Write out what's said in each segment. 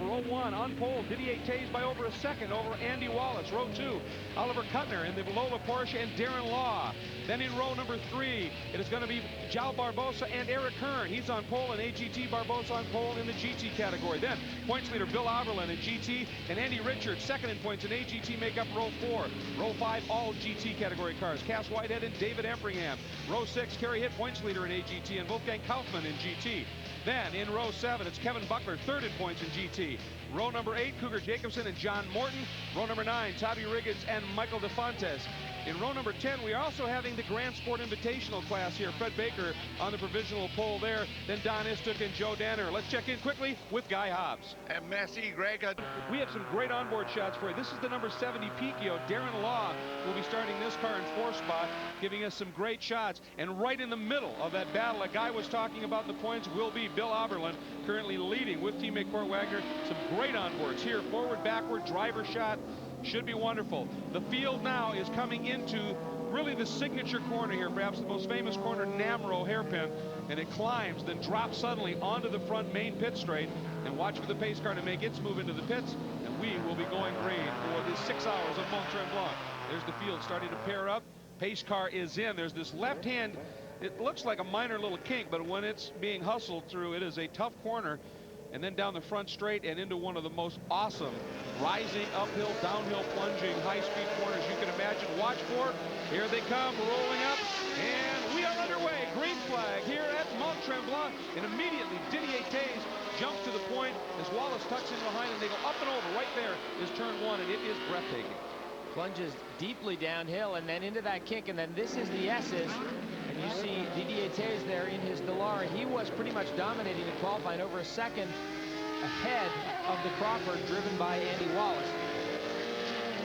row 1 on pole, Didier Tays by over a second over Andy Wallace. Row 2, Oliver Kuttner in the Lola Porsche and Darren Law. Then in row number 3, it is going to be João Barbosa and Eric Hearn. He's on pole in AGT, Barbosa on pole in the GT category. Then points leader Bill Oberlin in GT and Andy Richards, second in points in AGT, make up row 4. Row 5, all GT category cars. Cass Whitehead and David Empringham. Row 6, Kerry Hitt, points leader in AGT, and Wolfgang Kaufmann in GT. Then in row 7, it's Kevin Buckler, third in points in GT. Row number 8, Cougar Jacobson and John Morton. Row number 9, Tavi Riggins and Michael DeFontes. In row number 10, we are also having the Grand Sport Invitational class here. Fred Baker on the provisional pole there. Then Don Istuk and Joe Danner. Let's check in quickly with Guy Hobbs. Merci, Greg. We have some great onboard shots for you. This is the number 70 Picchio. Darren Law will be starting this car in 4th spot, giving us some great shots. And right in the middle of that battle, a guy was talking about the points, will be Bill Oberlin, currently leading with teammate Kurt Wagner. Some great onboards here. Forward, backward, driver shot. Should be wonderful. The field now is coming into really the signature corner here, perhaps the most famous corner, Namro hairpin, and it climbs, then drops suddenly onto the front main pit straight. And watch for the pace car to make its move into the pits, and we will be going green for the 6 hours of Mont Tremblant. There's the field starting to pair up. Pace car is in. There's this left hand. It looks like a minor little kink, but when it's being hustled through, it is a tough corner. And then down the front straight and into one of the most awesome rising, uphill, downhill, plunging, high-speed corners you can imagine. Watch for. Here they come, rolling up, and we are underway. Green flag here at Mont Tremblant, and immediately Didier Tays jumps to the point as Wallace tucks in behind, and they go up and over. Right there is turn 1, and it is breathtaking. Plunges deeply downhill and then into that kick, and then this is the S's. And you see Didier Tays there in his Dallara. He was pretty much dominating in qualifying, over a second ahead of the Crawford, driven by Andy Wallace.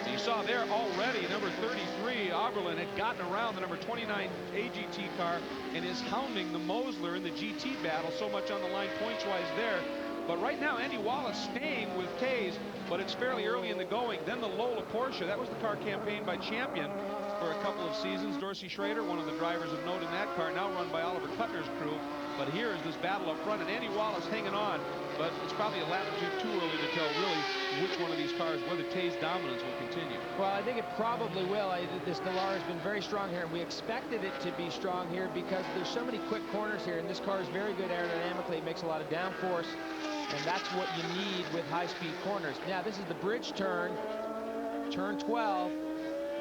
So you saw there already, number 33, Oberlin, had gotten around the number 29 AGT car and is hounding the Mosler in the GT battle. So much on the line points-wise there. But right now, Andy Wallace staying with Tays, but it's fairly early in the going. Then the Lola Porsche, that was the car campaigned by Champion for a couple of seasons. Dorsey Schrader, one of the drivers of note in that car, now run by Oliver Kuttner's crew. But here is this battle up front, and Andy Wallace hanging on, but it's probably a lap or two too early to tell really which one of these cars, whether Tays' dominance will continue. Well, I think it probably will. This Dallara has been very strong here, and we expected it to be strong here because there's so many quick corners here, and this car is very good aerodynamically. It makes a lot of downforce, and that's what you need with high-speed corners. Now, this is the bridge turn, turn 12,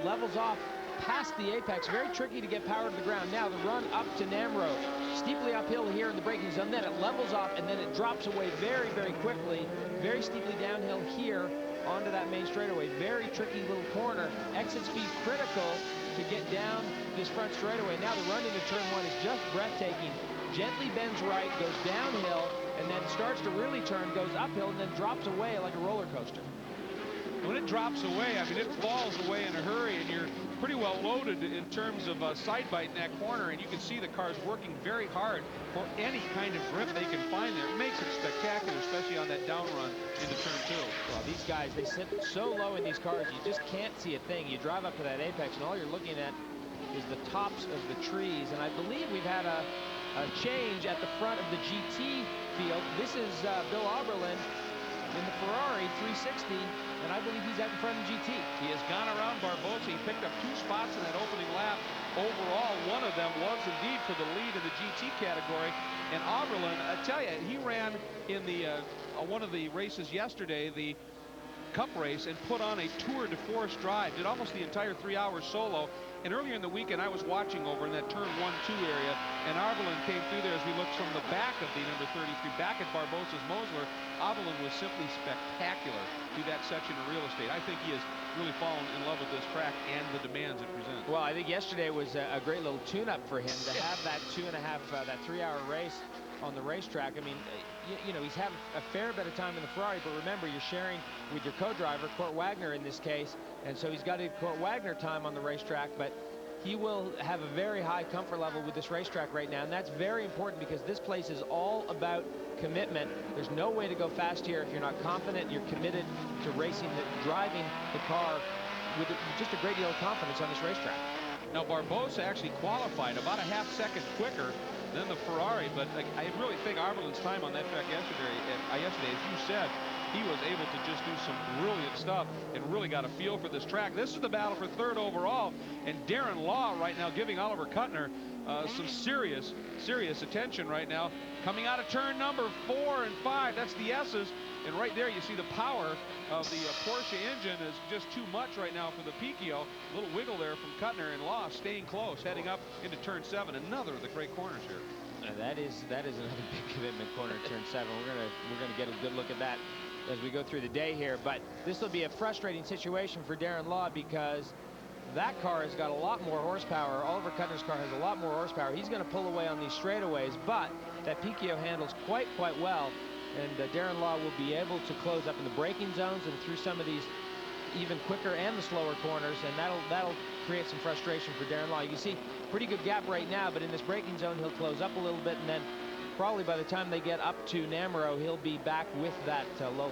levels off past the apex. Very tricky to get power to the ground. Now the run up to Namro, steeply uphill here in the braking zone. Then it levels off and then it drops away very, very quickly. Very steeply downhill here onto that main straightaway. Very tricky little corner. Exit speed critical to get down this front straightaway. Now the run into turn 1 is just breathtaking. Gently bends right, goes downhill, and then starts to really turn, goes uphill, and then drops away like a roller coaster. When it drops away, I mean, it falls away in a hurry, and you're pretty well loaded in terms of side bite in that corner, and you can see the car's working very hard for any kind of grip they can find there. It makes it spectacular, especially on that down run into turn 2. Well, these guys, they sit so low in these cars, you just can't see a thing. You drive up to that apex, and all you're looking at is the tops of the trees, and I believe we've had a change at the front of the GT field. This is Bill Oberlin in the Ferrari 360, and I believe he's out in front of the GT. He has gone around Barbosa. He picked up 2 spots in that opening lap. Overall, one of them was indeed for the lead in the GT category. And Oberlin, I tell you, he ran in the one of the races yesterday, the Cup race, and put on a tour de force drive. Did almost the entire 3 hours solo. And earlier in the weekend, I was watching over in that turn 1-2 area, and Oberlin came through there as we looked from the back of the number 33, back at Barbosa's Mosler. Oberlin was simply spectacular through that section of real estate. I think he has really fallen in love with this track and the demands it presents. Well, I think yesterday was a great little tune-up for him to have that 3-hour race on the racetrack. I mean, you know, he's having a fair bit of time in the Ferrari, but remember, you're sharing with your co-driver, Kurt Wagner in this case, and so he's got to Kurt Wagner time on the racetrack, but he will have a very high comfort level with this racetrack right now, and that's very important because this place is all about commitment. There's no way to go fast here if you're not confident, you're committed to racing, driving the car with just a great deal of confidence on this racetrack. Now, Barbosa actually qualified about a half second quicker than the Ferrari, but I really think Oberlin's time on that track yesterday, as you said, he was able to just do some brilliant stuff and really got a feel for this track. This is the battle for third overall, and Darren Law right now giving Oliver Kuttner some serious attention right now. Coming out of turn number 4 and 5, that's the S's, and right there you see the power of the Porsche engine is just too much right now for the Picchio. A little wiggle there from Kuttner, and Law staying close, heading up into turn 7. Another of the great corners here. That is another big commitment corner, turn 7. We're gonna get a good look at that as we go through the day here. But this will be a frustrating situation for Darren Law because that car has got a lot more horsepower. Oliver Kuttner's car has a lot more horsepower. He's going to pull away on these straightaways, but that Picchio handles quite well, and Darren Law will be able to close up in the braking zones and through some of these even quicker and the slower corners, and that'll create some frustration for Darren Law. You can see pretty good gap right now, but in this braking zone he'll close up a little bit, and then probably by the time they get up to Namuro he'll be back with that Lola.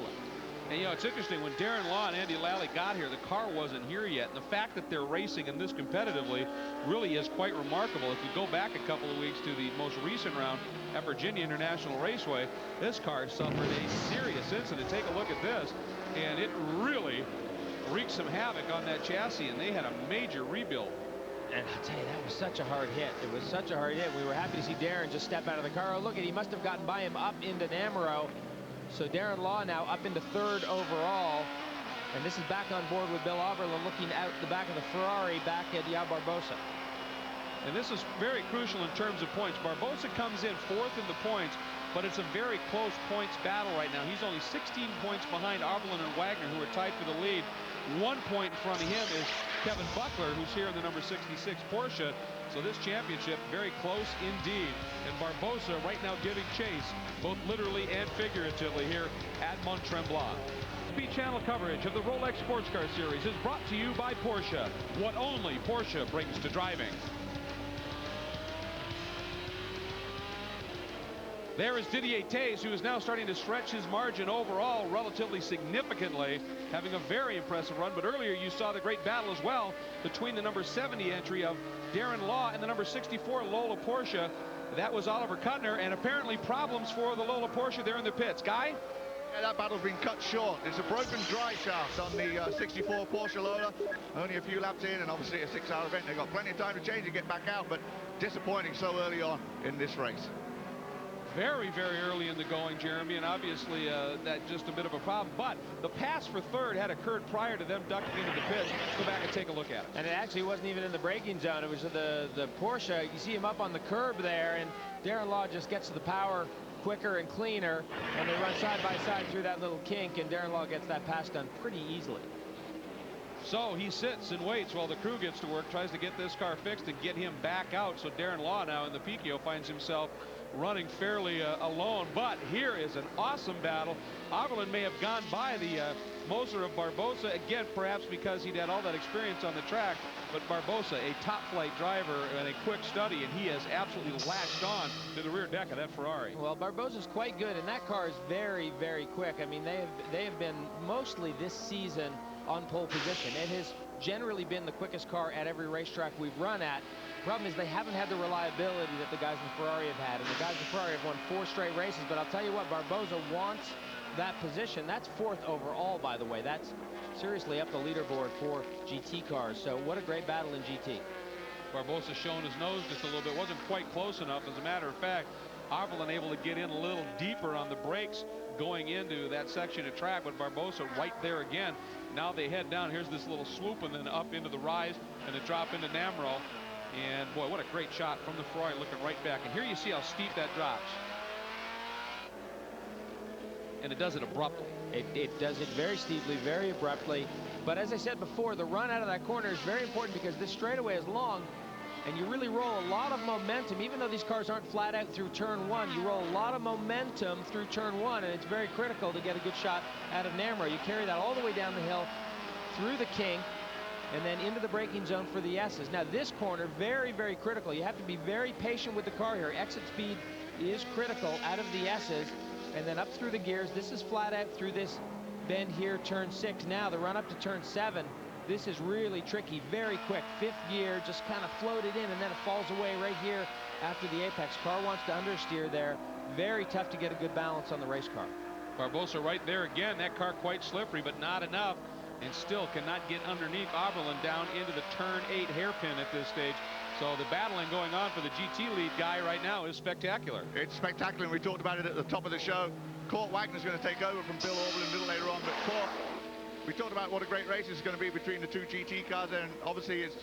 And you know, it's interesting, when Darren Law and Andy Lally got here, the car wasn't here yet, and the fact that they're racing in this competitively really is quite remarkable. If you go back a couple of weeks to the most recent round at Virginia International Raceway, this car suffered a serious incident. Take a look at this, and it really wreaked some havoc on that chassis, and they had a major rebuild. And I'll tell you, that was such a hard hit. It was such a hard hit. We were happy to see Darren just step out of the car. Oh, look, he must have gotten by him up into Namuro. So Darren Law now up into third overall. And this is back on board with Bill Auberlen looking out the back of the Ferrari back at João Barbosa. And this is very crucial in terms of points. Barbosa comes in 4th in the points, but it's a very close points battle right now. He's only 16 points behind Auberlen and Wagner, who are tied for the lead. 1 point in front of him is Kevin Buckler, who's here in the number 66 Porsche. So this championship very close indeed. And Barbosa right now giving chase, both literally and figuratively, here at Mont Tremblant. Speed Channel coverage of the Rolex Sports Car Series is brought to you by Porsche. What only Porsche brings to driving. There is Didier Taze, who is now starting to stretch his margin overall relatively significantly, having a very impressive run. But earlier you saw the great battle as well between the number 70 entry of Darren Law and the number 64 Lola Porsche. That was Oliver Kuttner, and apparently problems for the Lola Porsche there in the pits. Guy? Yeah, that battle's been cut short. There's a broken dry shaft on the 64 Porsche Lola. Only a few laps in, and obviously a 6-hour event. They've got plenty of time to change and get back out, but disappointing so early on in this race. Very early in the going, Jeremy, and obviously that's just a bit of a problem. But the pass for third had occurred prior to them ducking into the pits. Go back and take a look at it. And it actually wasn't even in the braking zone. It was the Porsche. You see him up on the curb there, and Darren Law just gets to the power quicker and cleaner, and they run side by side through that little kink, and Darren Law gets that pass done pretty easily. So he sits and waits while the crew gets to work, tries to get this car fixed and get him back out. So Darren Law now in the Picchio finds himself running fairly alone. But here is an awesome battle. Auberlen may have gone by the Moser of Barbosa, again, perhaps because he'd had all that experience on the track. But Barbosa, a top-flight driver and a quick study, and he has absolutely latched on to the rear deck of that Ferrari. Well, Barbosa's quite good, and that car is very quick. I mean, they have been mostly this season on pole position. It has generally been the quickest car at every racetrack we've run at. The problem is they haven't had the reliability that the guys in Ferrari have had, and the guys in Ferrari have won 4 straight races. But I'll tell you what, Barbosa wants that position. That's 4th overall, by the way. That's seriously up the leaderboard for GT cars. So what a great battle in GT. Barbosa showing his nose just a little bit. Wasn't quite close enough. As a matter of fact, Auberlen able to get in a little deeper on the brakes going into that section of track, but Barbosa right there again. Now they head down. Here's this little swoop and then up into the rise and a drop into Namuro. And boy, what a great shot from the Ferrari, looking right back. And here you see how steep that drops. And it does it abruptly. It does it very steeply, very abruptly. But as I said before, the run out of that corner is very important because this straightaway is long, and you really roll a lot of momentum. Even though these cars aren't flat out through turn 1, you roll a lot of momentum through turn 1, and it's very critical to get a good shot out of Namuro. You carry that all the way down the hill, through the kink, and then into the braking zone for the S's. Now this corner, very critical. You have to be very patient with the car here. Exit speed is critical out of the S's, and then up through the gears. This is flat out through this bend here, turn 6. Now the run up to turn 7. This is really tricky, very quick. 5th gear, just kind of floated in, and then it falls away right here after the apex. Car wants to understeer there. Very tough to get a good balance on the race car. Barbosa right there again. That car quite slippery, but not enough, and still cannot get underneath Oberlin down into the turn 8 hairpin at this stage. So the battling going on for the GT lead guy right now is spectacular. It's spectacular, and we talked about it at the top of the show. Kurt Wagner's going to take over from Bill Oberlin a little later on, but Kurt, we talked about what a great race is going to be between the two GT cars, and obviously it's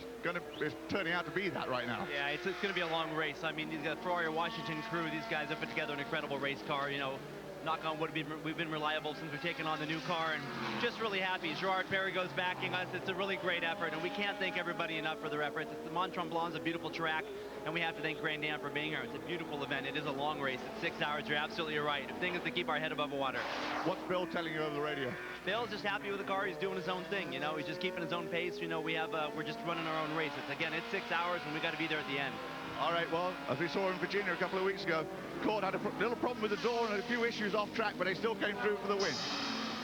turning out to be that right now. Yeah, it's going to be a long race. I mean, these guys, Ferrari Washington crew, these guys have put together an incredible race car. You know, knock on wood, we've been reliable since we've taken on the new car, and just really happy. Gerard Perry goes backing us. It's a really great effort, and we can't thank everybody enough for their efforts. The Mont Tremblant is a beautiful track, and we have to thank Grand Am for being here. It's a beautiful event. It is a long race. It's 6 hours. You're absolutely right. The thing is to keep our head above water. What's Bill telling you over the radio? Bill's just happy with the car. He's doing his own thing. You know, he's just keeping his own pace. You know, we're just running our own race. Again, it's 6 hours, and we got to be there at the end. All right, well, as we saw in Virginia a couple of weeks ago, Court had a little problem with the door and a few issues off track, but they still came through for the win.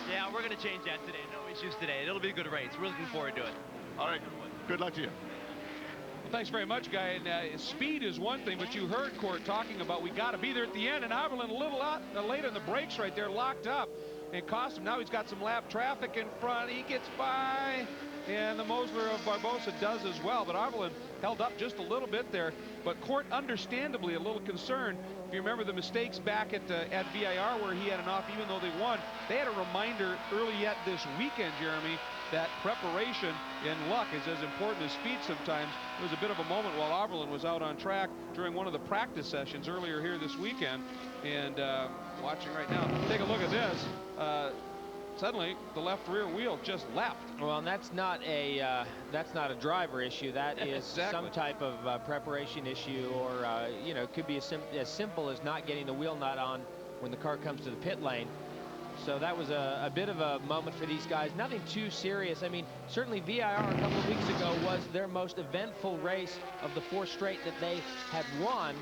Yeah, we're going to change that today. No issues today. It'll be a good race. We're looking forward to it. All right, good luck to you. Well, thanks very much, Guy. And speed is one thing, but you heard Court talking about we got to be there at the end, and Oberlin a little late on the brakes right there, locked up, and cost him. Now he's got some lap traffic in front. He gets by, and the Mosler of Barbosa does as well, but Oberlin held up just a little bit there. But Court, understandably, a little concerned. If you remember the mistakes back at VIR where he had an off, even though they won, they had a reminder early yet this weekend, Jeremy, that preparation and luck is as important as speed sometimes. It was a bit of a moment while Oberlin was out on track during one of the practice sessions earlier here this weekend. And watching right now, take a look at this. Suddenly, the left rear wheel just left. Well, and that's not a driver issue. That is Exactly. some type of preparation issue, or you know, it could be as simple as not getting the wheel nut on when the car comes to the pit lane. So that was a bit of a moment for these guys. Nothing too serious. I mean, certainly VIR a couple of weeks ago was their most eventful race of the 4 straight that they had won.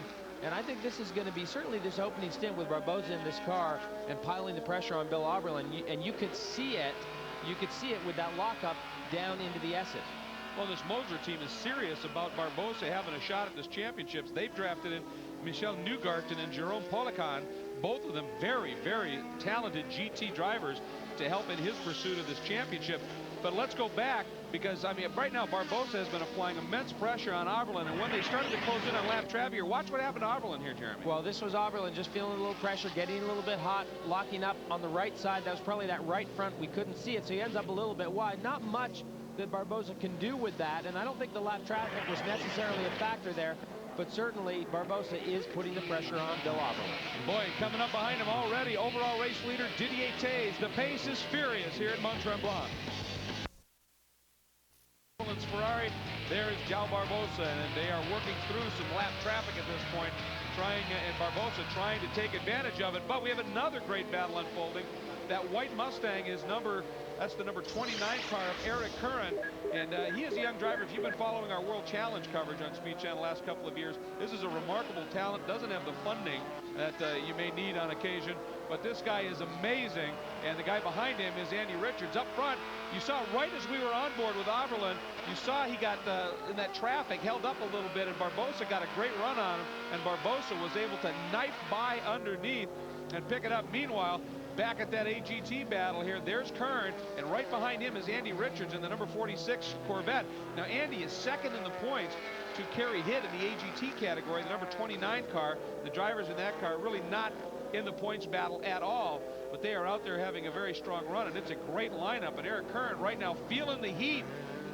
And I think this is going to be certainly this opening stint with Barbosa in this car and piling the pressure on Bill Oberlin. And you could see it. You could see it with that lockup down into the S's. Well, this Moser team is serious about Barbosa having a shot at this championships. They've drafted in Michel Newgarten and Jerome Polican, both of them very, very talented GT drivers to help in his pursuit of this championship. But let's go back, because I mean, right now Barbosa has been applying immense pressure on Oberlin, and when they started to close in on lap traffic here, watch what happened to Oberlin here, Jeremy. Well, this was Oberlin just feeling a little pressure, getting a little bit hot, locking up on the right side. That was probably that right front. We couldn't see it, so he ends up a little bit wide. Not much that Barbosa can do with that, and I don't think the lap traffic was necessarily a factor there, but certainly Barbosa is putting the pressure on Bill Oberlin. Boy, coming up behind him already, overall race leader Didier Taze. The pace is furious here at Mont Tremblant. Ferrari, there is João Barbosa, and they are working through some lap traffic at this point, and Barbosa trying to take advantage of it. But we have another great battle unfolding. That white Mustang is that's the number 29 car of Eric Curran, and he is a young driver. If you've been following our World Challenge coverage on Speed Channel the last couple of years, this is a remarkable talent. Doesn't have the funding that you may need on occasion, but this guy is amazing, and the guy behind him is Andy Richards. Up front, you saw right as we were on board with Oberlin, you saw he got in that traffic held up a little bit, and Barbosa got a great run on him, and Barbosa was able to knife by underneath and pick it up. Meanwhile, back at that AGT battle here, there's Kern, and right behind him is Andy Richards in the number 46 Corvette. Now, Andy is second in the points to Kerry Hitt in the AGT category, the number 29 car. The drivers in that car really not in the points battle at all, but they are out there having a very strong run, and it's a great lineup. And Eric Kern right now feeling the heat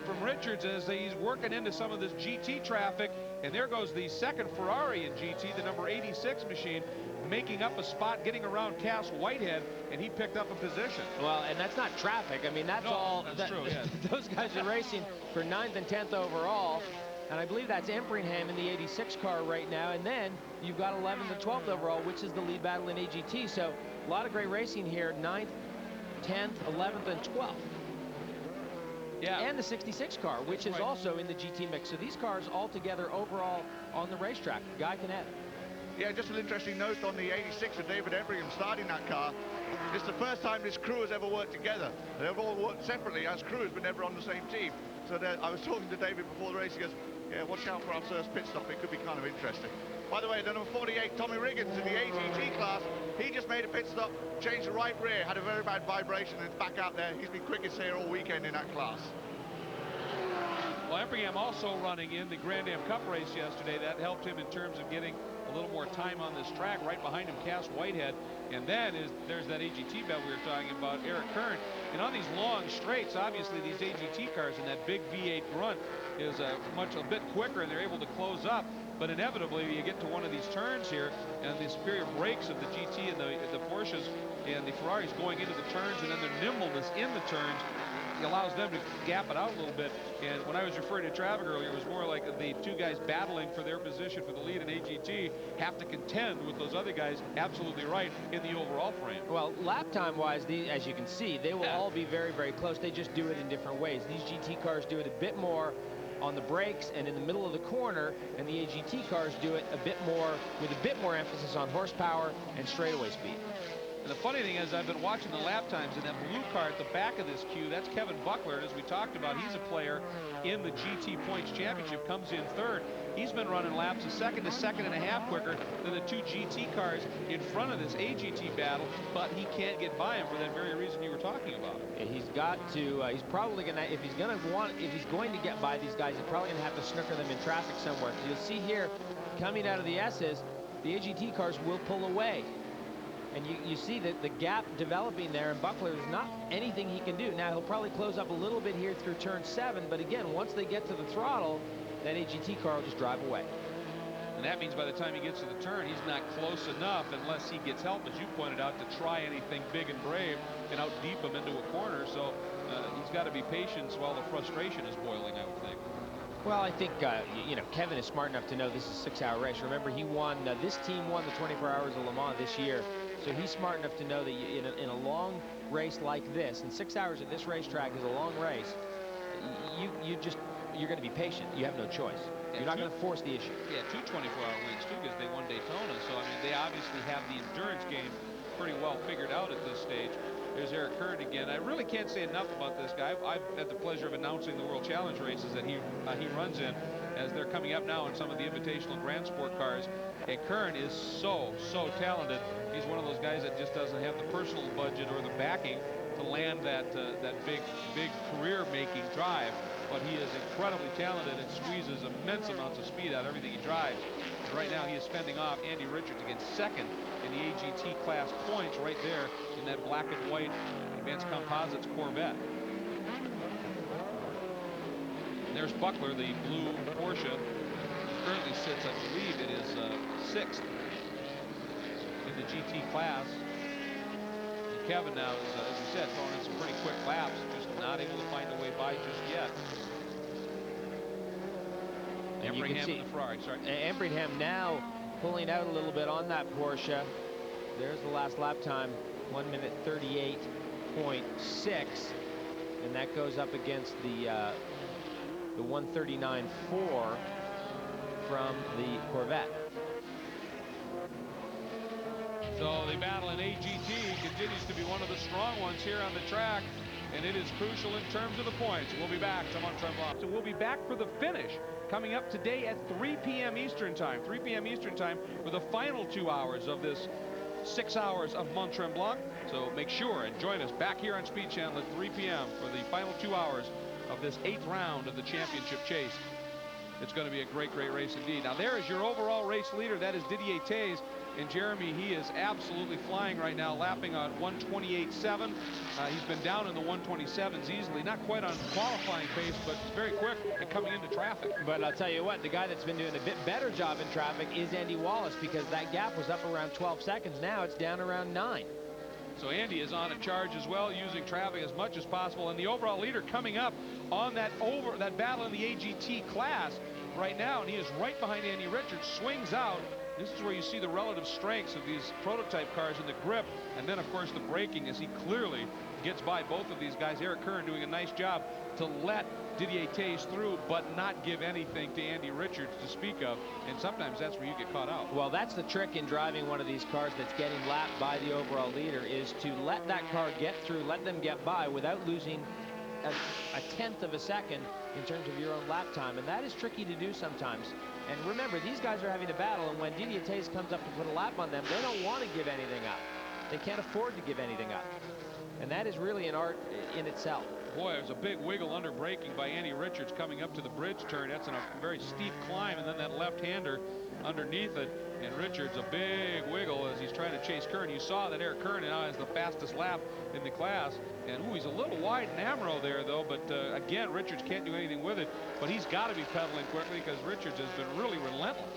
from Richards as he's working into some of this GT traffic. And there goes the second Ferrari in GT, the number 86 machine, making up a spot, getting around Cass Whitehead, and he picked up a position. Well, and that's not traffic. I mean, that's all. That's true, yes. Those guys are racing for 9th and 10th overall, and I believe that's Empringham in the 86 car right now, and then you've got 11th and 12th overall, which is the lead battle in AGT. So a lot of great racing here, 9th, 10th, 11th, and 12th. Yeah. And the 66 car, which is also in the GT mix. So these cars all together overall on the racetrack. Guy can add it. Yeah, just an interesting note on the 86 with David Everingham starting that car. It's the first time this crew has ever worked together. They've all worked separately as crews, but never on the same team. So I was talking to David before the race. He goes, yeah, watch out for our first pit stop. It could be kind of interesting. By the way, the number 48, Tommy Riggins, in the AGT class, he just made a pit stop, changed the right rear, had a very bad vibration, and it's back out there. He's been quickest here all weekend in that class. Well, Effingham also running in the Grand Am Cup race yesterday. That helped him in terms of getting a little more time on this track. Right behind him, Cass Whitehead. And then there's that AGT belt we were talking about, Eric Kern. And on these long straights, obviously these AGT cars and that big V8 grunt is a bit quicker, and they're able to close up. But inevitably, you get to one of these turns here, and the superior brakes of the GT and the Porsches and the Ferraris going into the turns, and then their nimbleness in the turns allows them to gap it out a little bit. And when I was referring to traffic earlier, it was more like the two guys battling for their position for the lead in AGT have to contend with those other guys, absolutely right, in the overall frame. Well, lap time wise, as you can see, they will all be very, very close. They just do it in different ways. These GT cars do it a bit more on the brakes and in the middle of the corner, and the AGT cars do it a bit more with a bit more emphasis on horsepower and straightaway speed. And the funny thing is, I've been watching the lap times, and that blue car at the back of this queue, that's Kevin Buckler. And as we talked about, he's a player in the GT Points Championship, comes in third. He's been running laps a second to second and a half quicker than the two GT cars in front of this AGT battle, but he can't get by him for that very reason you were talking about. He's got to, he's probably going to, if he's going to get by these guys, he's probably going to have to snooker them in traffic somewhere. You'll see here, coming out of the S's, the AGT cars will pull away. And you see that the gap developing there, and Buckler, there's not anything he can do. Now, he'll probably close up a little bit here through turn 7, but again, once they get to the throttle, that AGT car will just drive away. And that means by the time he gets to the turn, he's not close enough, unless he gets help, as you pointed out, to try anything big and brave and out deep him into a corner. So he's got to be patient while the frustration is boiling, I would think. Well, I think, you know, Kevin is smart enough to know this is a 6-hour race. Remember, he won, this team won the 24 Hours of Le Mans this year. So he's smart enough to know that in a long race like this, and 6 hours at this racetrack is a long race, you're going to be patient. You have no choice. You're not going to force the issue. Yeah, 2 24-hour wins, too, because they won Daytona. So, I mean, they obviously have the endurance game pretty well figured out at this stage. There's Eric Kern again. I really can't say enough about this guy. I've had the pleasure of announcing the World Challenge races that he runs in, as they're coming up now in some of the Invitational Grand Sport cars. And Kern is so talented. He's one of those guys that just doesn't have the personal budget or the backing to land that big career-making drive. But he is incredibly talented and squeezes immense amounts of speed out of everything he drives. And right now he is fending off Andy Richards against second in the AGT class points right there in that black and white Advanced Composites Corvette. And there's Buckler, the blue Porsche. Currently sits, I believe it is 6th in the GT class. And Kevin now is, as we said, throwing in some pretty quick laps, just not able to find a way by just yet. And you can see the Ferrari, sorry. Embringham now pulling out a little bit on that Porsche. There's the last lap time, 1 minute 38.6, and that goes up against the 139.4 from the Corvette. So the battle in AGT continues to be one of the strong ones here on the track, and it is crucial in terms of the points. We'll be back to Mont Tremblant. So we'll be back for the finish coming up today at 3 p.m. Eastern Time. 3 p.m. Eastern Time for the final 2 hours of this 6 hours of Mont Tremblant. So make sure and join us back here on Speed Channel at 3 p.m. for the final 2 hours of this 8th round of the championship chase. It's going to be a great race indeed. Now there is your overall race leader. That is Didier Taze. And Jeremy, he is absolutely flying right now, lapping on 128.7. He's been down in the 127s easily, not quite on qualifying pace, but very quick and coming into traffic. But I'll tell you what, the guy that's been doing a bit better job in traffic is Andy Wallace, because that gap was up around 12 seconds. Now it's down around 9. So Andy is on a charge as well, using traffic as much as possible. And the overall leader coming up on that battle in the AGT class right now, and he is right behind Andy Richards, swings out. This is where you see the relative strengths of these prototype cars in the grip, and then of course the braking, as he clearly gets by both of these guys. Eric Kern doing a nice job to let Didier Taze through, but not give anything to Andy Richards to speak of, and sometimes that's where you get caught out. Well, that's the trick in driving one of these cars that's getting lapped by the overall leader, is to let that car get through, let them get by without losing a tenth of a second in terms of your own lap time, and that is tricky to do sometimes. And remember, these guys are having a battle, and when Didier Taze comes up to put a lap on them, they don't want to give anything up. They can't afford to give anything up. And that is really an art in itself. Boy, there's a big wiggle under braking by Andy Richards coming up to the bridge turn. That's in a very steep climb, and then that left-hander underneath it. And Richards, a big wiggle as he's trying to chase Kern. You saw that Eric Kern now has the fastest lap in the class. And ooh, he's a little wide in Amro there, though. But again, Richards can't do anything with it. But he's got to be pedaling quickly because Richards has been really relentless.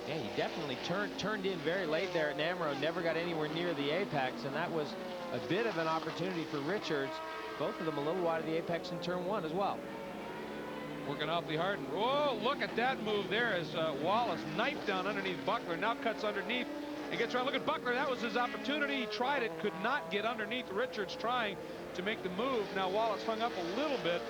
Yeah, he definitely turned in very late there at Namro, never got anywhere near the apex, and that was a bit of an opportunity for Richards. Both of them a little wide of the apex in turn one as well. Working awfully hard. And whoa, look at that move there as Wallace knifed down underneath Buckler, now cuts underneath and gets around. Look at Buckler, that was his opportunity. He tried it, could not get underneath. Richards trying to make the move. Now Wallace hung up a little bit.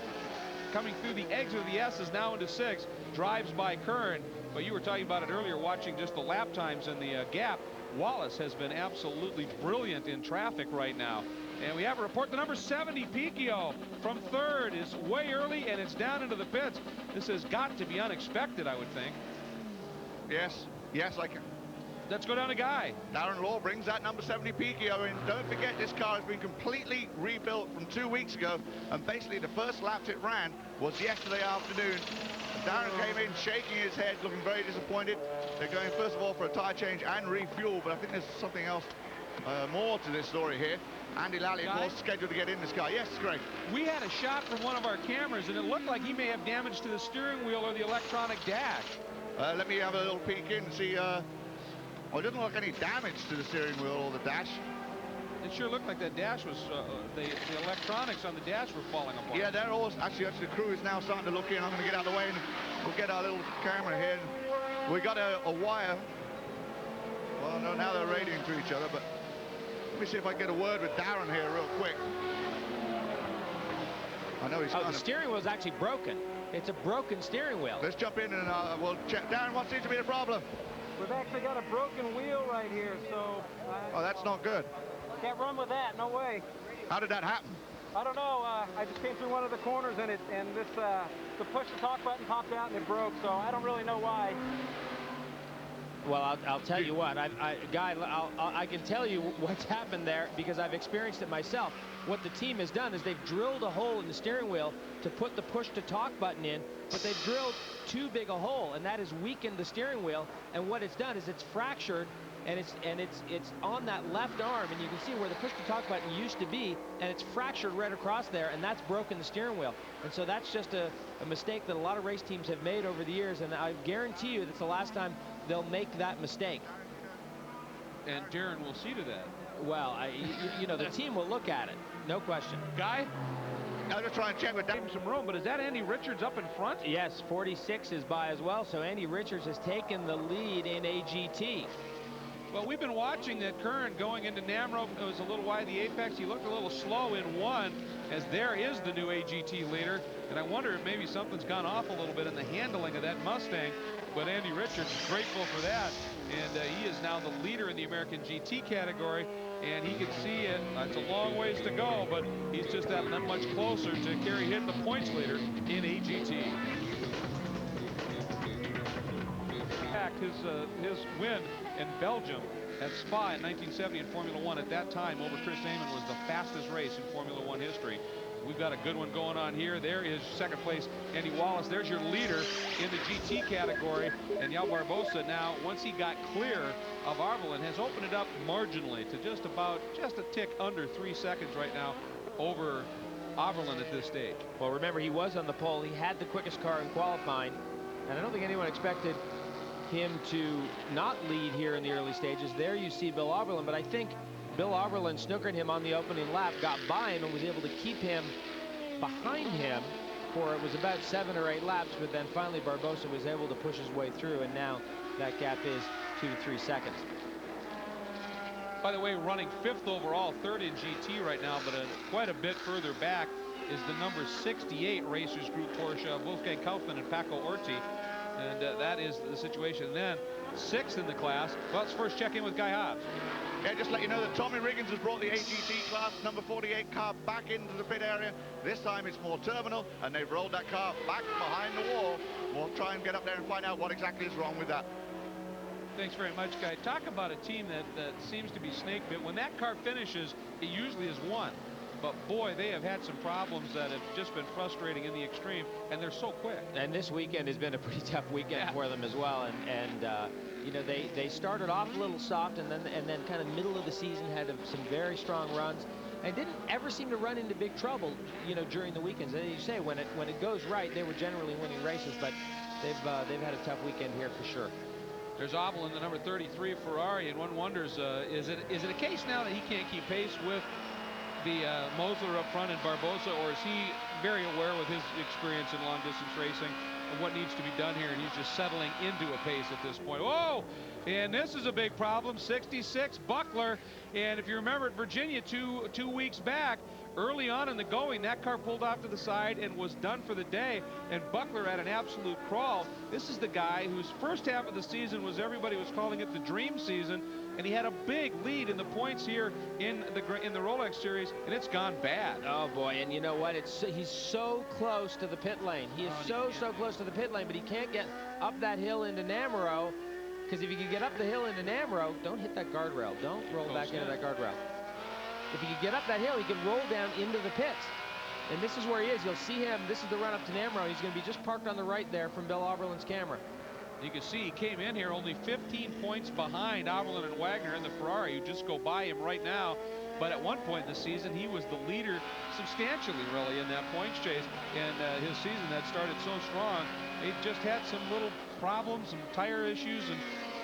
Coming through the exit of the S's now into 6, drives by Kern. But you were talking about it earlier, watching just the lap times and the gap. Wallace has been absolutely brilliant in traffic right now. And we have a report. The number 70 Picchio from third is way early, and it's down into the pits. This has got to be unexpected, I would think. Yes, I can. Let's go down to Guy. Darren Law brings that number 70 Picchio in. Don't forget, this car has been completely rebuilt from 2 weeks ago, and basically the first laps it ran was yesterday afternoon. And Darren came in shaking his head, looking very disappointed. They're going first of all for a tire change and refuel, but I think there's something else more to this story here. Andy Lally, of course, scheduled to get in this car. Yes, Greg. We had a shot from one of our cameras, and it looked like he may have damage to the steering wheel or the electronic dash. Let me have a little peek in and see. Well, it doesn't look like any damage to the steering wheel or the dash. It sure looked like that dash was, the electronics on the dash were falling apart. Yeah, they're all, actually the crew is now starting to look in. I'm going to get out of the way and we'll get our little camera here. We got a wire. Well, no, now they're radiating to each other, but let me see if I can get a word with Darren here real quick. I know he's the steering wheel is actually broken. It's a broken steering wheel. Let's jump in and we'll check. Darren, what seems to be the problem? We've actually got a broken wheel right here, so... oh, that's not good. Can't run with that, no way. How did that happen? I don't know. I just came through one of the corners and this the push to talk button popped out and it broke, so I don't really know why. Well, I'll tell you what, Guy, I can tell you what's happened there because I've experienced it myself. What the team has done is they've drilled a hole in the steering wheel to put the push to talk button in, but they've drilled too big a hole, and that has weakened the steering wheel. And what it's done is it's fractured, and it's on that left arm, and you can see where the push to talk button used to be, and it's fractured right across there, and that's broken the steering wheel. And so that's just a mistake that a lot of race teams have made over the years, and I guarantee you that's the last time they'll make that mistake. And Darren will see to that. Well, you know, the team will look at it, no question. Guy? I'll just try and check with Darren. Some room, but is that Andy Richards up in front? Yes, 46 is by as well, so Andy Richards has taken the lead in AGT. Well, we've been watching that Kern going into Namro. It was a little wide the apex. He looked a little slow in one, as there is the new AGT leader. And I wonder if maybe something's gone off a little bit in the handling of that Mustang. But Andy Richards is grateful for that. And he is now the leader in the American GT category. And he can see it. It's a long ways to go, but he's just that much closer to Kerry Hitt, the points leader in AGT. His win in Belgium at Spa in 1970 in Formula One. At that time, over Chris Amon, was the fastest race in Formula One history. We've got a good one going on here. There is second place Andy Wallace. There's your leader in the GT category. And Yao Barbosa now, once he got clear of Arvelin, has opened it up marginally to just a tick under 3 seconds right now over Arvelin at this stage. Well, remember, he was on the pole. He had the quickest car in qualifying. And I don't think anyone expected him to not lead here in the early stages. There you see Bill Arvelin, but I think Bill Arvelin snookered him on the opening lap, got by him, and was able to keep him behind him for it was about 7 or 8 laps, but then finally Barbosa was able to push his way through, and now that gap is 2 to 3 seconds. By the way, running 5th overall, 3rd in GT right now, but quite a bit further back is the number 68 Racers Group Porsche, Wolfgang Kaufmann and Paco Orti. And that is the situation. And then 6th in the class. Well, let's first check in with Guy Hobbs. Yeah, just let you know that Tommy Riggins has brought the AGT class number 48 car back into the pit area. This time it's Mont Tremblant, and they've rolled that car back behind the wall. We'll try and get up there and find out what exactly is wrong with that. Thanks very much, Guy. Talk about a team that seems to be snake bit. When that car finishes, it usually is one. But boy, they have had some problems that have just been frustrating in the extreme, and they're so quick. And this weekend has been a pretty tough weekend for them as well. And you know, they started off a little soft, and then kind of middle of the season had some very strong runs, and didn't ever seem to run into big trouble, you know, during the weekends. As you say, when it goes right, they were generally winning races, but they've had a tough weekend here for sure. There's Ovel in the number 33 Ferrari, and one wonders, is it a case now that he can't keep pace with the Mosler up front and Barbosa, or is he very aware with his experience in long distance racing of what needs to be done here, and he's just settling into a pace at this point? Whoa! And this is a big problem. 66 Buckler, and if you remember at Virginia two weeks back, early on in the going, that car pulled off to the side and was done for the day, and Buckler had an absolute crawl. This is the guy whose first half of the season was, everybody was calling it the dream season, and he had a big lead in the points here in the Rolex series, and it's gone bad. Oh boy, and you know what? He's so close to the pit lane. He is so close to the pit lane, but he can't get up that hill into Namuro, because if he can get up the hill into Namuro, don't hit that guardrail. Don't roll back into that guardrail. If he can get up that hill, he can roll down into the pits. And this is where he is. You'll see him. This is the run up to Namuro. He's going to be just parked on the right there from Bill Oberlin's camera. You can see he came in here only 15 points behind Oberlin and Wagner in the Ferrari, who just go by him right now. But at one point in the season, he was the leader substantially, really, in that points chase. And his season that started so strong, he just had some little problems, some tire issues, and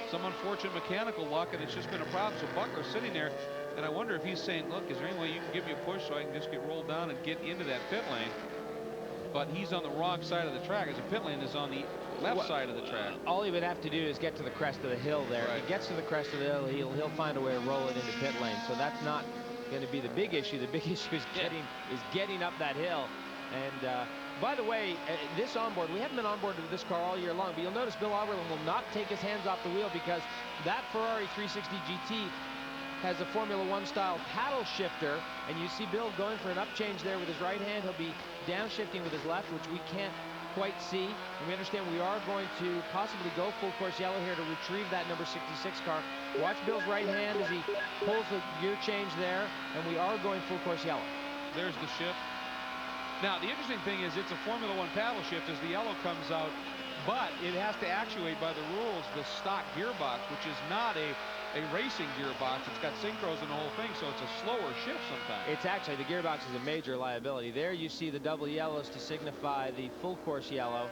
some unfortunate mechanical luck, and it's just been a problem. So Buckler's sitting there, and I wonder if he's saying, look, is there any way you can give me a push so I can just get rolled down and get into that pit lane? But he's on the wrong side of the track, as the pit lane is on the left side of the track. All he would have to do is get to the crest of the hill there. Right. If he gets to the crest of the hill, he'll find a way to roll it into pit lane. So that's not going to be the big issue. The big issue is getting up that hill. And by the way, this onboard, we haven't been on board with this car all year long, but you'll notice Bill Oberlin will not take his hands off the wheel, because that Ferrari 360 GT has a Formula One style paddle shifter, and you see Bill going for an up change there with his right hand. He'll be downshifting with his left, which we can't quite see. And we understand we are going to possibly go full course yellow here to retrieve that number 66 car. Watch Bill's right hand as he pulls the gear change there, and we are going full course yellow. There's the shift. Now, the interesting thing is it's a Formula One paddle shift as the yellow comes out, but it has to actuate by the rules the stock gearbox, which is not a racing gearbox. It's got synchros and the whole thing, so it's a slower shift sometimes. It's actually, the gearbox is a major liability. There you see the double yellows to signify the full course yellow,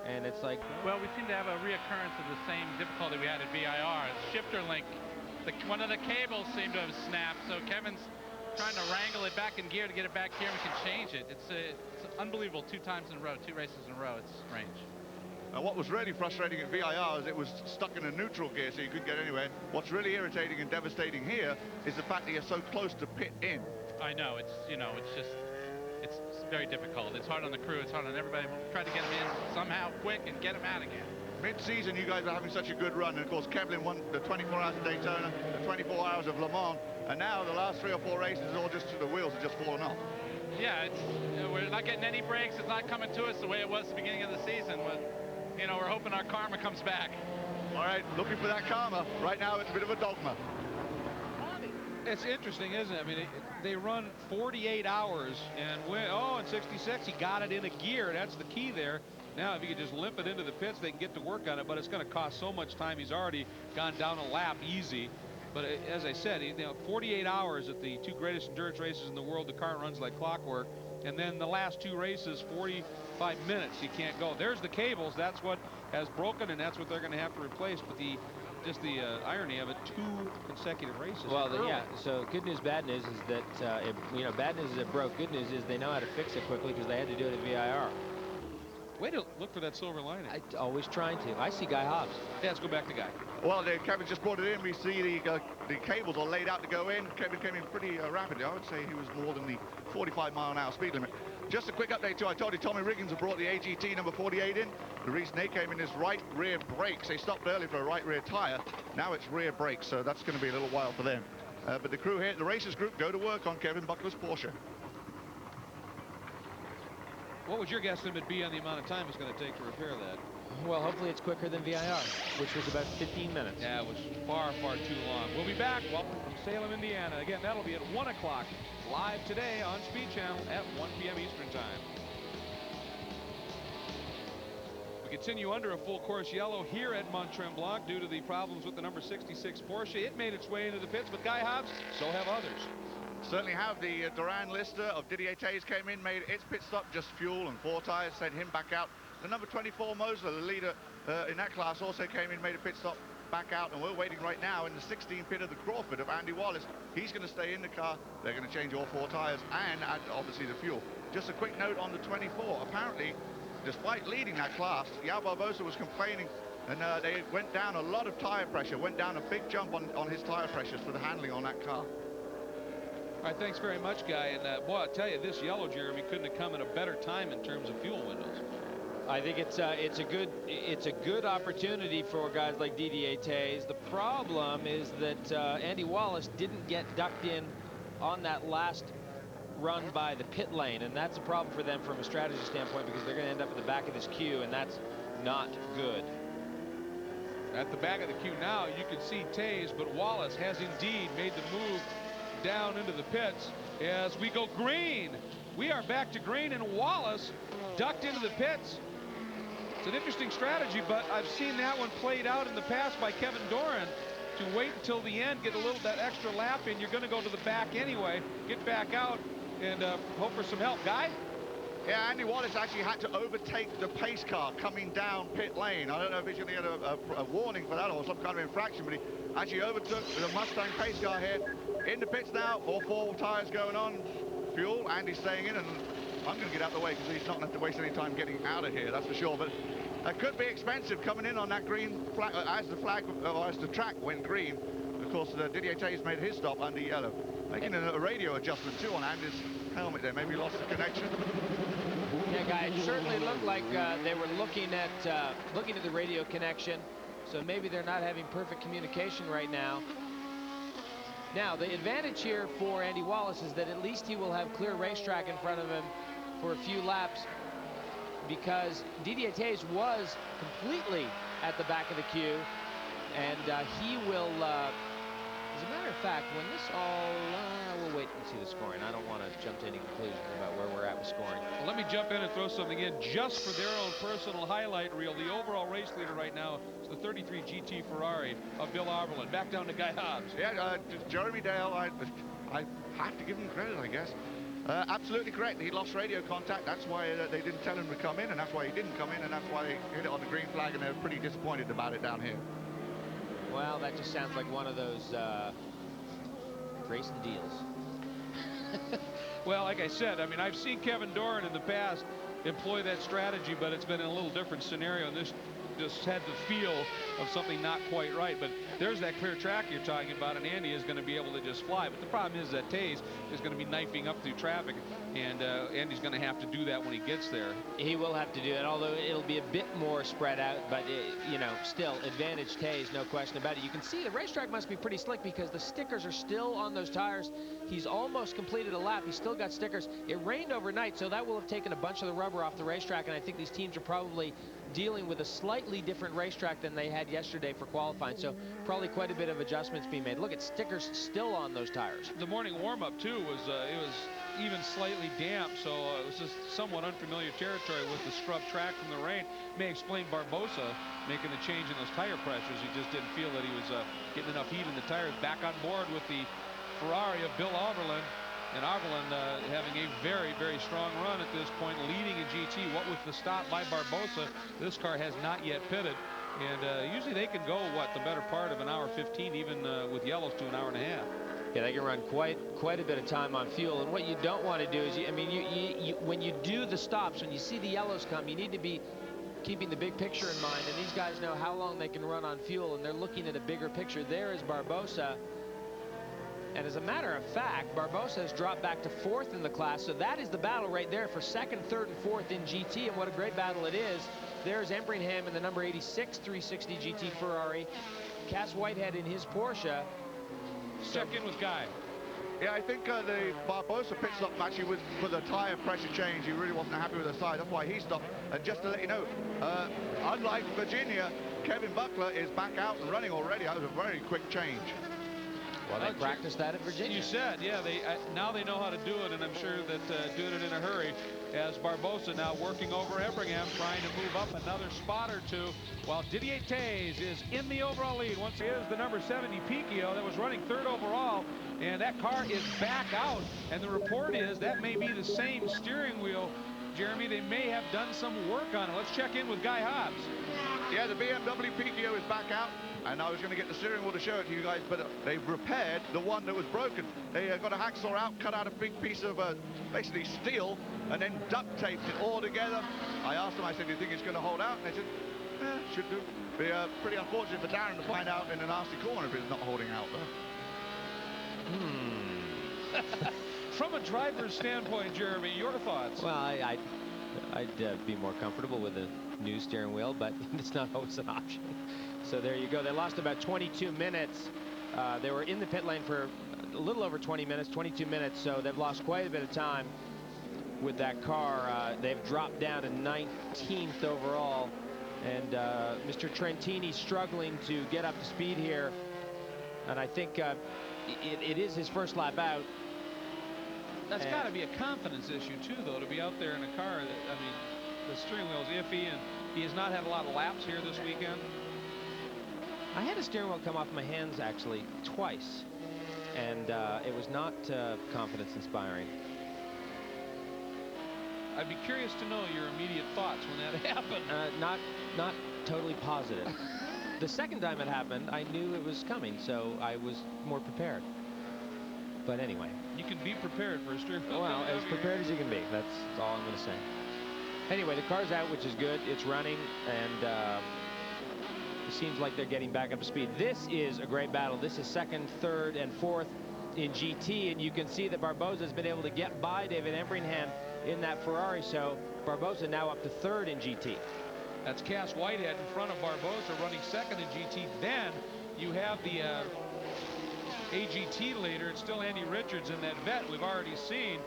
and it's like, well, we seem to have a reoccurrence of the same difficulty we had at VIR. Shifter link, one of the cables seemed to have snapped, so Kevin's trying to wrangle it back in gear to get it back here, and we can change it. It's unbelievable, 2 times in a row, 2 races in a row. It's strange. What was really frustrating at VIR is it was stuck in a neutral gear, so you couldn't get anywhere. What's really irritating and devastating here is the fact that you're so close to pit in. I know, it's very difficult. It's hard on the crew, it's hard on everybody. We'll try to get them in somehow quick and get them out again. Mid-season, you guys are having such a good run, and of course Kevlin won the 24 hours of Daytona, the 24 hours of Le Mans, and now the last 3 or 4 races is all just the wheels are just falling off. Yeah, we're not getting any breaks. It's not coming to us the way it was at the beginning of the season. We're hoping our karma comes back. All right, looking for that karma. Right now, it's a bit of a dogma. It's interesting, isn't it? I mean, they run 48 hours, and in 66, he got it in a gear. That's the key there. Now, if he could just limp it into the pits, they can get to work on it, but it's going to cost so much time. He's already gone down a lap easy. But as I said, 48 hours at the 2 greatest endurance races in the world, the car runs like clockwork. And then the last 2 races, 45 minutes, you can't go. There's the cables. That's what has broken, and that's what they're going to have to replace. But just the irony of it, 2 consecutive races. well, yeah. So good news, bad news is that bad news is it broke. Good news is they know how to fix it quickly, because they had to do it at VIR. Way to look for that silver lining. Always trying to. I see Guy Hobbs. Yeah, let's go back to Guy. Well, Kevin just brought it in. We see the cables are laid out to go in. Kevin came in pretty rapidly. I would say he was more than the 45-mile-an-hour speed limit. Just a quick update too. I told you Tommy Riggins had brought the AGT number 48 in. The reason they came in is right rear brakes. They stopped early for a right rear tire. Now it's rear brakes, so that's going to be a little while for them. But the crew here, the racers group, go to work on Kevin Buckler's Porsche. What would your guesstimate be on the amount of time it's going to take to repair that? Well, hopefully it's quicker than VIR, which was about 15 minutes. Yeah, it was far, far too long. We'll be back. Welcome from Salem, Indiana. Again, that'll be at 1 o'clock, live today on Speed Channel at 1 p.m. Eastern Time. We continue under a full course yellow here at Mont Tremblant due to the problems with the number 66 Porsche. It made its way into the pits, but Guy Hobbs, so have others. Certainly have. The Duran Lister of Didier Tays came in, made its pit stop, just fuel and 4 tires, sent him back out. The number 24 Moser, the leader in that class, also came in, made a pit stop, back out, and we're waiting right now in the 16 pit of the Crawford of Andy Wallace. He's going to stay in the car. They're going to change all 4 tires and add, obviously, the fuel. Just a quick note on the 24. Apparently, despite leading that class, João Barbosa was complaining, and they went down a lot of tire pressure, went down a big jump on his tire pressures for the handling on that car. All right, thanks very much, Guy. And boy, I'll tell you, this yellow, Jeremy, couldn't have come at a better time in terms of fuel windows. I think it's a good opportunity for guys like Didier Tays. The problem is that Andy Wallace didn't get ducked in on that last run by the pit lane, and that's a problem for them from a strategy standpoint because they're going to end up at the back of this queue, and that's not good. At the back of the queue now, you can see Tays, but Wallace has indeed made the move down into the pits as we go green. We are back to green, and Wallace ducked into the pits. It's an interesting strategy, but I've seen that one played out in the past by Kevin Doran to wait until the end, get a little that extra lap in. You're going to go to the back anyway, get back out, and hope for some help. Guy? Yeah, Andy Wallace actually had to overtake the pace car coming down pit lane. I don't know if he's going to get a warning for that or some kind of infraction, but he actually overtook the Mustang pace car here. In the pits now, all 4 tires going on. Fuel, Andy's staying in, and I'm going to get out of the way because he's not going to have to waste any time getting out of here, that's for sure. But that could be expensive coming in on that green flag, as the track went green. Of course, Didier Tays made his stop under yellow. Making a radio adjustment too on Andy's helmet there. Maybe lost the connection. Yeah, Guy, it certainly looked like they were looking at the radio connection, so maybe they're not having perfect communication right now. Now, the advantage here for Andy Wallace is that at least he will have clear racetrack in front of him for a few laps because Didier Tays was completely at the back of the queue, and he will, as a matter of fact, when this all, we'll wait and see the scoring. I don't want to jump to any conclusions about where we're at with scoring. Well, let me jump in and throw something in just for their own personal highlight reel. The overall race leader right now is the 33 GT Ferrari of Bill Arberlin. Back down to Guy Hobbs. Yeah, Jeremy Dale, I have to give him credit, I guess. Absolutely correct. He lost radio contact. That's why they didn't tell him to come in, and that's why he didn't come in, and that's why he hit it on the green flag, and they're pretty disappointed about it down here. Well, that just sounds like one of those racing deals. Well, like I said, I mean, I've seen Kevin Doran in the past employ that strategy, but it's been in a little different scenario. And this just had the feel of something not quite right. But there's that clear track you're talking about, and Andy is going to be able to just fly. But the problem is that Tays is going to be knifing up through traffic, and Andy's going to have to do that when he gets there. He will have to do it, although it'll be a bit more spread out. But, you know, still, advantage Tays, no question about it. You can see the racetrack must be pretty slick because the stickers are still on those tires. He's almost completed a lap. He's still got stickers. It rained overnight, so that will have taken a bunch of the rubber off the racetrack, and I think these teams are probably dealing with a slightly different racetrack than they had yesterday for qualifying, so probably quite a bit of adjustments being made. Look at stickers still on those tires. The morning warm-up too was it was even slightly damp, so it was just somewhat unfamiliar territory with the scrub track from the rain. May explain Barbosa making the change in those tire pressures. He just didn't feel that he was getting enough heat in the tires. Back on board with the Ferrari of Bill Arberlin. And Arberlin having a very, very strong run at this point, leading in GT. What with the stop by Barbosa, this car has not yet pitted. And usually they can go, what, the better part of an hour 15, even with yellows to an hour and a half. Yeah, they can run quite a bit of time on fuel. And what you don't want to do is, when you do the stops, when you see the yellows come, you need to be keeping the big picture in mind. And these guys know how long they can run on fuel, and they're looking at a bigger picture. There is Barbosa. And as a matter of fact, Barbosa has dropped back to 4th in the class, so that is the battle right there for 2nd, 3rd, and 4th in GT, and what a great battle it is. There's Embringham in the number 86 360 GT Ferrari, Cass Whitehead in his Porsche. Check in with Guy. Yeah, I think the Barbosa pit stop actually was for the tyre pressure change. He really wasn't happy with the side. That's why he stopped. And just to let you know, unlike Virginia, Kevin Buckler is back out and running already. That was a very quick change. Well, they practiced that at Virginia. You said, yeah, now they know how to do it, and I'm sure that doing it in a hurry, as Barbosa now working over Embringham, trying to move up another spot or two, while Didier Taze is in the overall lead. Once he is the number 70 Picchio that was running 3rd overall, and that car is back out, and the report is that may be the same steering wheel. Jeremy, they may have done some work on it. Let's check in with Guy Hobbs. Yeah, the BMW Picchio is back out, and I was going to get the steering wheel to show it to you guys, but they've repaired the one that was broken. They got a hacksaw out, cut out a big piece of basically steel, and then duct taped it all together. I asked them, I said, do you think it's going to hold out? And they said, should do. Be pretty unfortunate for Darren to find out in a nasty corner if it's not holding out, though. From a driver's standpoint, Jeremy, your thoughts? Well, I'd be more comfortable with a new steering wheel, but it's not always an option. So there you go. They lost about 22 minutes. They were in the pit lane for a little over 20 minutes, 22 minutes, so they've lost quite a bit of time with that car. They've dropped down to 19th overall, and Mr. Trentini struggling to get up to speed here, and I think it is his first lap out. That's got to be a confidence issue too, though, to be out there in a car that, I mean, the steering wheel is iffy, and he has not had a lot of laps here this weekend. I had a steering wheel come off my hands actually twice, and it was not confidence inspiring. I'd be curious to know your immediate thoughts when that happened. Not totally positive. The second time it happened, I knew it was coming, so I was more prepared. But anyway. You can be prepared for a steering wheel. Well, as prepared as you can be. That's all I'm going to say. Anyway, the car's out, which is good. It's running, and it seems like they're getting back up to speed. This is a great battle. This is 2nd, 3rd, and 4th in GT, and you can see that Barbosa has been able to get by David Embringham in that Ferrari, so Barbosa now up to 3rd in GT. That's Cass Whitehead in front of Barbosa, running 2nd in GT. Then you have the AGT leader. It's still Andy Richards in that vet. We've already seen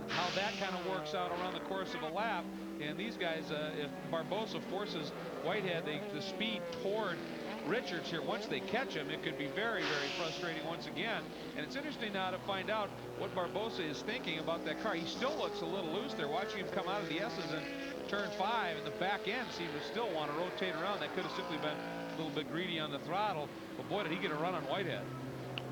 how that kind of works out around the course of a lap. And these guys, if Barbosa forces Whitehead, the speed toward Richards here, once they catch him, it could be very, very frustrating once again. And it's interesting now to find out what Barbosa is thinking about that car. He still looks a little loose there. Watching him come out of the S's in turn 5, and the back end seemed to still want to rotate around. That could have simply been a little bit greedy on the throttle. But boy, did he get a run on Whitehead.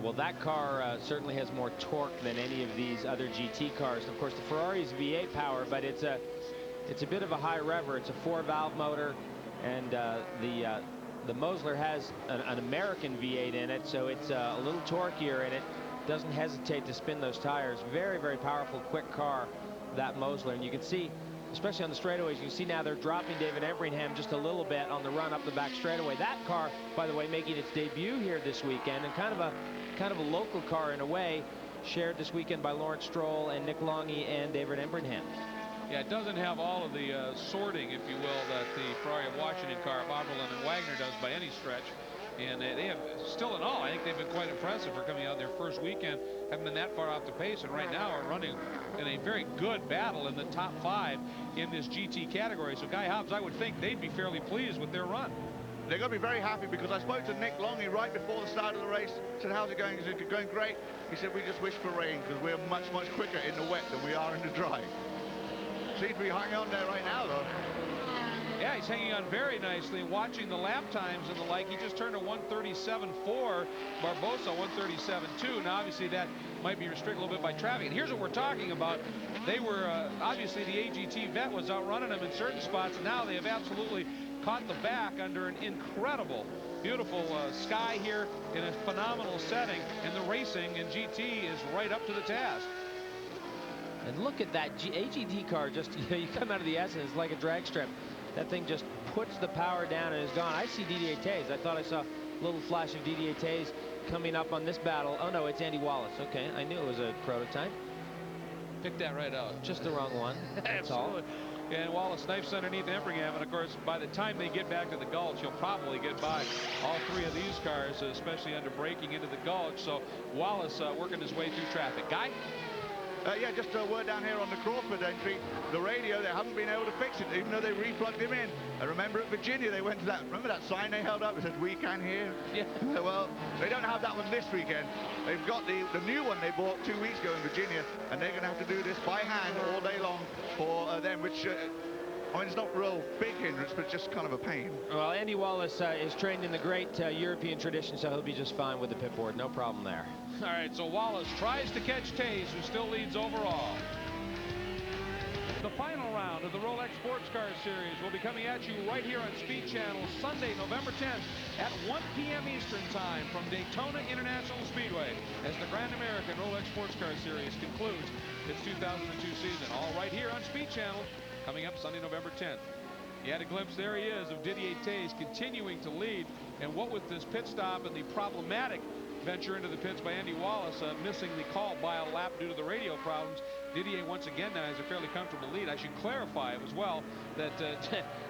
Well, that car certainly has more torque than any of these other GT cars. Of course, the Ferrari's V8 power, but it's a bit of a high rever. It's a 4-valve motor, and the Mosler has an American V8 in it, so it's a little torqueier, and it doesn't hesitate to spin those tires. Very, very powerful, quick car, that Mosler. And you can see, especially on the straightaways, you can see now they're dropping David Embringham just a little bit on the run up the back straightaway. That car, by the way, making its debut here this weekend, and kind of a local car in a way, shared this weekend by Lawrence Stroll and Nick Longy and David Embringham. Yeah, it doesn't have all of the sorting, if you will, that the Ferrari of Washington car, Oberlin and Wagner does by any stretch. And they have, still in all, I think they've been quite impressive for coming out their first weekend, haven't been that far off the pace, and right now are running in a very good battle in the top 5 in this GT category. So Guy Hobbs, I would think they'd be fairly pleased with their run. They're going to be very happy, because I spoke to Nick Longy right before the start of the race. Said, how's it going? He said, going great. He said, we just wish for rain, because we're much, much quicker in the wet than we are in the dry. Seems to be hanging on there right now, though. Yeah, he's hanging on very nicely. Watching the lap times and the like, he just turned a 137.4. Barbosa 137.2. Now, obviously, that might be restricted a little bit by traffic. And here's what we're talking about. They were, obviously, the AGT vet was outrunning them in certain spots. Now they have absolutely caught the back under an incredible, beautiful sky here in a phenomenal setting. And the racing in GT is right up to the task. And look at that AGT car. Just, you come out of the S and it's like a drag strip. That thing just puts the power down and is gone. I see Didier Taze. I thought I saw a little flash of Didier Taze coming up on this battle. Oh, no, it's Andy Wallace. Okay, I knew it was a prototype. Picked that right out. Just the wrong one. That's all. And Wallace snipes underneath Empringham, and of course, by the time they get back to the Gulch, he'll probably get by all three of these cars, especially under braking into the Gulch. So Wallace working his way through traffic. Guy? Yeah, just a word down here on the Crawford entry. The radio, they haven't been able to fix it, even though they replugged him in. I remember at Virginia, they went to that, remember that sign they held up that said, "We can hear"? Yeah. Well, they don't have that one this weekend. They've got the new one they bought 2 weeks ago in Virginia, and they're going to have to do this by hand all day long for them, which, I mean, it's not real big hindrance, but it's just kind of a pain. Well, Andy Wallace is trained in the great European tradition, so he'll be just fine with the pit board. No problem there. All right, so Wallace tries to catch Taze, who still leads overall. The final round of the Rolex Sports Car Series will be coming at you right here on Speed Channel Sunday, November 10th at 1 p.m. Eastern Time from Daytona International Speedway as the Grand American Rolex Sports Car Series concludes its 2002 season. All right here on Speed Channel, coming up Sunday, November 10th. You had a glimpse, there he is, of Didier Taze continuing to lead. And what with this pit stop and the problematic venture into the pits by Andy Wallace, missing the call by a lap due to the radio problems, Didier once again now has a fairly comfortable lead. I should clarify as well that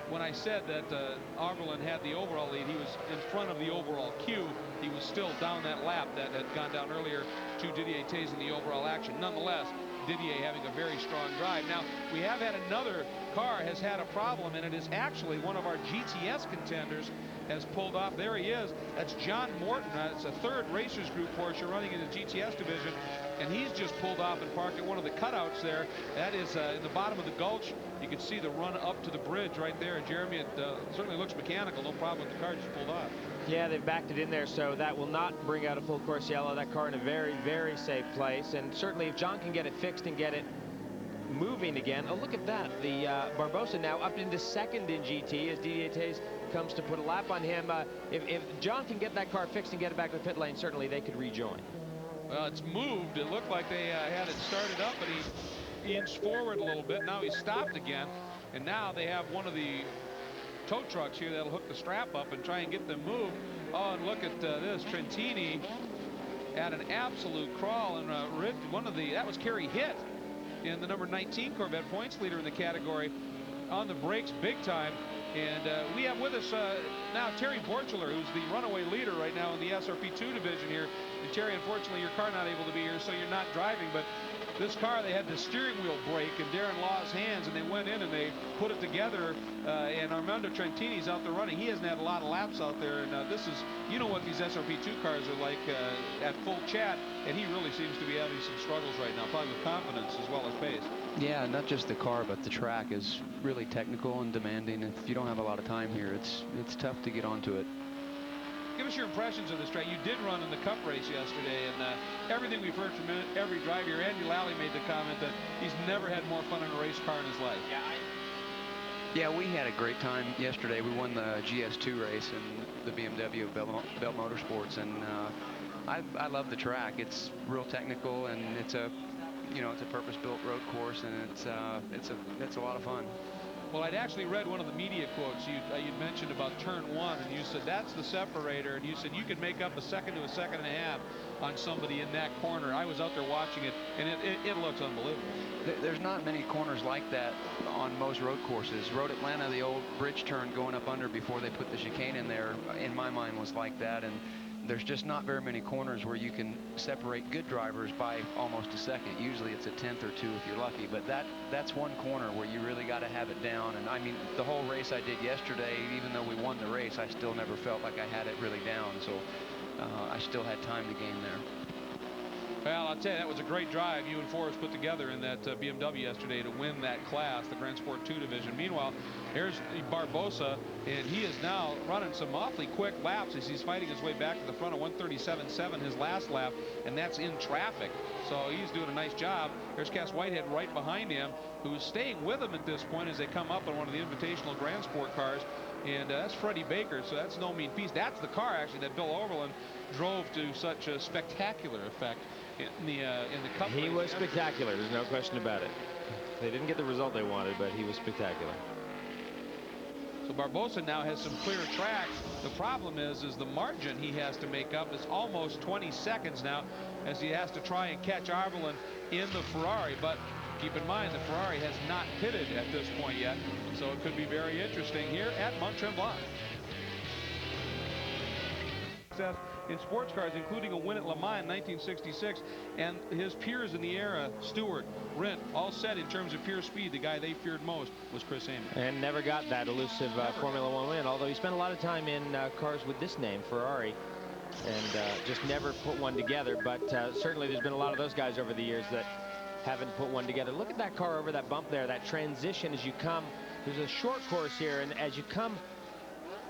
when I said that Oberlin had the overall lead, he was in front of the overall queue. He was still down that lap that had gone down earlier to Didier Taze in the overall action. Nonetheless, Didier having a very strong drive. Now, we have had another car has had a problem, and it is actually one of our GTS contenders has pulled off. There he is. That's John Morton. It's a third Racers Group Porsche running in the GTS division, and he's just pulled off and parked at one of the cutouts there. That is in the bottom of the Gulch. You can see the run up to the bridge right there. And Jeremy, it certainly looks mechanical. No problem with the car, just pulled off. Yeah, they've backed it in there, so that will not bring out a full course yellow. That car in a very, very safe place. And certainly if John can get it fixed and get it moving again. Oh, look at that. The Barbosa now up into second in GT as Didier Taze comes to put a lap on him. If John can get that car fixed and get it back to the pit lane, certainly they could rejoin. Well, it's moved. It looked like they had it started up, but he inched forward a little bit. Now he stopped again, and now they have one of the tow trucks here that'll hook the strap up and try and get them moved. Oh, and look at this. Trentini at an absolute crawl, and that was Kerry Hitt in the number 19 Corvette, points leader in the category, on the brakes big time. And we have with us now Terry Borchler, who's the runaway leader right now in the SRP2 division here. And Terry, unfortunately, your car not able to be here, so you're not driving, but this car, they had the steering wheel break in Darren Law's hands, and they went in and they put it together, and Armando Trentini's out there running. He hasn't had a lot of laps out there, and this is, you know what these SRP2 cars are like at full chat, and he really seems to be having some struggles right now, probably with confidence as well as pace. Yeah, not just the car, but the track is really technical and demanding. If you don't have a lot of time here, it's tough to get onto it. Give us your impressions of this track. You did run in the Cup race yesterday, and everything we've heard from every driver here, Andy Lally made the comment that he's never had more fun in a race car in his life. Yeah, we had a great time yesterday. We won the GS2 race in the BMW of Bell Motorsports, and I love the track. It's real technical, and it's a purpose-built road course, and it's a lot of fun. Well, I'd actually read one of the media quotes you'd mentioned about turn one, and you said that's the separator, and you said you could make up a second to a second and a half on somebody in that corner. I was out there watching it, and it looks unbelievable. There's not many corners like that on most road courses. Road Atlanta, the old bridge turn going up under before they put the chicane in there, in my mind was like that, and there's just not very many corners where you can separate good drivers by almost a second. Usually it's a tenth or two if you're lucky, but that's one corner where you really got to have it down. And I mean, the whole race I did yesterday, even though we won the race, I still never felt like I had it really down. So I still had time to gain there. Well, I'll tell you, that was a great drive you and Forrest put together in that BMW yesterday to win that class, the Grand Sport 2 division. Meanwhile, here's Barbosa, and he is now running some awfully quick laps as he's fighting his way back to the front of 137.7 his last lap, and that's in traffic. So he's doing a nice job. There's Cass Whitehead right behind him, who's staying with him at this point as they come up on one of the Invitational Grand Sport cars. And that's Freddie Baker, so that's no mean piece. That's the car, actually, that Bill Overland drove to such a spectacular effect in the Cup. He was spectacular. There's no question about it. They didn't get the result they wanted, but he was spectacular. So Barbosa now has some clear track. The problem is the margin he has to make up is almost 20 seconds now, as he has to try and catch Arbolin in the Ferrari. But keep in mind, the Ferrari has not pitted at this point yet, so it could be very interesting here at Mont Tremblant. In sports cars, including a win at Le Mans in 1966, and his peers in the era, Stewart, Rindt, all said in terms of pure speed, the guy they feared most was Chris Amon. And never got that elusive Formula One win, although he spent a lot of time in cars with this name, Ferrari, and just never put one together. But certainly there's been a lot of those guys over the years that haven't put one together. Look at that car over that bump there, that transition as you come. There's a short course here, and as you come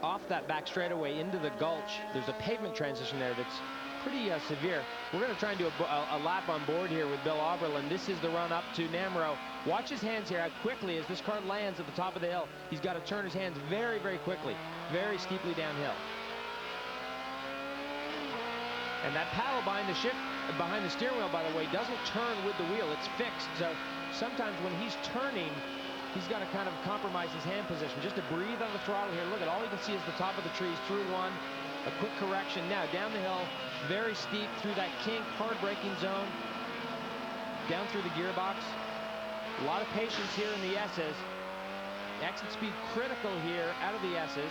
off that back straightaway into the gulch, there's a pavement transition there that's pretty severe. We're going to try and do a lap on board here with Bill Auberlen. This is the run up to Namro. Watch his hands here, how quickly as this car lands at the top of the hill. He's got to turn his hands very, very quickly, very steeply downhill. And that paddle behind the steering wheel, by the way, doesn't turn with the wheel. It's fixed. So sometimes when he's turning, he's got to kind of compromise his hand position just to breathe on the throttle here. Look at all you can see is the top of the trees through one. A quick correction now down the hill, very steep through that kink, hard braking zone, down through the gearbox. A lot of patience here in the S's. Exit speed critical here out of the S's.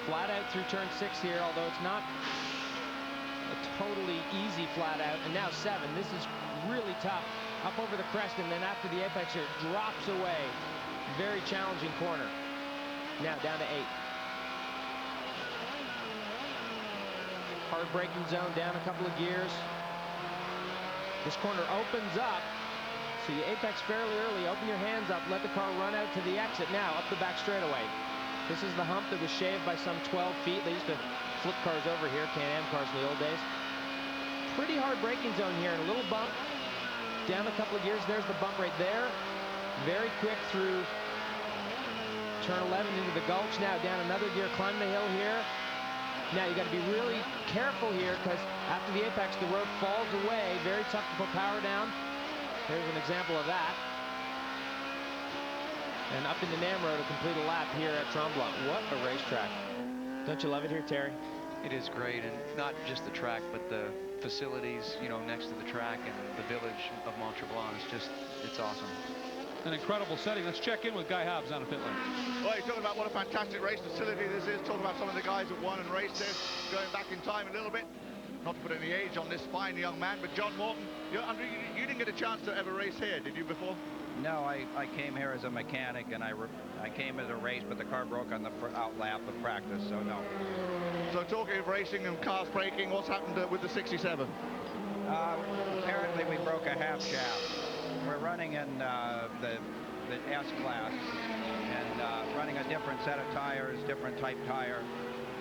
Flat out through turn 6 here, although it's not a totally easy flat out. And now 7. This is really tough. Up over the crest, and then after the apex here, drops away. Very challenging corner. Now down to 8. Hard braking zone, down a couple of gears. This corner opens up. So you apex fairly early. Open your hands up. Let the car run out to the exit. Now up the back straightaway. This is the hump that was shaved by some 12 feet. They used to flip cars over here, Can-Am cars in the old days. Pretty hard braking zone here, and a little bump. Down a couple of gears. There's the bump right there. Very quick through turn 11 into the gulch. Now down another gear, climb the hill here. Now you got to be really careful here, because after the apex the road falls away. Very tough to put power down. There's an example of that. And up into Namro to complete a lap here at Tremblant. What a racetrack. Don't you love it here, Terry? It is great, and not just the track, but the facilities, you know, next to the track and the village of Mont Tremblant. It's awesome. An incredible setting. Let's check in with Guy Hobbs on a pit lane. Well, you're talking about what a fantastic race facility this is. Talking about some of the guys that won and raced this. Going back in time a little bit. Not to put any age on this fine young man, but John Morton, you didn't get a chance to ever race here, did you, before? No, I came here as a mechanic, and I came as a race, but the car broke on the out lap of practice, so no. So talking of racing and cars breaking, what's happened with the 67? Apparently we broke a half shaft. We're running in the S class, and running a different set of tires, different type tire,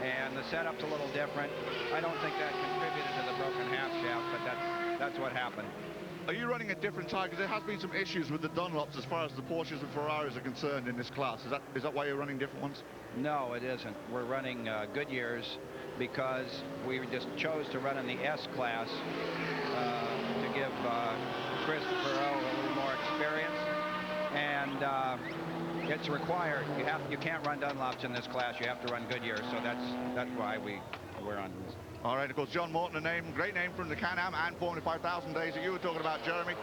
and the setup's a little different. I don't think that contributed to the broken half shaft, but that's what happened. Are you running a different tire? Because there has been some issues with the Dunlops as far as the Porsches and Ferraris are concerned in this class. Is that why you're running different ones? No, it isn't. We're running Goodyears because we just chose to run in the S class to give Chris Ferraro a little more experience, and it's required. You can't run Dunlops in this class. You have to run Goodyears, so that's why we're on this. All right, of course, John Morton, great name from the Can-Am and Formula 5000 days that you were talking about, Jeremy.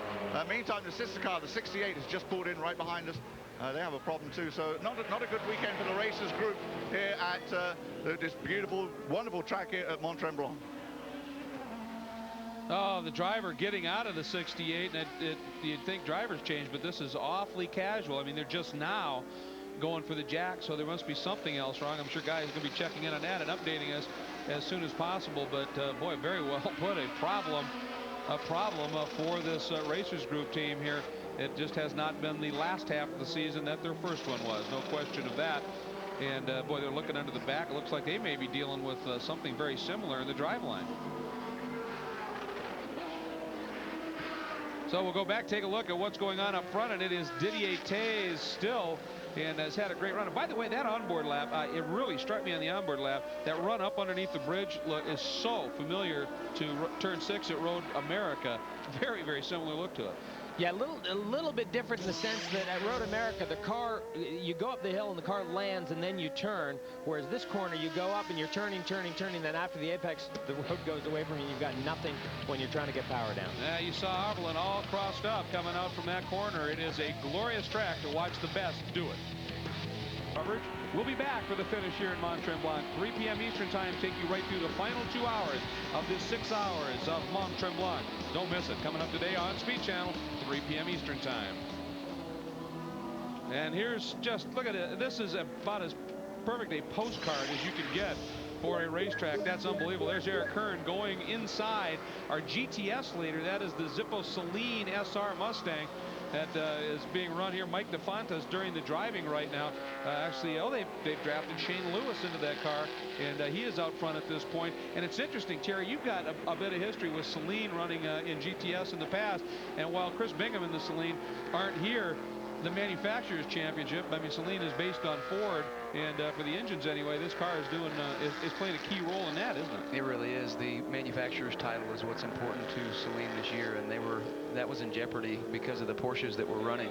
Meantime, the sister car, the 68, has just pulled in right behind us. They have a problem too, so not a good weekend for the racers group here at this beautiful, wonderful track here at Mont Tremblant. Oh, the driver getting out of the 68, and you'd think drivers change, but this is awfully casual. I mean, they're just now going for the jack, so there must be something else wrong. I'm sure guys are going to be checking in on that and updating us as soon as possible, but boy, very well put. A problem for this racers group team here. It just has not been the last half of the season that their first one was, no question of that. And boy, they're looking under the back. It looks like they may be dealing with something very similar in the driveline. So we'll go back, take a look at what's going on up front, and it is Didier Taze still, and has had a great run. And by the way, that onboard lap, it really struck me on the onboard lap. That run up underneath the bridge is so familiar to turn 6 at Road America. Very, very similar look to it. Yeah, a little bit different in the sense that at Road America, the car, you go up the hill and the car lands and then you turn, whereas this corner, you go up and you're turning, then after the apex, the road goes away from you. You've got nothing when you're trying to get power down. Yeah, you saw Arvelin all crossed up coming out from that corner. It is a glorious track to watch the best do it. Coverage. We'll be back for the finish here in Mont Tremblant. 3 p.m. Eastern Time, take you right through the final 2 hours of this 6 hours of Mont Tremblant. Don't miss it. Coming up today on Speed Channel, 3 p.m. Eastern Time. And here's just, look at it. This is about as perfect a postcard as you can get for a racetrack. That's unbelievable. There's Eric Kern going inside our GTS leader. That is the Zippo Saleen SR Mustang that is being run here. Mike DeFontes during the driving right now. Actually, they've drafted Shane Lewis into that car, and he is out front at this point. And it's interesting, Terry, you've got a bit of history with Saleen running in GTS in the past, and while Chris Bingham and the Saleen aren't here, the manufacturers championship, I mean, Saleen is based on Ford, and for the engines anyway, this car is doing is playing a key role in that, isn't it? It really is. The manufacturer's title is what's important to Saleen this year, and that was in jeopardy because of the Porsches that were running.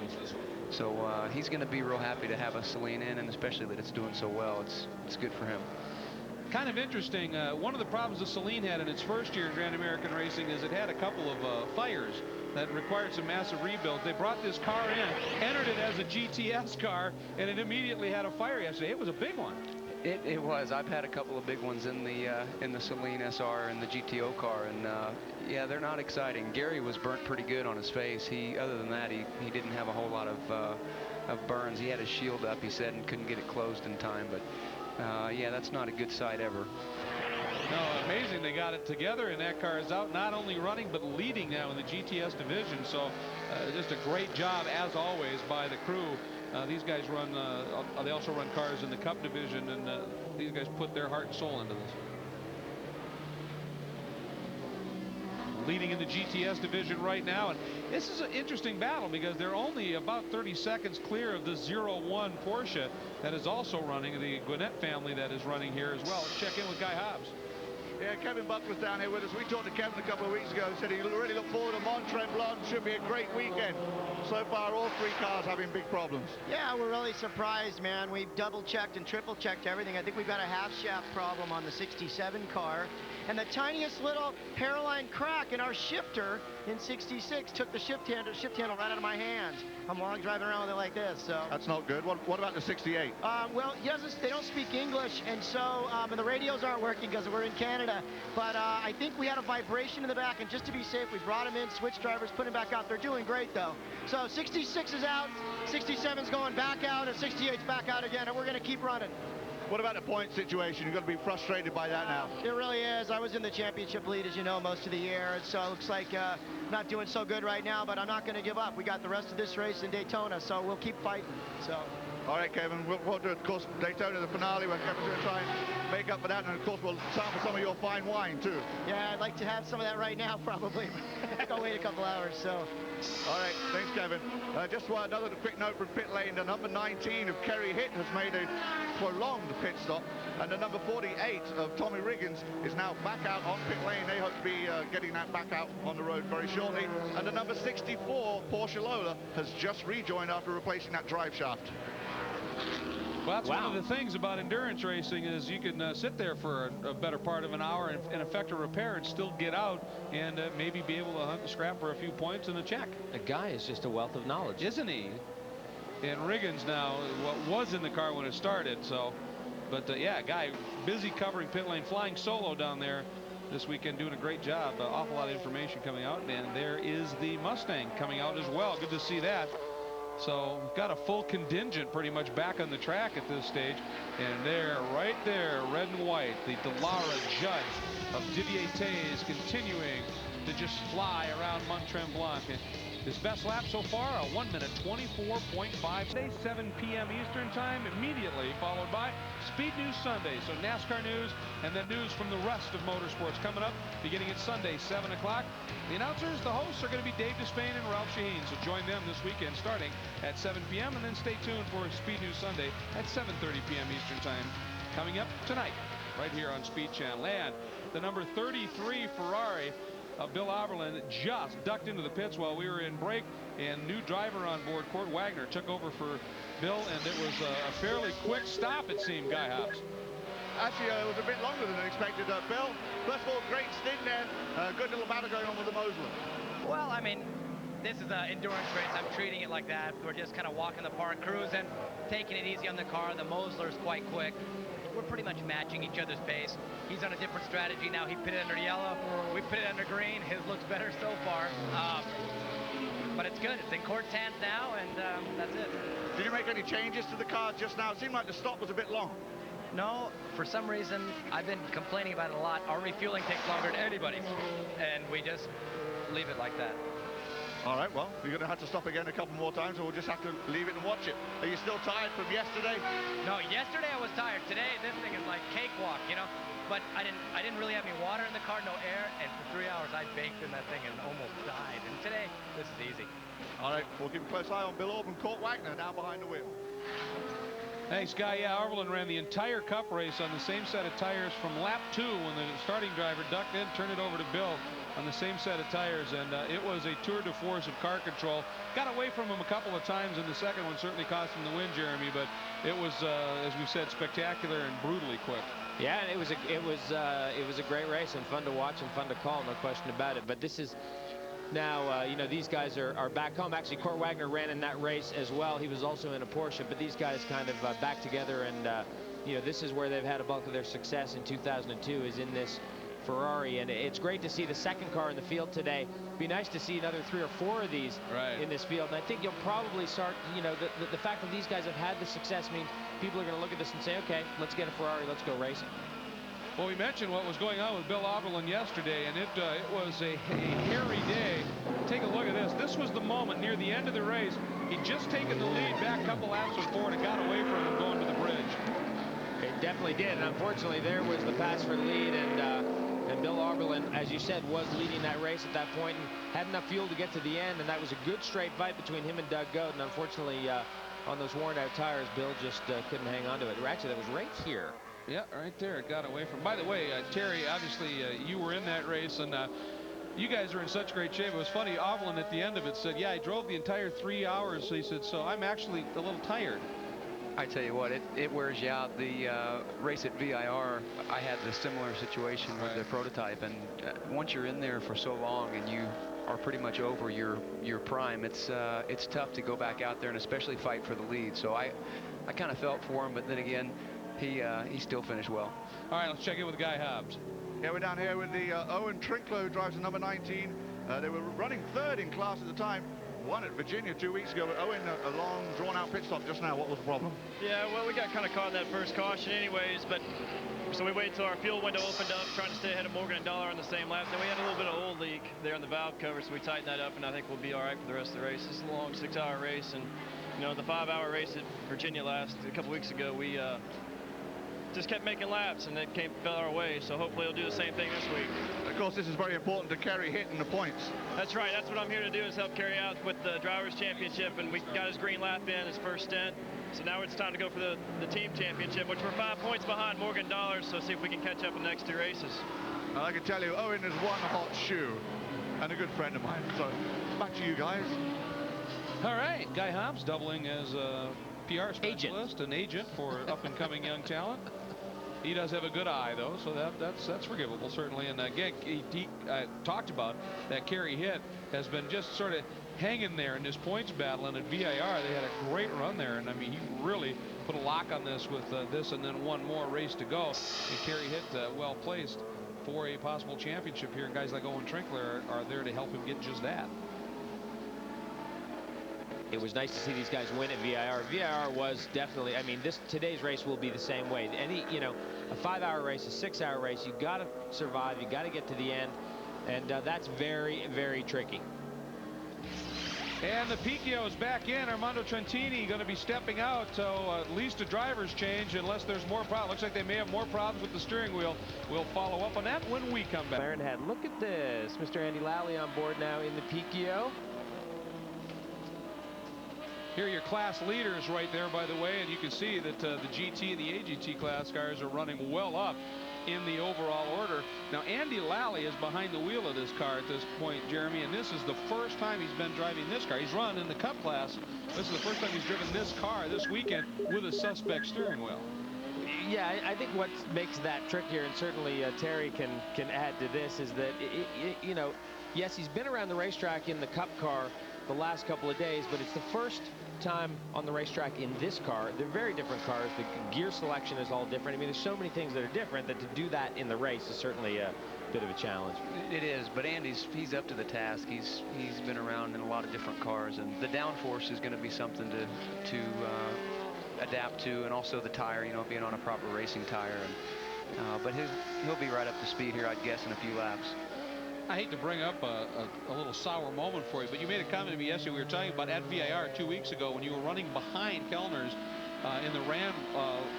So he's going to be real happy to have a Saleen in, and especially that it's doing so well. It's good for him. Kind of interesting. One of the problems that Saleen had in its first year in Grand American Racing is it had a couple of fires that required some massive rebuilds. They brought this car in, entered it as a GTS car, and it immediately had a fire yesterday. It was a big one. It was. I've had a couple of big ones in the Saleen SR and the GTO car, and yeah, they're not exciting. Gary was burnt pretty good on his face. Other than that, he didn't have a whole lot of burns. He had his shield up, he said, and couldn't get it closed in time. But yeah, that's not a good sight ever. No, amazing they got it together, and that car is out, not only running but leading now in the GTS division. So just a great job as always by the crew. These guys run, they also run cars in the Cup division, and these guys put their heart and soul into this. Leading in the GTS division right now, and this is an interesting battle because they're only about 30 seconds clear of the 01 Porsche that is also running, the Gwinnett family that is running here as well. Let's check in with Guy Hobbs. Yeah, Kevin Buckler's down here with us. We talked to Kevin a couple of weeks ago. He said he really looked forward to Mont Tremblant. Should be a great weekend. So far, all 3 cars having big problems. Yeah, we're really surprised, man. We've double-checked and triple-checked everything. I think we've got a half-shaft problem on the 67 car. And the tiniest little hairline crack in our shifter in 66 took the shift handle right out of my hands. I'm driving around with it like this. So that's not good. What about the 68? Well, they don't speak English, and so and the radios aren't working because we're in Canada. But I think we had a vibration in the back, and just to be safe, we brought him in, switched drivers, put him back out. They're doing great, though. So 66 is out, 67's going back out, and 68's back out again, and we're going to keep running. What about the point situation? You've got to be frustrated by that now. It really is. I was in the championship lead, as you know, most of the year, and so it looks like not doing so good right now, but I'm not going to give up. We got the rest of this race in Daytona, so we'll keep fighting. So. All right, Kevin, we'll do, of course, Daytona, the finale, where Kevin's going to try and make up for that, and of course we'll sample some of your fine wine, too. Yeah, I'd like to have some of that right now, probably. I'll wait a couple hours, so. All right, thanks, Kevin. Just another quick note from pit lane. The number 19 of Kerry Hitt has made a prolonged pit stop, and the number 48 of Tommy Riggins is now back out on pit lane. They hope to be getting that back out on the road very shortly. And the number 64, Porsche Lola, has just rejoined after replacing that drive shaft. Well, that's one of the things about endurance racing is you can sit there for a better part of an hour and effect a repair and still get out and maybe be able to hunt the scrap for a few points and a check. The guy is just a wealth of knowledge, isn't he? And Riggins now, what was in the car when it started. So, but yeah, guy busy covering pit lane, flying solo down there this weekend, doing a great job. Awful lot of information coming out, and there is the Mustang coming out as well. Good to see that. So we've got a full contingent pretty much back on the track at this stage. And there, right there, red and white, the Dallara Judd of Didier Tays continuing to just fly around Mont Tremblant. His best lap so far, a 1 minute 24.5. Today, 7 p.m. Eastern time, immediately followed by Speed News Sunday. So NASCAR news and then news from the rest of motorsports coming up beginning at Sunday, 7 o'clock. The announcers, the hosts, are going to be Dave Despain and Ralph Shaheen. So join them this weekend starting at 7 p.m. and then stay tuned for Speed News Sunday at 7:30 p.m. Eastern time coming up tonight right here on Speed Channel. And the number 33 Ferrari Bill Oberlin just ducked into the pits while we were in break, and new driver on board, Court Wagner, took over for Bill, and it was a fairly quick stop, it seemed, Guy Hobbs. Actually, it was a bit longer than expected. Bill, first of all, great stint there. Good little battle going on with the Mosler. Well, I mean, this is an endurance race. I'm treating it like that. We're just kind of walking the park, cruising, taking it easy on the car. The Mosler's quite quick. We're pretty much matching each other's pace. He's on a different strategy now. He pitted under yellow. We pitted under green. His looks better so far. But it's good. It's in Court's hands now, and that's it. Did you make any changes to the car just now? It seemed like the stop was a bit long. No, for some reason, I've been complaining about it a lot. Our refueling takes longer than anybody's, and we just leave it like that. All right, well, you're going to have to stop again a couple more times, or we'll just have to leave it and watch it. Are you still tired from yesterday? No, yesterday I was tired. Today, this thing is like cakewalk, you know? But I didn't really have any water in the car, no air, and for 3 hours I baked in that thing and almost died. And today, this is easy. All right, we'll keep a close eye on Bill Orb and Court Wagner now behind the wheel. Thanks, Guy. Yeah, Oberlin ran the entire Cup race on the same set of tires from lap 2 when the starting driver ducked in, turned it over to Bill on the same set of tires, and it was a tour de force of car control. Got away from him a couple of times in the second one, certainly cost him the win, Jeremy, but it was, as we said, spectacular and brutally quick. Yeah, it was a great race and fun to watch and fun to call, no question about it. But this is now, you know, these guys are back home. Actually, Court Wagner ran in that race as well. He was also in a Porsche, but these guys kind of back together, and you know, this is where they've had a bulk of their success in 2002, is in this Ferrari, and it's great to see the second car in the field today. Be nice to see another 3 or 4 of these in this field, and I think you'll probably start, you know, the fact that these guys have had the success means people are going to look at this and say, okay, let's get a Ferrari, let's go racing. Well, we mentioned what was going on with Bill Oberlin yesterday, and it was a hairy day. Take a look at this. This was the moment near the end of the race. He'd just taken the lead back a couple laps with Ford and got away from him going to the bridge. It definitely did, and unfortunately there was the pass for the lead, and Bill Oberlin, as you said, was leading that race at that point and had enough fuel to get to the end, and that was a good straight fight between him and Doug Goad, and unfortunately on those worn out tires, Bill just couldn't hang on to it. Actually, that was right here. Yeah, right there. It got away from. By the way, Terry, obviously you were in that race, and you guys are in such great shape. It was funny. Oberlin at the end of it said, yeah, I drove the entire 3 hours. So he said, so I'm actually a little tired. I tell you what, it wears you out. The race at VIR, I had the similar situation with the prototype, and once you're in there for so long and you are pretty much over your prime, it's tough to go back out there and especially fight for the lead. So I kind of felt for him, but then again, he still finished well. All right, let's check in with Guy Hobbs. Yeah, we're down here with the Owen Trinkler, who drives the number 19. They were running 3rd in class at the time. Won at Virginia 2 weeks ago, but Owen, a long, drawn-out pit stop just now. What was the problem? Yeah, well, we got kind of caught in that first caution anyways, but so we waited till our fuel window opened up, trying to stay ahead of Morgan and Dollar on the same lap. Then we had a little bit of oil leak there on the valve cover, so we tightened that up, and I think we'll be all right for the rest of the race. This is a long 6-hour race, and you know, the 5-hour race at Virginia a couple weeks ago, we just kept making laps, and it fell our way. So hopefully he'll do the same thing this week. Of course, this is very important to Kerry hitting the points. That's right. That's what I'm here to do, is help Kerry out with the Drivers' Championship, and we got his green lap in his first stint. So now it's time to go for the team championship, which we're 5 points behind Morgan Dollars. So see if we can catch up in the next 2 races. And I can tell you, Owen is one hot shoe and a good friend of mine. So back to you guys. All right, Guy Hobbs doubling as a PR specialist, an agent for up-and-coming young talent. He does have a good eye, though, so that's forgivable, certainly. And again, he talked about that Kerry hit has been just sort of hanging there in this points battle, and at VIR they had a great run there, and I mean, he really put a lock on this with this and then one more race to go. And Kerry hit well placed for a possible championship here, and guys like Owen Trinkler are there to help him get just that. It was nice to see these guys win at VIR. VIR was definitely, I mean, today's race will be the same way. You know, a 5-hour race, a 6-hour race, you got to survive, you got to get to the end, and that's very, very tricky. And the Picchio is back in. Armando Trentini going to be stepping out, so at least a driver's change, unless there's more problems. Looks like they may have more problems with the steering wheel. We'll follow up on that when we come back. Baron had, look at this. Mr. Andy Lally on board now in the Picchio. Here are your class leaders right there, by the way, and you can see that the GT and the AGT class cars are running well up in the overall order. Now, Andy Lally is behind the wheel of this car at this point, Jeremy, and this is the first time he's been driving this car. He's run in the Cup class. This is the first time he's driven this car this weekend with a suspect steering wheel. Yeah, I think what makes that trickier, and certainly Terry can add to this, is that, you know, yes, he's been around the racetrack in the Cup car the last couple of days, but it's the first time on the racetrack in this car. They're very different cars. The gear selection is all different. I mean, there's so many things that are different that to do that in the race is certainly a bit of a challenge. It is, but he's up to the task. He's been around in a lot of different cars, and the downforce is going to be something to adapt to, and also the tire, you know, being on a proper racing tire. And but he'll be right up to speed here, I'd guess, in a few laps. I hate to bring up a little sour moment for you, but you made a comment to me yesterday. We were talking about at VIR 2 weeks ago when you were running behind Kellner's in the Ram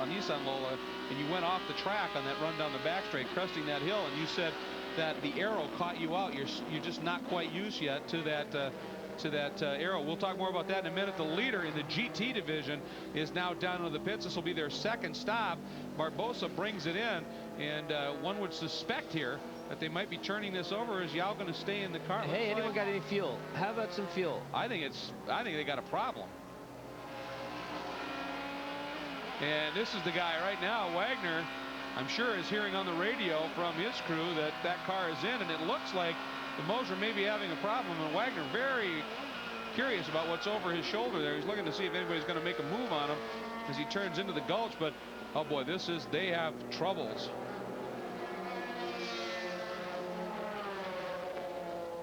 Nissan Lola, and you went off the track on that run down the back straight, cresting that hill, and you said that the aero caught you out. You're just not quite used yet to that aero. We'll talk more about that in a minute. The leader in the GT division is now down into the pits. This will be their second stop. Barbosa brings it in, and one would suspect here that they might be turning this over. Is Yao going to stay in the car? Hey, anyone got any fuel? How about some fuel? I think they got a problem. And this is the guy right now, Wagner, I'm sure is hearing on the radio from his crew that that car is in, and it looks like the Moser may be having a problem, and Wagner very curious about what's over his shoulder there. He's looking to see if anybody's going to make a move on him as he turns into the gulch, but oh boy, they have troubles.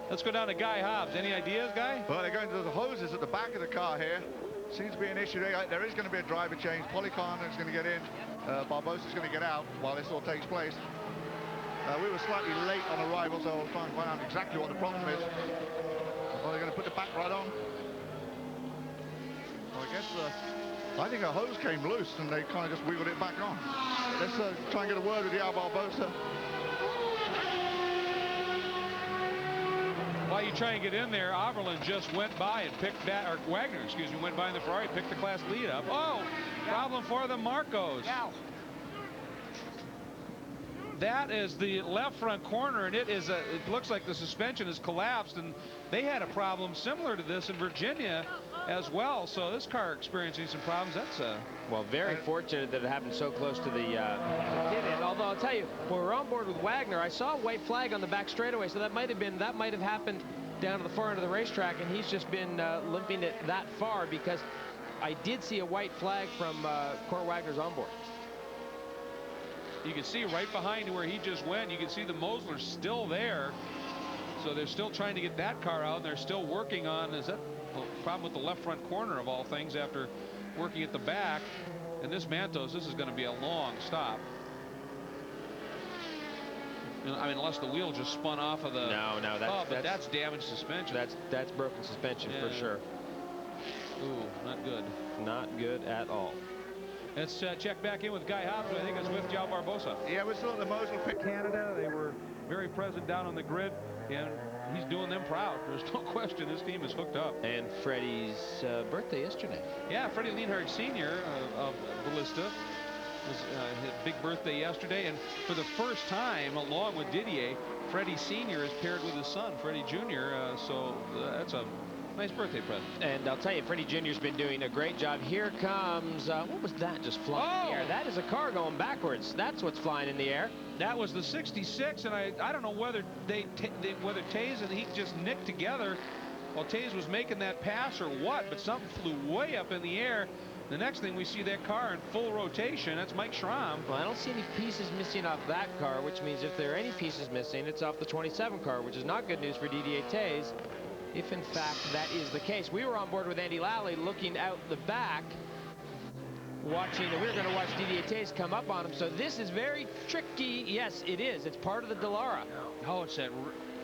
Let's go down to Guy Hobbs. Any ideas, Guy? Well, they're going to the hoses at the back of the car here. Seems to be an issue. There is going to be a driver change. Polycarn is going to get in. Barbosa is going to get out while this all takes place. We were slightly late on arrival, so we'll try and find out exactly what the problem is. Well, they're going to put the back right on. Well, I guess I think a hose came loose and they kind of just wiggled it back on. Let's try and get a word with Yao Barbosa. While you try and get in there, Overland just went by and picked that, or Wagner, excuse me, went by in the Ferrari, picked the class lead up. Oh, problem for the Marcos. That is the left front corner, and it looks like the suspension has collapsed, and they had a problem similar to this in Virginia as well. So this car experiencing some problems. That's well, very fortunate that it happened so close to the pit end. Although I'll tell you, when we were on board with Wagner, I saw a white flag on the back straightaway, so that might have happened down to the far end of the racetrack, and he's just been limping it that far, because I did see a white flag from Kurt Wagner's onboard. You can see right behind where he just went, you can see the Mosler's still there. So they're still trying to get that car out, and they're still working on, is that a problem with the left front corner of all things after working at the back? And this Mantos, this is going to be a long stop. I mean, unless the wheel just spun off of the... No, that's damaged suspension. That's broken suspension for sure. Ooh, not good. Not good at all. Let's check back in with Guy Hobbs. I think it's with Yao Barbosa. Yeah, we're still at the Moser pit. Canada, they were very present down on the grid, and he's doing them proud. There's no question this team is hooked up. And Freddie's birthday yesterday. Yeah, Freddie Lienhard Sr. of Ballista was his big birthday yesterday, and for the first time, along with Didier, Freddie Sr. is paired with his son, Freddie Jr., so that's a nice birthday present. And I'll tell you, Freddie Jr.'s been doing a great job. Here comes, what was that just flying in the air? That is a car going backwards. That's what's flying in the air. That was the 66, and I don't know whether whether Taze and he just nicked together while Taze was making that pass or what, but something flew way up in the air. The next thing we see that car in full rotation. That's Mike Schramm. Well, I don't see any pieces missing off that car, which means if there are any pieces missing, it's off the 27 car, which is not good news for Didier Taze, if in fact that is the case. We were on board with Andy Lally looking out the back, watching, and we were going to watch Didier Taze come up on him. So this is very tricky. Yes, it is. It's part of the Dallara. Oh, it's that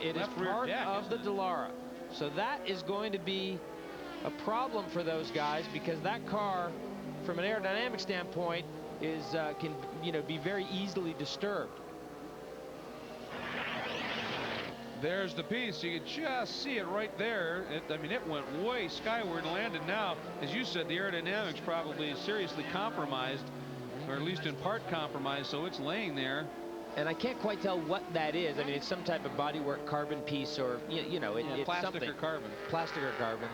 it is part of the Dallara. So that is going to be a problem for those guys, because that car, from an aerodynamic standpoint, is can be very easily disturbed. There's the piece. You can just see it right there. I mean, it went way skyward and landed now. As you said, the aerodynamics probably seriously compromised, or at least in part compromised, so it's laying there. And I can't quite tell what that is. I mean, it's some type of bodywork carbon piece, or you know, it's plastic something. or carbon. Plastic or carbon.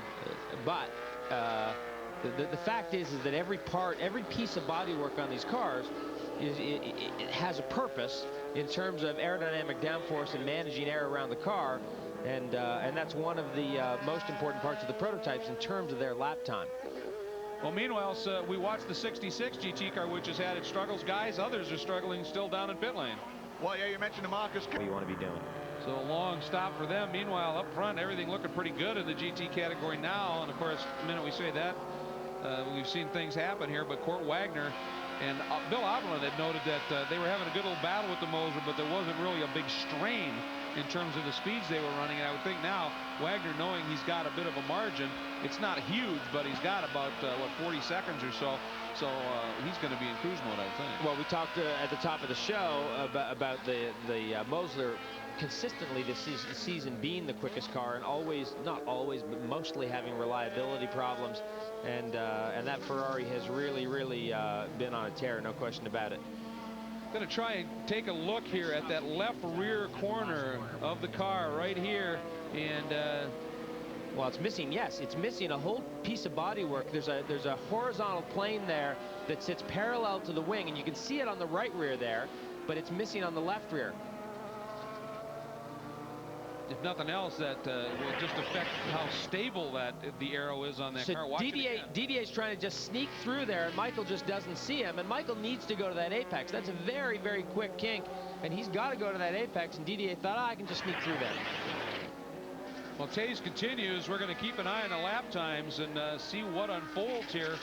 But the fact is that every part, every piece of bodywork on these cars it has a purpose in terms of aerodynamic downforce and managing air around the car, and that's one of the most important parts of the prototypes in terms of their lap time. Well, meanwhile, we watched the 66 GT car, which has had its struggles. Guys, others are struggling still down in pit lane. Well, yeah, you mentioned the Marcus. What you want to be doing. So a long stop for them. Meanwhile, up front, everything looking pretty good in the GT category now. And of course, the minute we say that, we've seen things happen here. But Kurt Wagner and Bill Oberlin had noted that they were having a good little battle with the Moser, but there wasn't really a big strain in terms of the speeds they were running. And I would think now Wagner, knowing he's got a bit of a margin, it's not huge, but he's got about what, 40 seconds or so. So he's going to be in cruise mode, I think. Well, we talked at the top of the show about the Mosler consistently this season being the quickest car, and always, not always, but mostly having reliability problems, and that Ferrari has really been on a tear, no question about it. Going to try and take a look here at that left rear corner of the car right here, and well, it's missing, yes, it's missing a whole piece of bodywork. There's a horizontal plane there that sits parallel to the wing, and you can see it on the right rear there, but it's missing on the left rear. If nothing else, that will just affect how stable the aero is on that car. Watch Didier's trying to just sneak through there, and Michael just doesn't see him, and Michael needs to go to that apex. That's a very quick kink, and he's got to go to that apex, and Didier thought, I can just sneak through there. Well, Taze continues. We're going to keep an eye on the lap times and see what unfolds here.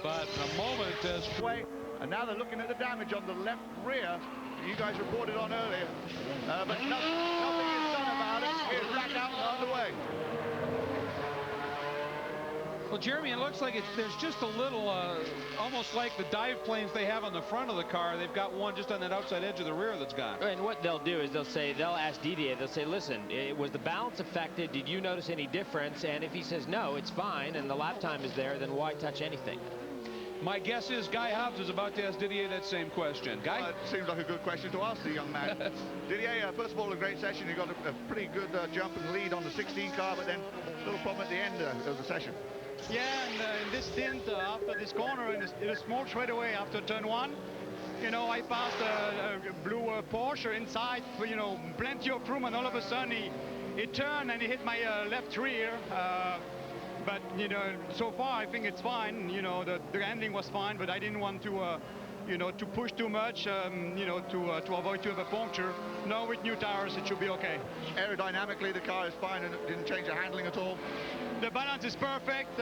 But a moment as way, and now they're looking at the damage on the left rear. You guys reported on earlier, but nothing is done about it. It's back out and underway. Well, Jeremy, it looks like there's just a little, almost like the dive planes they have on the front of the car. They've got one just on that outside edge of the rear that's gone. And what they'll do is they'll ask Didier, they'll say, listen, was the balance affected? Did you notice any difference? And if he says, no, it's fine, and the lap time is there, then why touch anything? My guess is Guy Hobbs is about to ask Didier that same question. Guy? It seems like a good question to ask the young man. Didier, first of all, a great session. You got a pretty good jump and lead on the 16 car, but then a little problem at the end of the session. Yeah, and in this stint, after this corner, in a small straightaway after turn one, you know, I passed a blue Porsche inside, you know, plenty of room, and all of a sudden he turned and he hit my left rear. But, you know, so far I think it's fine. You know, the handling was fine, but I didn't want to, you know, to push too much, you know, to avoid to have a puncture. Now with new tires, it should be okay. Aerodynamically, the car is fine and it didn't change the handling at all? The balance is perfect.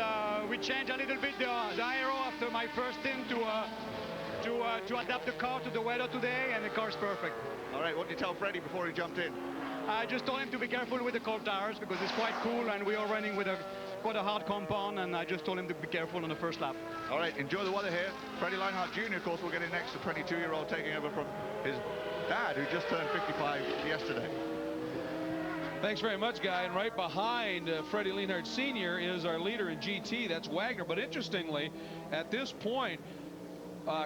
We changed a little bit the aero after my first stint to adapt the car to the weather today, and the car is perfect. All right, what did you tell Freddie before he jumped in? I just told him to be careful with the cold tires because it's quite cool, and we are running with quite a hard compound, and I just told him to be careful on the first lap. All right, enjoy the weather here. Freddie Leinhardt Jr., of course, will get in next, the 22-year-old taking over from his dad, who just turned 55 yesterday. Thanks very much, Guy. And right behind Freddie Leinhardt Sr. is our leader in GT. That's Wagner. But interestingly, at this point,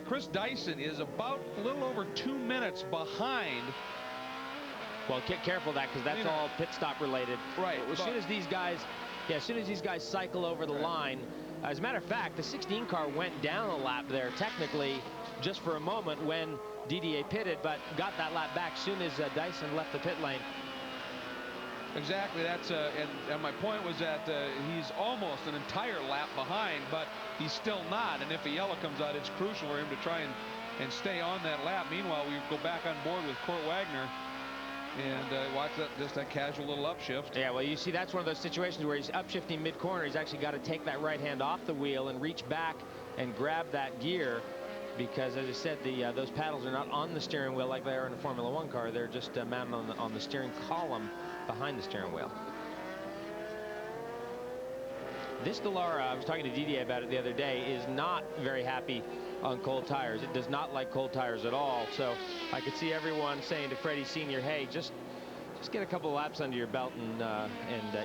Chris Dyson is about a little over 2 minutes behind. Well, get careful of that, because that's all pit stop related. Right. As soon as these guys cycle over the line, as a matter of fact, the 16 car went down a lap there technically just for a moment when Didier pitted, but got that lap back as soon as Dyson left the pit lane. Exactly. That's and my point was that he's almost an entire lap behind, but he's still not. And if a yellow comes out, it's crucial for him to try and stay on that lap. Meanwhile, we go back on board with Kurt Wagner. And watch that casual little upshift. Yeah, well, you see, that's one of those situations where he's upshifting mid-corner. He's actually got to take that right hand off the wheel and reach back and grab that gear, because, as I said, those paddles are not on the steering wheel like they are in a Formula One car. They're just mounted on the steering column behind the steering wheel. This Dallara, I was talking to Didier about it the other day, is not very happy on cold tires. It does not like cold tires at all. So I could see everyone saying to Freddie Sr., hey, just get a couple of laps under your belt and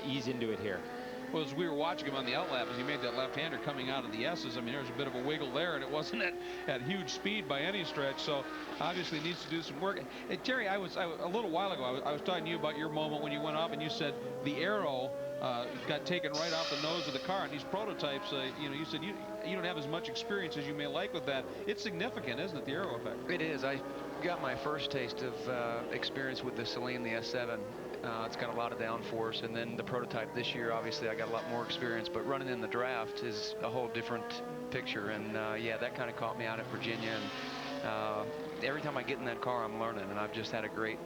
ease into it here. Well, as we were watching him on the outlap, as he made that left-hander coming out of the S's, I mean, there's a bit of a wiggle there, and it wasn't at huge speed by any stretch. So obviously needs to do some work. Hey, Terry, a little while ago, I was talking to you about your moment when you went up, and you said the aero got taken right off the nose of the car. And these prototypes, you know, you said you don't have as much experience as you may like with that. It's significant, isn't it, the aero effect? It is. I got my first taste of experience with the Celine, the S7. It's got a lot of downforce, and then the prototype this year, obviously I got a lot more experience, but running in the draft is a whole different picture. And yeah, that kind of caught me out at Virginia, and every time I get in that car, I'm learning, and I've just had a great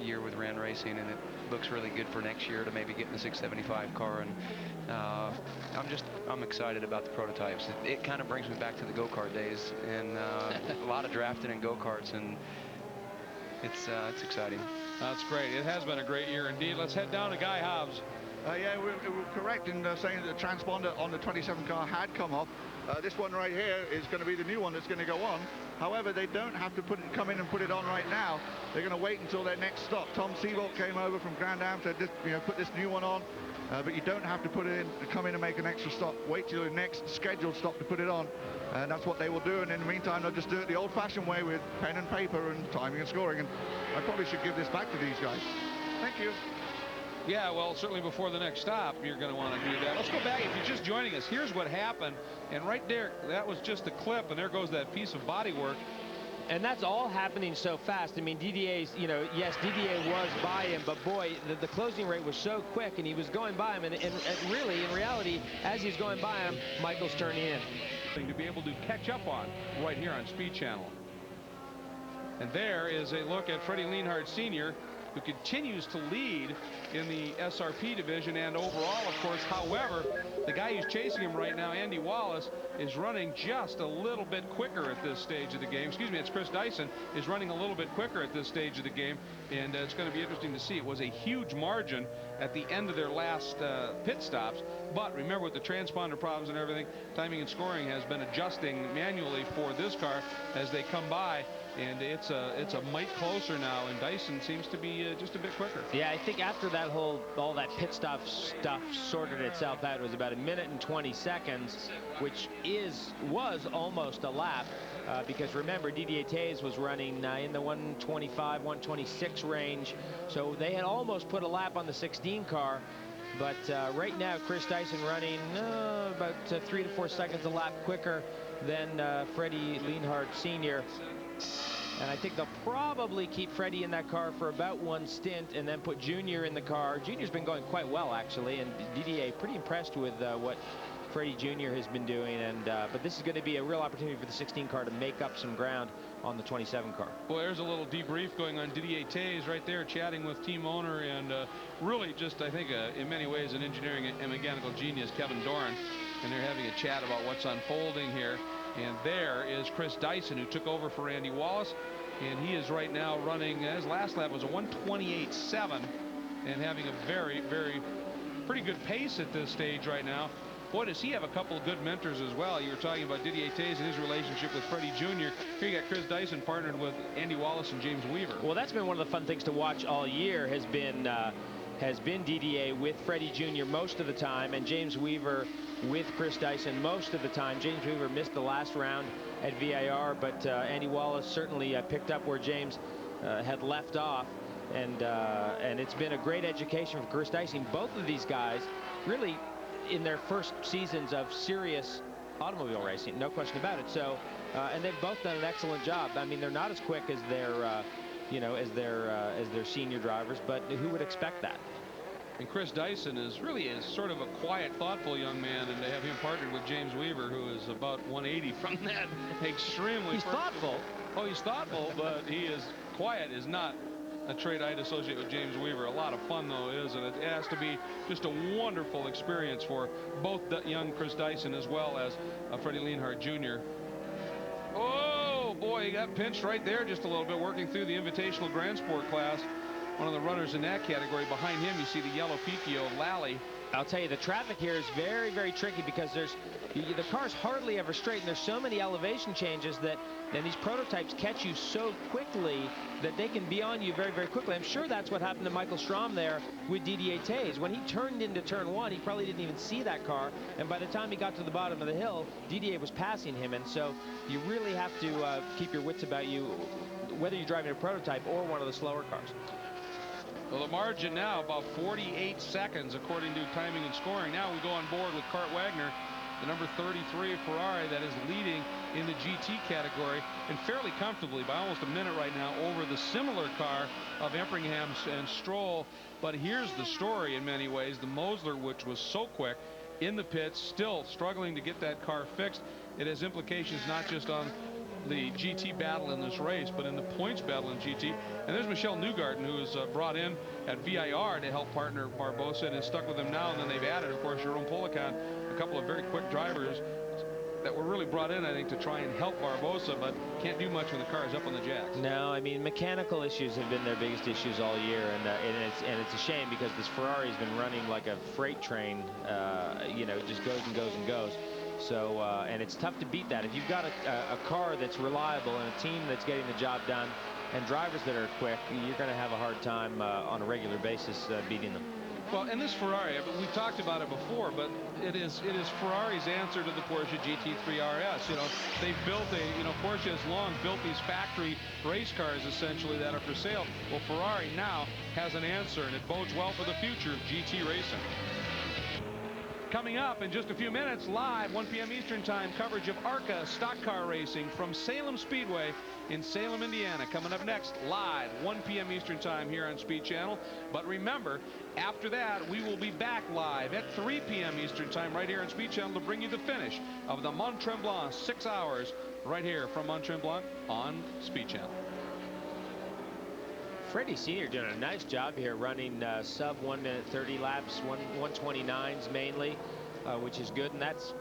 year with Rand Racing, and it looks really good for next year to maybe get in the 675 car. And I'm excited about the prototypes. It kind of brings me back to the go-kart days, and a lot of drafting in go-karts, and it's exciting. That's great. It has been a great year indeed. Let's head down to Guy Hobbs. Yeah, we're correct in saying that the transponder on the 27 car had come off. This one right here is going to be the new one that's going to go on. However, they don't have to come in and put it on right now. They're going to wait until their next stop. Tom Seabolt came over from Grand Am, said, put this new one on. But you don't have to come in and make an extra stop. Wait till your next scheduled stop to put it on. And that's what they will do. And in the meantime, they'll just do it the old-fashioned way with pen and paper and timing and scoring. And I probably should give this back to these guys. Thank you. Yeah, well, certainly before the next stop, you're going to want to do that. Let's go back. If you're just joining us, here's what happened. And right there, that was just a clip. And there goes that piece of bodywork. And that's all happening so fast. I mean, Didier's, you know, yes, Didier was by him, but boy, the closing rate was so quick, and he was going by him. And really, in reality, as he's going by him, Michael's turning in. To be able to catch up on right here on Speed Channel. And there is a look at Freddie Lienhard Sr., who continues to lead in the SRP division and overall, of course. However, the guy who's chasing him right now, Andy Wallace, is running just a little bit quicker at this stage of the game. Excuse me, it's Chris Dyson is running a little bit quicker at this stage of the game, and it's going to be interesting to see. It was a huge margin at the end of their last pit stops, but remember, with the transponder problems and everything, timing and scoring has been adjusting manually for this car as they come by. And it's a mite closer now, and Dyson seems to be just a bit quicker. Yeah, I think after that all that pit stop stuff sorted itself out, it was about 1 minute and 20 seconds, which was almost a lap, because remember, Didier Taze was running in the 125, 126 range, so they had almost put a lap on the 16 car. But right now, Chris Dyson running about 3 to 4 seconds a lap quicker than Freddie Lienhard Sr. And I think they'll probably keep Freddie in that car for about one stint and then put Junior in the car. Junior's been going quite well, actually, and Didier pretty impressed with what Freddie Jr. has been doing. And but this is going to be a real opportunity for the 16 car to make up some ground on the 27 car. Well, there's a little debrief going on. Didier Taze right there chatting with team owner and really just, I think, in many ways, an engineering and mechanical genius, Kevin Doran. And they're having a chat about what's unfolding here. And there is Chris Dyson, who took over for Andy Wallace, and he is right now running, his last lap was a 128.7 and having a very, very pretty good pace at this stage right now. Boy, does he have a couple of good mentors as well. You were talking about Didier Taze and his relationship with Freddie Jr. Here you got Chris Dyson partnered with Andy Wallace and James Weaver. Well, that's been one of the fun things to watch all year, has been Didier with Freddie Jr. most of the time, and James Weaver with Chris Dyson most of the time. James Weaver missed the last round at VIR, but Andy Wallace certainly picked up where James had left off, and it's been a great education for Chris Dyson. Both of these guys really in their first seasons of serious automobile racing, no question about it. So and they've both done an excellent job. I mean, they're not as quick as their as their senior drivers, but who would expect that? And Chris Dyson is sort of a quiet, thoughtful young man, and to have him partnered with James Weaver, who is about 180 from that, extremely. He's thoughtful. Oh, he's thoughtful, but he is quiet. Is not a trait I'd associate with James Weaver. A lot of fun though is, and it has to be just a wonderful experience for both the young Chris Dyson as well as Freddie Lienhard Jr. Oh boy, he got pinched right there just a little bit, working through the Invitational Grand Sport class. One of the runners in that category. Behind him, you see the yellow Picchio Lally I'll tell you, the traffic here is very, very tricky because the car's hardly ever straight, and there's so many elevation changes that then these prototypes catch you so quickly that they can be on you very, very quickly. I'm sure that's what happened to Michael Strom there with Didier Taze. When he turned into turn 1, he probably didn't even see that car, and by the time he got to the bottom of the hill, Didier was passing him, and so you really have to keep your wits about you, whether you're driving a prototype or one of the slower cars. Well, the margin now about 48 seconds according to timing and scoring. Now we go on board with Kurt Wagner, the number 33 Ferrari that is leading in the GT category, and fairly comfortably by almost a minute right now over the similar car of Empringham and Stroll. But here's the story in many ways. The Mosler, which was so quick in the pits, still struggling to get that car fixed. It has implications not just on the GT battle in this race, but in the points battle in GT. And there's Michelle Newgarden, who was brought in at VIR to help partner Barbosa and is stuck with him now. And then they've added, of course, Jerome Polican, a couple of very quick drivers that were really brought in, I think, to try and help Barbosa, but can't do much when the car is up on the jacks. No, I mean, mechanical issues have been their biggest issues all year, and it's a shame because this Ferrari's been running like a freight train. You know, it just goes and goes and goes. So, and it's tough to beat that. If you've got a car that's reliable and a team that's getting the job done and drivers that are quick, you're going to have a hard time on a regular basis beating them. Well, and this Ferrari, we've talked about it before, but it is Ferrari's answer to the Porsche GT3 RS. You know, they've built Porsche has long built these factory race cars essentially that are for sale. Well, Ferrari now has an answer, and it bodes well for the future of GT racing. Coming up in just a few minutes, live 1 p.m. Eastern Time coverage of ARCA stock car racing from Salem Speedway in Salem, Indiana. Coming up next, live 1 p.m. Eastern Time here on Speed Channel. But remember, after that, we will be back live at 3 p.m. Eastern Time right here on Speed Channel to bring you the finish of the Mont Tremblant 6 hours right here from Mont Tremblant on Speed Channel. Freddie Sr. doing a nice job here running sub 1 minute 30 laps, 129s mainly, which is good, and that's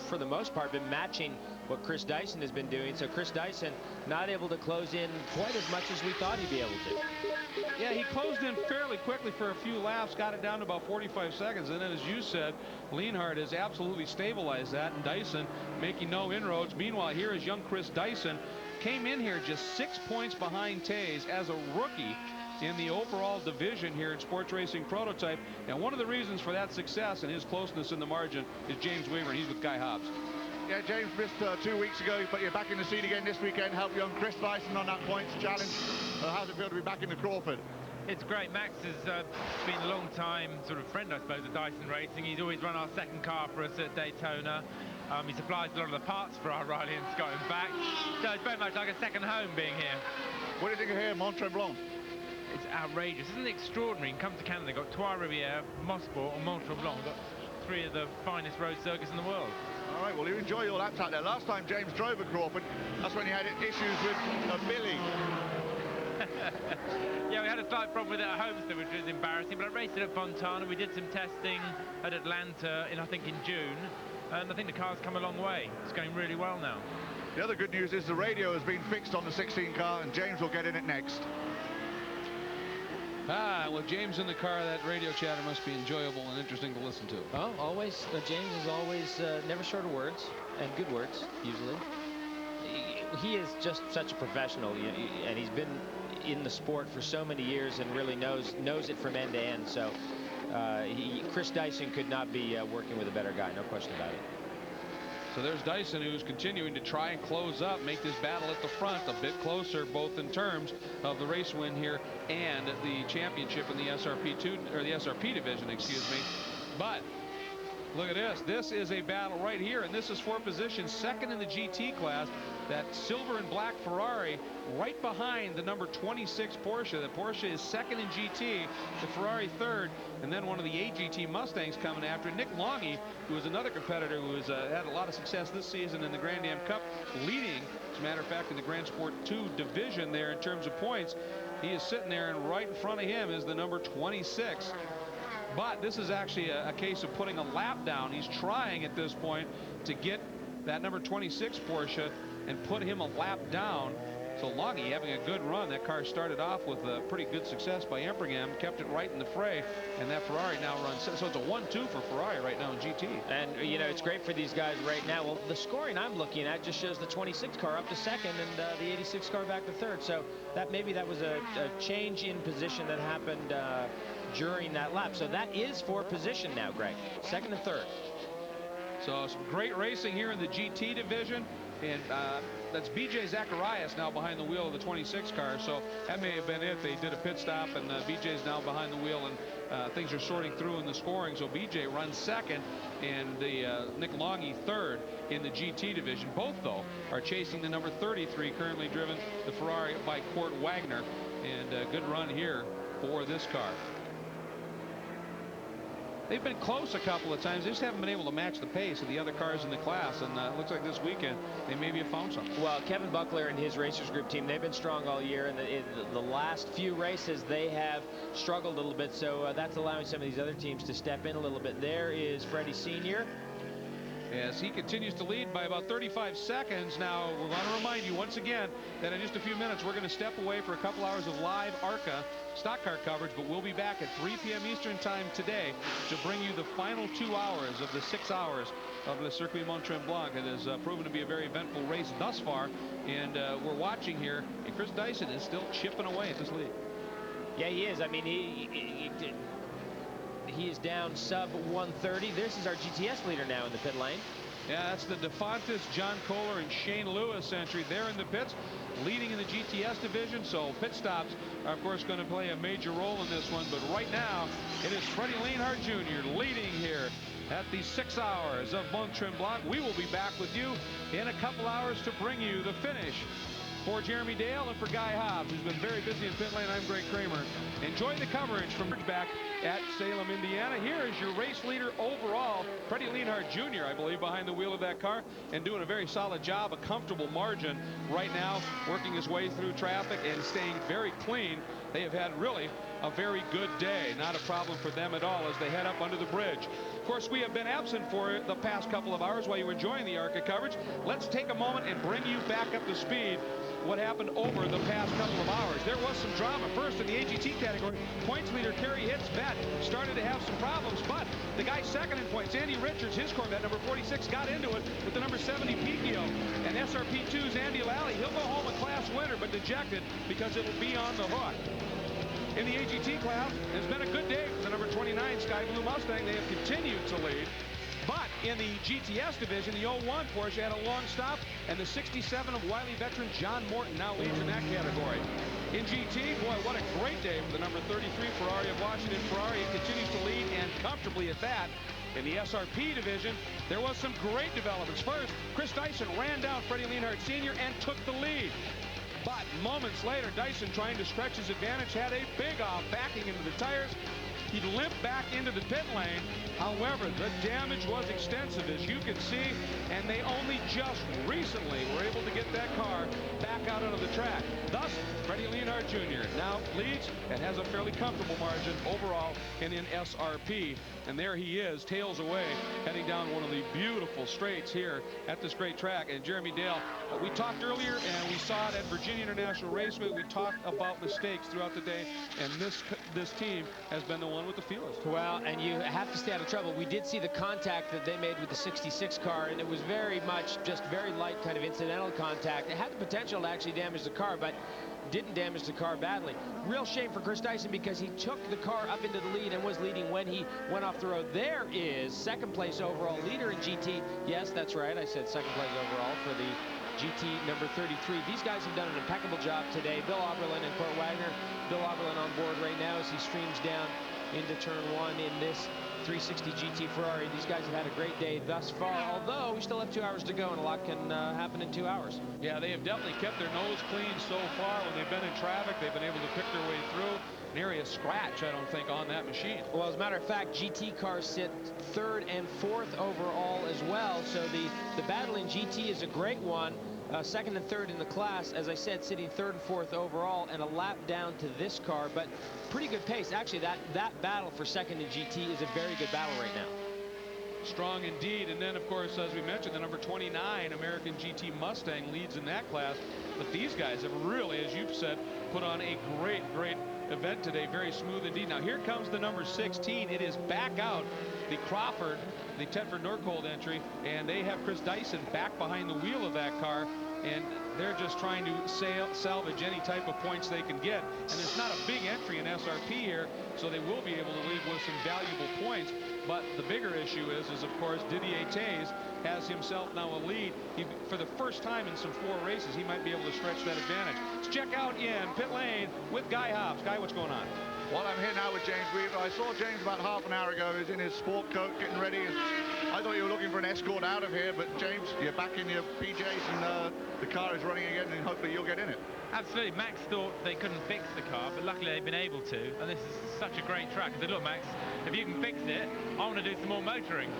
for the most part been matching what Chris Dyson has been doing. So Chris Dyson not able to close in quite as much as we thought he'd be able to. Yeah, he closed in fairly quickly for a few laps, got it down to about 45 seconds, and then as you said, Lienhard has absolutely stabilized that, and Dyson making no inroads. Meanwhile, here is young Chris Dyson. Came in here just 6 points behind Taze as a rookie in the overall division here in sports racing prototype. And one of the reasons for that success and his closeness in the margin is James Weaver, and he's with Guy Hobbs. Yeah, James missed 2 weeks ago, but you're back in the seat again this weekend. Help young Chris Dyson on that points challenge. How's it feel to be back in the Crawford? It's great. Max has been a long time sort of friend, I suppose, of Dyson Racing. He's always run our second car for us at Daytona. He supplies a lot of the parts for our Riley and Scott and back. So it's very much like a second home being here. What do you think of here, Mont Tremblant? It's outrageous. Isn't it extraordinary? You come to Canada, got Trois Rivières, Mosport, and Mont Tremblant. Got 3 of the finest road circuits in the world. All right, well, you enjoy your laps out there. Last time James drove at Crawford, that's when he had issues with Billy. Yeah, we had a slight problem with it at Homestead, which was embarrassing, but I raced it at Fontana. We did some testing at Atlanta I think in June, and I think the car's come a long way. It's going really well now. The other good news is the radio has been fixed on the 16 car, and James will get in it next. With James in the car, that radio chatter must be enjoyable and interesting to listen to. Oh, always. James is always never short of words, and good words, usually. He is just such a professional, and he's been in the sport for so many years and really knows it from end to end. So Chris Dyson could not be working with a better guy, no question about it. So there's Dyson, who's continuing to try and close up, make this battle at the front a bit closer, both in terms of the race win here and the championship in the SRP2 or the SRP division, excuse me. But look at this. This is a battle right here, and this is for position second in the GT class. That silver and black Ferrari right behind the number 26 Porsche. The Porsche is second in GT, the Ferrari third, and then one of the AGT Mustangs coming after. Nick Longy, who is another competitor who has had a lot of success this season in the Grand Am Cup, leading, as a matter of fact, in the Grand Sport 2 division there in terms of points. He is sitting there, and right in front of him is the number 26. But this is actually a case of putting a lap down. He's trying at this point to get that number 26 Porsche and put him a lap down. So Longy having a good run. That car started off with a pretty good success by Empringham, kept it right in the fray, and that Ferrari now runs. So it's a 1-2 for Ferrari right now in GT. And, you know, it's great for these guys right now. Well, the scoring I'm looking at just shows the 26 car up to second and the 86 car back to third. So that maybe that was a change in position that happened during that lap. So that is for position now, Greg. Second and third. So some great racing here in the GT division. And that's BJ Zacharias now behind the wheel of the 26 car. So that may have been it. They did a pit stop, and BJ's now behind the wheel, and things are sorting through in the scoring. So BJ runs second, and the Nick Longy third in the GT division. Both, though, are chasing the number 33, currently driven the Ferrari by Court Wagner. And a good run here for this car. They've been close a couple of times. They just haven't been able to match the pace of the other cars in the class. And it looks like this weekend they maybe have found something. Well, Kevin Buckler and his Racers Group team, they've been strong all year. And in the last few races, they have struggled a little bit. So that's allowing some of these other teams to step in a little bit. There is Freddie Sr. As he continues to lead by about 35 seconds. Now, we want to remind you once again that in just a few minutes, we're going to step away for a couple hours of live ARCA stock car coverage, but we'll be back at 3 p.m. Eastern time today to bring you the final 2 hours of the 6 hours of the Circuit Mont Tremblant. It has proven to be a very eventful race thus far, and we're watching here, and Chris Dyson is still chipping away at this lead. Yeah, he is. I mean, he is down sub 130. This is our GTS leader now in the pit lane. Yeah, that's the DeFontis, John Kohler, and Shane Lewis entry there in the pits, leading in the GTS division. So pit stops are, of course, going to play a major role in this one. But right now, it is Freddie Lienhart Jr. leading here at the 6 hours of Mont Tremblant. We will be back with you in a couple hours to bring you the finish. For Jeremy Dale and for Guy Hobbs, who's been very busy in pit lane, I'm Greg Kramer. Enjoy the coverage from back at Salem, Indiana. Here is your race leader overall, Freddie Lienhart Jr., I believe, behind the wheel of that car and doing a very solid job, a comfortable margin right now, working his way through traffic and staying very clean. They have had really a very good day. Not a problem for them at all as they head up under the bridge. Of course, we have been absent for the past couple of hours while you were enjoying the ARCA coverage. Let's take a moment and bring you back up to speed what happened over the past couple of hours. There was some drama. First in the AGT category, points leader Kerry Hitz-Vet started to have some problems, but the guy second in points, Andy Richards, his Corvette number 46, got into it with the number 70 Picchio. And SRP2's Andy Lally, he'll go home a class winner, but dejected because it'll be on the hook. In the AGT class, it's been a good day for the number 29 Sky Blue Mustang. They have continued to lead. But in the GTS division, the 01 Porsche had a long stop, and the 67 of Wiley veteran John Morton now leads in that category. In GT, boy, what a great day for the number 33 Ferrari of Washington. Ferrari continues to lead, and comfortably at that. In the SRP division, there was some great developments. First, Chris Dyson ran down Freddie Lienhart Sr. and took the lead. But moments later, Dyson, trying to stretch his advantage, had a big off, backing into the tires. He limped back into the pit lane. However, the damage was extensive, as you can see, and they only just recently were able to get that car back out onto the track. Thus, Freddie Lienhart Jr. now leads and has a fairly comfortable margin overall in SRP. And there he is, tails away, heading down one of the beautiful straights here at this great track. And Jeremy Dale, we talked earlier, and we saw it at Virginia International Raceway. We talked about mistakes throughout the day, and this team has been the one with the fewest. Well, and you have to stay out of trouble. We did see the contact that they made with the 66 car, and it was very much just very light kind of incidental contact. It had the potential to actually damage the car, but didn't damage the car badly. Real shame for Chris Dyson because he took the car up into the lead and was leading when he went off the road. There is second place overall leader in GT. Yes, that's right. I said second place overall for the GT number 33. These guys have done an impeccable job today. Bill Oberlin and Court Wagner. Bill Oberlin on board right now as he streams down into turn one in this 360 GT Ferrari. These guys have had a great day thus far, although we still have 2 hours to go, and a lot can happen in 2 hours. Yeah, they have definitely kept their nose clean so far. When they've been in traffic, they've been able to pick their way through. Nary a scratch, I don't think, on that machine. Well, as a matter of fact, GT cars sit third and fourth overall as well, so the battle in GT is a great one. Second and third in the class, as I said, sitting third and fourth overall, and a lap down to this car, but pretty good pace. Actually, that battle for second in GT is a very good battle right now. Strong indeed. And then, of course, as we mentioned, the number 29 American GT Mustang leads in that class. But these guys have really, as you've said, put on a great event today. Very smooth indeed. Now here comes the number 16. It is back out. The Crawford, the Tedford Norcold entry, and they have Chris Dyson back behind the wheel of that car, and they're just trying to salvage any type of points they can get. And there's not a big entry in SRP here, so they will be able to leave with some valuable points. But the bigger issue is of course, Didier Taze has himself now a lead. For the first time in some 4 races, he might be able to stretch that advantage. Let's check out in pit lane with Guy Hobbs. Guy, what's going on? Well, I'm here now with James Weaver. I saw James about half an hour ago. He's in his sport coat getting ready. And I thought you were looking for an escort out of here, but James, you're back in your PJs and the car is running again, and hopefully you'll get in it. Absolutely. Max thought they couldn't fix the car, but luckily they've been able to. And this is such a great track. I said, look, Max, if you can fix it, I want to do some more motoring.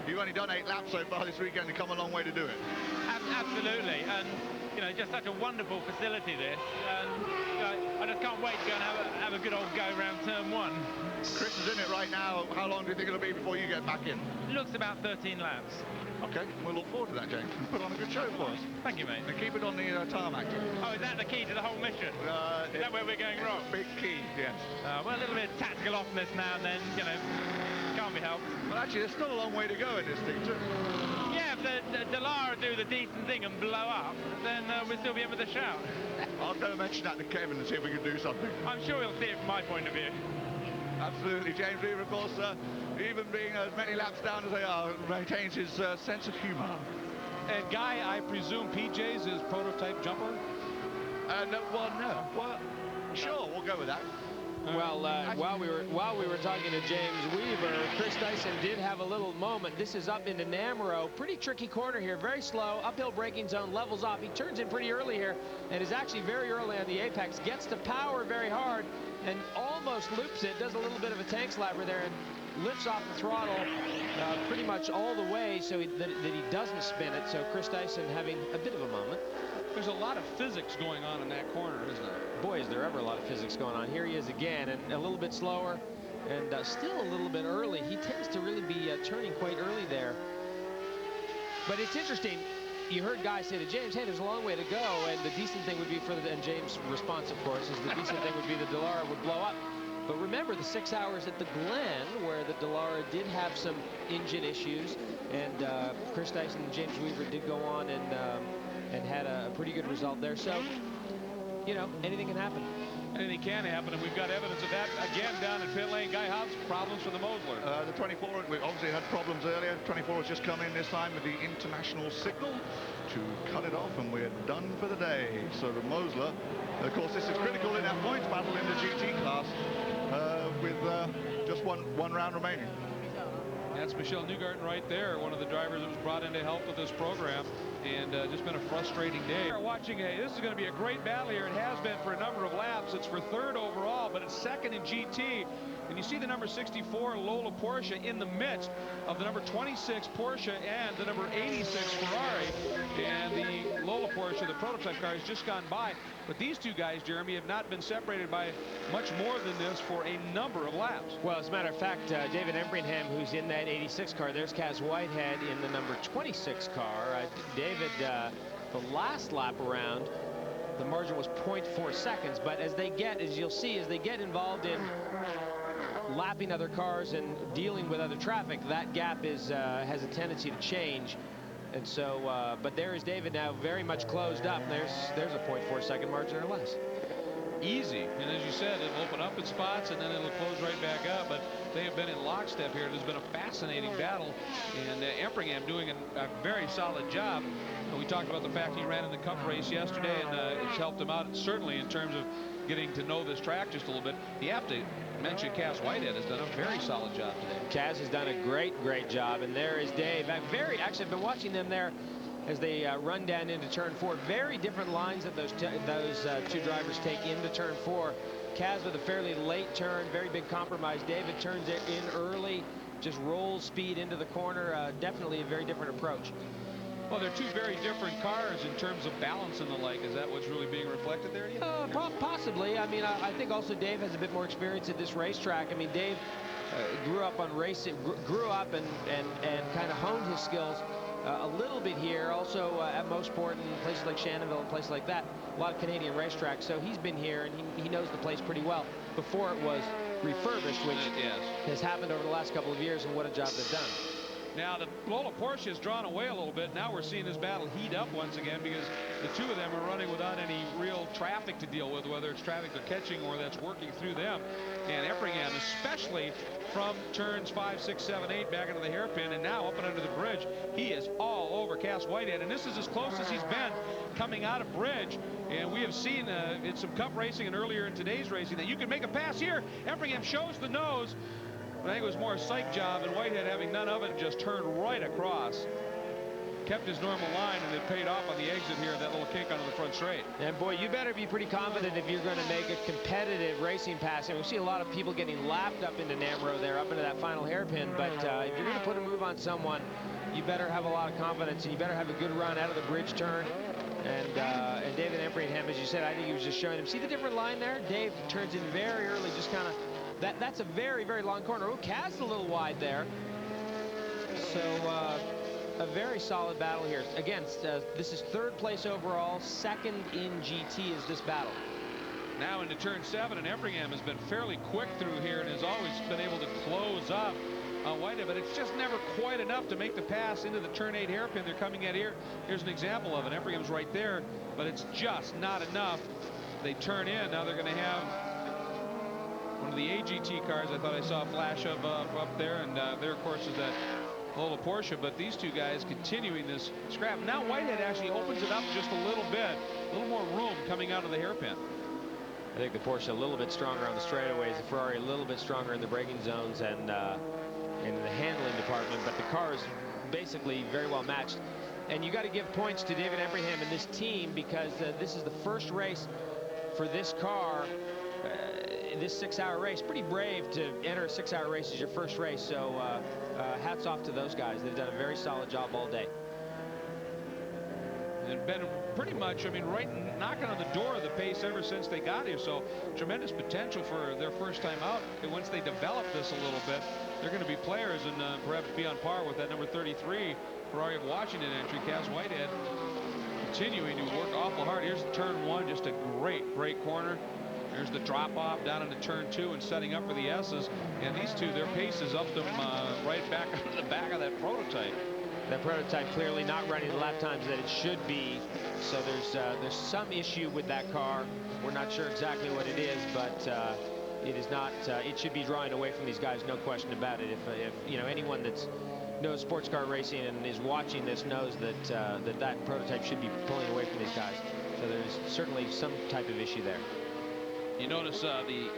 You've only done 8 laps so far this weekend and come a long way to do it. Absolutely. And you know, just such a wonderful facility this, and you know, I just can't wait to go and have a good old go around turn 1. Chris is in it right now. How long do you think it'll be before you get back in? Looks about 13 laps. Okay, we'll look forward to that, James. Put on a good show for us. Thank you, mate. And keep it on the tarmac. Oh, is that the key to the whole mission? Is that where we're going wrong? Big key, yes. Well, a little bit of tactical offness now and then, you know, can't be helped. But actually, there's still a long way to go in this thing, too. Yeah, if the Delara do the decent thing and blow up, then we'll still be able to shout. I'll go mention that to Kevin and see if we can do something. I'm sure he'll see it from my point of view. Absolutely. James Weaver, of course, even being as many laps down as they are, maintains his sense of humor. And Guy, I presume PJ's is prototype jumper? No. Well, sure, we'll go with that. Well, while we were talking to James Weaver, Chris Dyson did have a little moment. This is up into Namro. Pretty tricky corner here. Very slow. Uphill braking zone. Levels off. He turns in pretty early here and is actually very early on the apex. Gets to power very hard and almost loops it. Does a little bit of a tank slapper there and lifts off the throttle pretty much all the way so that he doesn't spin it. So Chris Dyson having a bit of a moment. There's a lot of physics going on in that corner, isn't there? Boy, is there ever a lot of physics going on. Here he is again, and a little bit slower, and still a little bit early. He tends to really be turning quite early there. But it's interesting. You heard Guy say to James, hey, there's a long way to go, and the decent thing would be and James' response, of course, is the decent thing would be the Delara would blow up. But remember the 6 hours at the Glen, where the Delara did have some engine issues, and Chris Dyson and James Weaver did go on and had a pretty good result there. So, you know, anything can happen. Anything can happen, and we've got evidence of that again down in pit lane. Guy Hobbs, problems for the Mosler. The 24, we obviously had problems earlier. 24 has just come in this time with the international signal to cut it off, and we're done for the day. So the Mosler, of course, this is critical in that points battle in the GT class with just one round remaining. That's Michelle Newgarden right there, one of the drivers that was brought in to help with this program, and just been a frustrating day. We're watching this is going to be a great battle here. It has been for a number of laps. It's for 3rd overall, but it's 2nd in GT. And you see the number 64 Lola Porsche in the midst of the number 26 Porsche and the number 86 Ferrari. And the Lola Porsche, the prototype car, has just gone by. But these two guys, Jeremy, have not been separated by much more than this for a number of laps. Well, as a matter of fact, David Embringham, who's in that 86 car, there's Kaz Whitehead in the number 26 car. David, the last lap around, the margin was 0.4 seconds. But as you'll see, as they get involved in lapping other cars and dealing with other traffic, that gap has a tendency to change. And so, but there is David now very much closed up. There's a 0.4 second margin or less. Easy, and as you said, it'll open up in spots and then it'll close right back up. But they have been in lockstep here. It has been a fascinating battle, and Embringham doing a very solid job. And we talked about the fact he ran in the Cup race yesterday, and it's helped him out certainly in terms of getting to know this track just a little bit. You have to mention Kaz Whitehead has done a very solid job today. Kaz has done a great job, and there is Dave. Actually, I've been watching them there as they run down into turn 4. Very different lines that those two drivers take into turn 4. Kaz with a fairly late turn, very big compromise. David turns it in early, just rolls speed into the corner. Definitely a very different approach. Well, they're two very different cars in terms of balance and the like. Is that what's really being reflected there? Possibly. I mean, I think also Dave has a bit more experience at this racetrack. I mean, Dave grew up on racing, grew up and kind of his skills a little bit here, also at Mosport and places like Shannonville and places like that. A lot of Canadian racetracks, so he's been here and he knows the place pretty well before it was refurbished, which has happened over the last couple of years, and what a job they've done. Now the Lola Porsche has drawn away a little bit. Now we're seeing this battle heat up once again because the two of them are running without any real traffic to deal with, whether it's traffic they're catching or that's working through them. And Effingham, especially from turns 5, 6, 7, 8 back into the hairpin, and now up and under the bridge, he is all over Cass Whitehead. And this is as close as he's been coming out of bridge. And we have seen in some cup racing and earlier in today's racing that you can make a pass here. Effingham shows the nose. I think it was more a psych job, and Whitehead, having none of it, just turned right across. Kept his normal line, and it paid off on the exit here, that little kick onto the front straight. And boy, you better be pretty confident if you're going to make a competitive racing pass. And we see a lot of people getting lapped up into Namro there, up into that final hairpin. But if you're going to put a move on someone, you better have a lot of confidence, and you better have a good run out of the bridge turn. And David Effingham, as you said, I think he was just showing him. See the different line there? Dave turns in very early, just kind of. That's a very, very long corner. Oh, Kaz a little wide there. So a very solid battle here. Again, this is third place overall, second in GT is this battle. Now into turn 7, and Effingham has been fairly quick through here and has always been able to close up Whitehead, but it's just never quite enough to make the pass into the turn 8 hairpin they're coming at here. Here's an example of it. Effingham's right there, but it's just not enough. They turn in. Now they're going to have one of the AGT cars. I thought I saw a flash of up there, and there, of course, is that Lola Porsche. But these two guys continuing this scrap. Now Whitehead actually opens it up just a little bit, a little more room coming out of the hairpin. I think the Porsche a little bit stronger on the straightaways, the Ferrari a little bit stronger in the braking zones and in the handling department, but the car is basically very well matched. And you got to give points to David Effingham and this team, because this is the first race for this car. This 6-hour race, pretty brave to enter a 6-hour race as your first race. So hats off to those guys. They've done a very solid job all day. And been pretty much, I mean, right knocking on the door of the pace ever since they got here. So tremendous potential for their first time out. And once they develop this a little bit, they're going to be players and perhaps be on par with that number 33 Ferrari of Washington entry, Cass Whitehead, continuing to work awful hard. Here's turn 1, just a great corner. There's the drop off down into turn 2 and setting up for the S's. And these two, their paces up them right back onto the back of that prototype. That prototype clearly not running the lap times that it should be. So there's some issue with that car. We're not sure exactly what it is, but it is not. It should be drawing away from these guys, no question about it. If you know, anyone that's knows sports car racing and is watching this knows that that prototype should be pulling away from these guys. So there's certainly some type of issue there. You notice the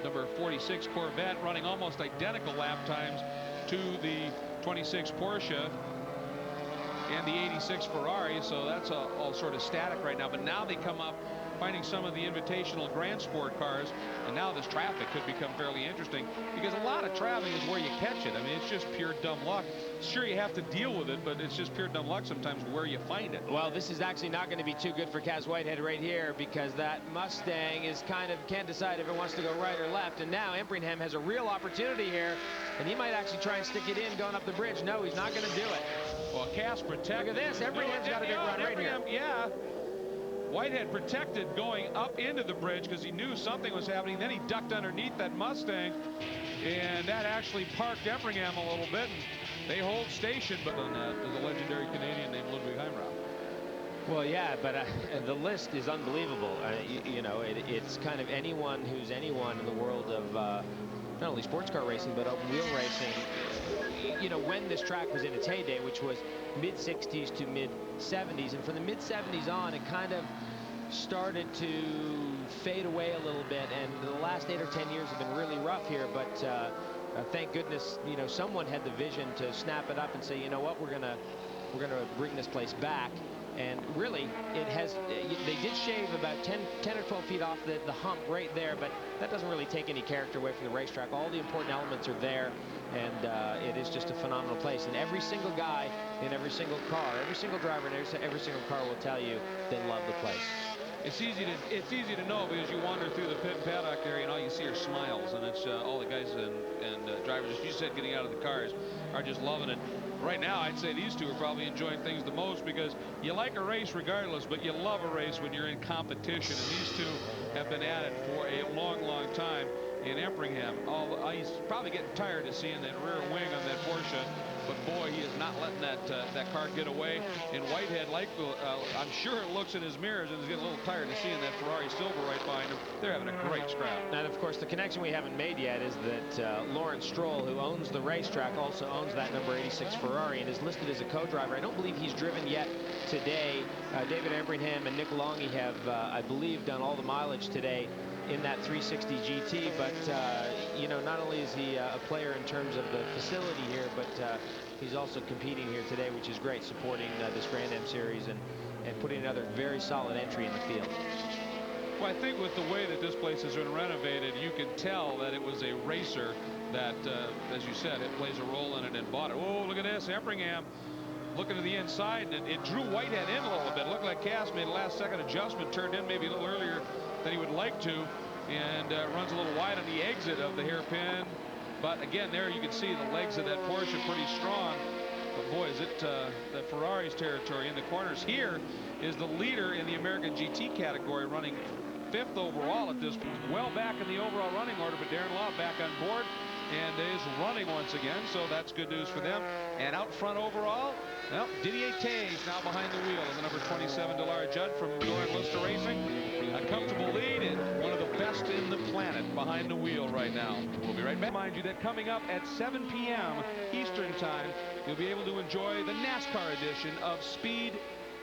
number 46 Corvette running almost identical lap times to the 26 Porsche and the 86 Ferrari, so that's all sort of static right now. But now they come up finding some of the invitational Grand Sport cars, and now this traffic could become fairly interesting, because a lot of traffic is where you catch it. I mean, it's just pure dumb luck. Sure, you have to deal with it, but it's just pure dumb luck sometimes where you find it. Well, this is actually not going to be too good for Cass Whitehead right here, because that Mustang is kind of can't decide if it wants to go right or left. And now Effingham has a real opportunity here, and he might actually try and stick it in going up the bridge. No, he's not going to do it. Well, Cass protected. Look at this. Effingham's got a big run right here. Yeah. Whitehead protected going up into the bridge because he knew something was happening. Then he ducked underneath that Mustang, and that actually parked Effingham a little bit. And they hold station, but on that is a legendary Canadian named Ludwig Heimrach. Well, yeah, but the list is unbelievable. You know, it's kind of anyone who's anyone in the world of not only sports car racing, but open wheel racing. You know, when this track was in its heyday, which was mid-60s to mid-70s, and from the mid-70s on, it kind of started to fade away a little bit, and the last 8 or 10 years have been really rough here, but thank goodness, you know, someone had the vision to snap it up and say, you know what, we're gonna bring this place back. And really, it has. They did shave about 10 or 12 feet off the hump right there, but that doesn't really take any character away from the racetrack. All the important elements are there, and it is just a phenomenal place. And every single guy in every single car, every single driver in every single car will tell you they love the place. It's easy to know because you wander through the pit and paddock there, and all you see are smiles, and it's all the guys and drivers, as you said, getting out of the cars are just loving it. Right now, I'd say these two are probably enjoying things the most because you like a race regardless, but you love a race when you're in competition, and these two have been at it for a long, long time. In Empringham, he's probably getting tired of seeing that rear wing on that Porsche, but boy, he is not letting that car get away. And Whitehead, I'm sure it looks in his mirrors and is getting a little tired of seeing that Ferrari Silver right behind him. They're having a great scrap. And of course, the connection we haven't made yet is that Lawrence Stroll, who owns the racetrack, also owns that number 86 Ferrari and is listed as a co-driver. I don't believe he's driven yet today. David Empringham and Nick Longy have, I believe, done all the mileage today in that 360 GT, but you know, not only is he a player in terms of the facility here, but he's also competing here today, which is great, supporting this Grand Am Series and putting another very solid entry in the field. Well, I think with the way that this place has been renovated, you can tell that it was a racer that, as you said, it plays a role in it and bought it. Oh, look at this, Empringham looking to the inside, and it drew Whitehead in a little bit. Looked like Cass made a last-second adjustment, turned in maybe a little earlier than he would like to, and runs a little wide on the exit of the hairpin. But again, there you can see the legs of that Porsche pretty strong. But boy, is it the Ferrari's territory in the corners. Here is the leader in the American GT category, running 5th overall at this point. Well back in the overall running order, but Darren Law back on board and is running once again, so that's good news for them. And out front overall, well, Didier Tage now behind the wheel of the number 27 Delar Judd from Doran Lister Racing. A comfortable lead and one of the best in the planet behind the wheel right now. We'll be right back. Mind you that coming up at 7 p.m. Eastern Time, you'll be able to enjoy the NASCAR edition of Speed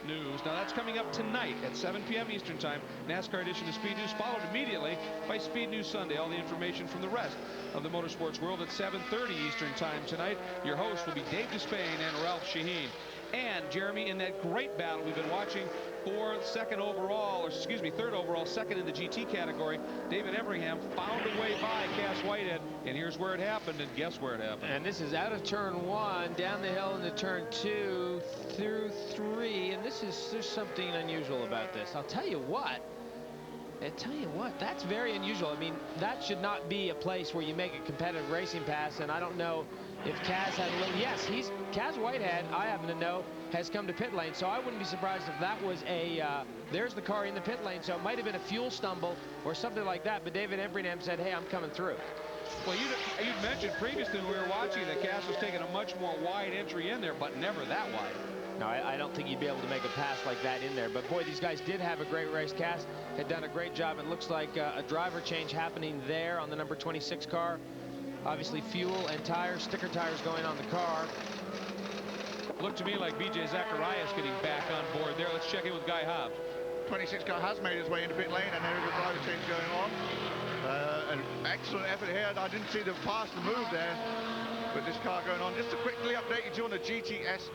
News. Now that's coming up tonight at 7 p.m. Eastern Time. NASCAR edition of Speed News, followed immediately by Speed News Sunday. All the information from the rest of the motorsports world at 7:30 Eastern Time tonight. Your hosts will be Dave Despain and Ralph Shaheen. And Jeremy, in that great battle we've been watching for third overall, second in the GT category, David Empringham found a way by Cass Whitehead, and here's where it happened, and guess where it happened. And this is out of turn 1, down the hill into turn 2, through 3, and there's something unusual about this. I'll tell you what, that's very unusual. I mean, that should not be a place where you make a competitive racing pass, and I don't know if Kaz had a little. Yes, Kaz Whitehead, I happen to know, has come to pit lane, so I wouldn't be surprised if that was there's the car in the pit lane, so it might have been a fuel stumble or something like that, but David Empringham said, hey, I'm coming through. Well, you'd mentioned previously when we were watching that Kaz was taking a much more wide entry in there, but never that wide. No, I don't think you'd be able to make a pass like that in there. But boy, these guys did have a great race. Cass had done a great job. It looks like a driver change happening there on the number 26 car. Obviously, fuel and tires, sticker tires going on the car. Looked to me like B.J. Zacharias getting back on board there. Let's check in with Guy Hobbs. 26 car has made his way into pit lane, and there is a driver change going on. An excellent effort here. I didn't see the pass the move there, but this car going on. Just to quickly update you two on the GTS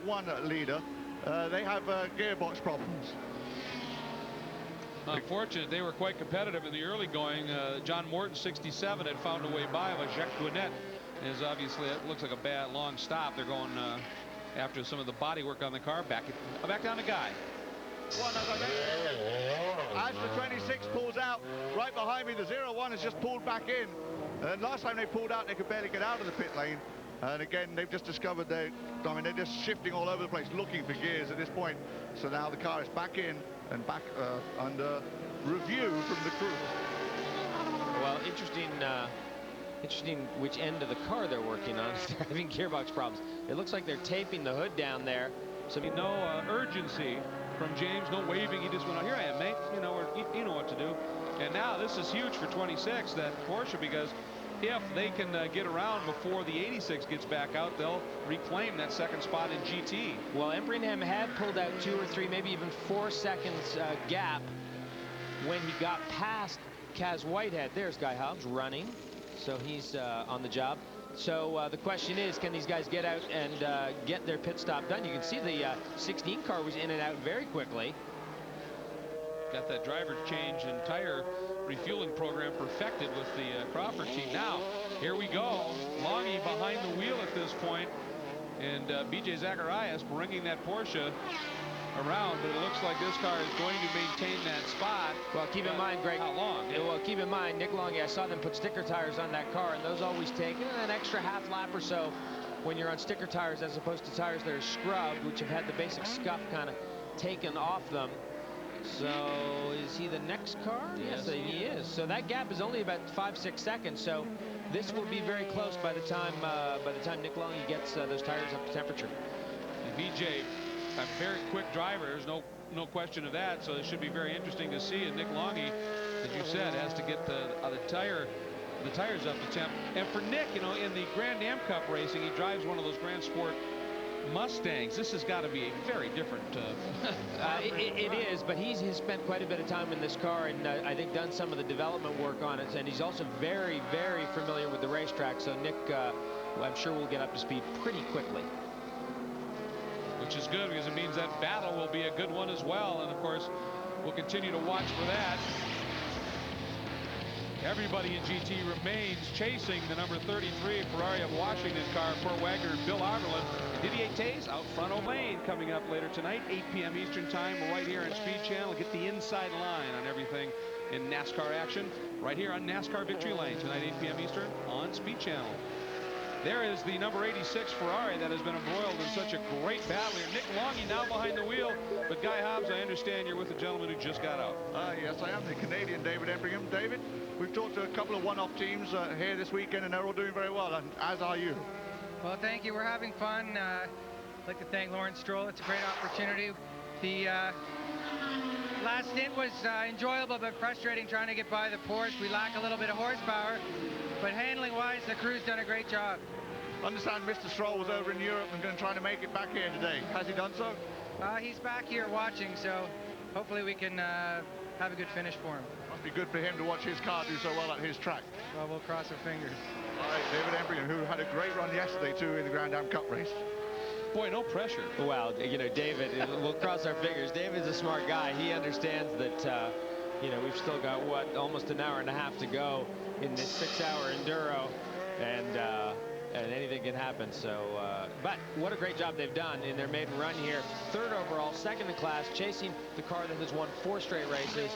01 leader. They have gearbox problems. Unfortunate, they were quite competitive in the early going. John Morton, 67, had found a way by, but Jacques Gwinnett is obviously, it looks like a bad long stop. They're going after some of the body work on the car. Back down to Guy. As the 26 pulls out, right behind me, the 01 has just pulled back in. And last time they pulled out, they could barely get out of the pit lane. And again, they've just discovered they're just shifting all over the place, looking for gears at this point. So now the car is back in and back under review from the crew. Well, interesting which end of the car they're working on. They're having gearbox problems. It looks like they're taping the hood down there. So no urgency from James, no waving. He just went, oh, here I am, mate. You know what to do. And now this is huge for 26, that Porsche, because if they can get around before the 86 gets back out, they'll reclaim that second spot in GT. Well, Empringham had pulled out 2 or 3, maybe even 4 seconds gap when he got past Kaz Whitehead. There's Guy Hobbs running, so he's on the job. So the question is, can these guys get out and get their pit stop done? You can see the 16 car was in and out very quickly. Got that driver change and tire refueling program perfected with the Crawford team. Now, here we go. Longy behind the wheel at this point, and B.J. Zacharias bringing that Porsche around, but it looks like this car is going to maintain that spot. Well, keep in mind, Greg. How long? Yeah, well, keep in mind, Nick Longy, I saw them put sticker tires on that car, and those always take an extra half lap or so when you're on sticker tires as opposed to tires that are scrubbed, which have had the basic scuff kind of taken off them. So is he the next car? Yes, he is. So that gap is only about 5-6 seconds. So this will be very close by the time Nick Longy gets those tires up to temperature. And VJ, a very quick driver. There's no question of that. So it should be very interesting to see. And Nick Longy, as you said, has to get the tires up to temp. And for Nick, you know, in the Grand Am Cup racing, he drives one of those Grand Sport Mustangs. This has got to be a very different. It is, but he's spent quite a bit of time in this car, and I think done some of the development work on it. And he's also very, very familiar with the racetrack. So Nick, I'm sure will get up to speed pretty quickly. Which is good, because it means that battle will be a good one as well. And of course, we'll continue to watch for that. Everybody in GT remains chasing the number 33 Ferrari of Washington car. Kurt Wagner and Bill Auberlen. Didier Tays out front of Lane coming up later tonight, 8 p.m. Eastern time, right here on Speed Channel. Get the inside line on everything in NASCAR action right here on NASCAR Victory Lane tonight, 8 p.m. Eastern on Speed Channel. There is the number 86 Ferrari that has been embroiled in such a great battle here. Nick Longy now behind the wheel, but Guy Hobbs, I understand you're with the gentleman who just got out. Yes, I am, the Canadian David Embringham. David, we've talked to a couple of one-off teams here this weekend, and they're all doing very well, and as are you. Well, thank you. We're having fun. I'd like to thank Lawrence Stroll. It's a great opportunity. The last stint was enjoyable but frustrating trying to get by the Porsche. We lack a little bit of horsepower, but handling-wise, the crew's done a great job. I understand Mr. Stroll was over in Europe and going to try to make it back here today. Has he done so? He's back here watching, so hopefully we can have a good finish for him. Must be good for him to watch his car do so well at his track. Well, we'll cross our fingers. All right, David Embringham, who had a great run yesterday, too, in the Grand Am Cup race. Boy, no pressure. Well, you know, David, we'll cross our fingers. David's a smart guy. He understands that, you know, we've still got, what, almost an hour and a half to go in this 6-hour enduro, and anything can happen. So, but what a great job they've done in their maiden run here. 3rd overall, 2nd in class, chasing the car that has won 4 straight races,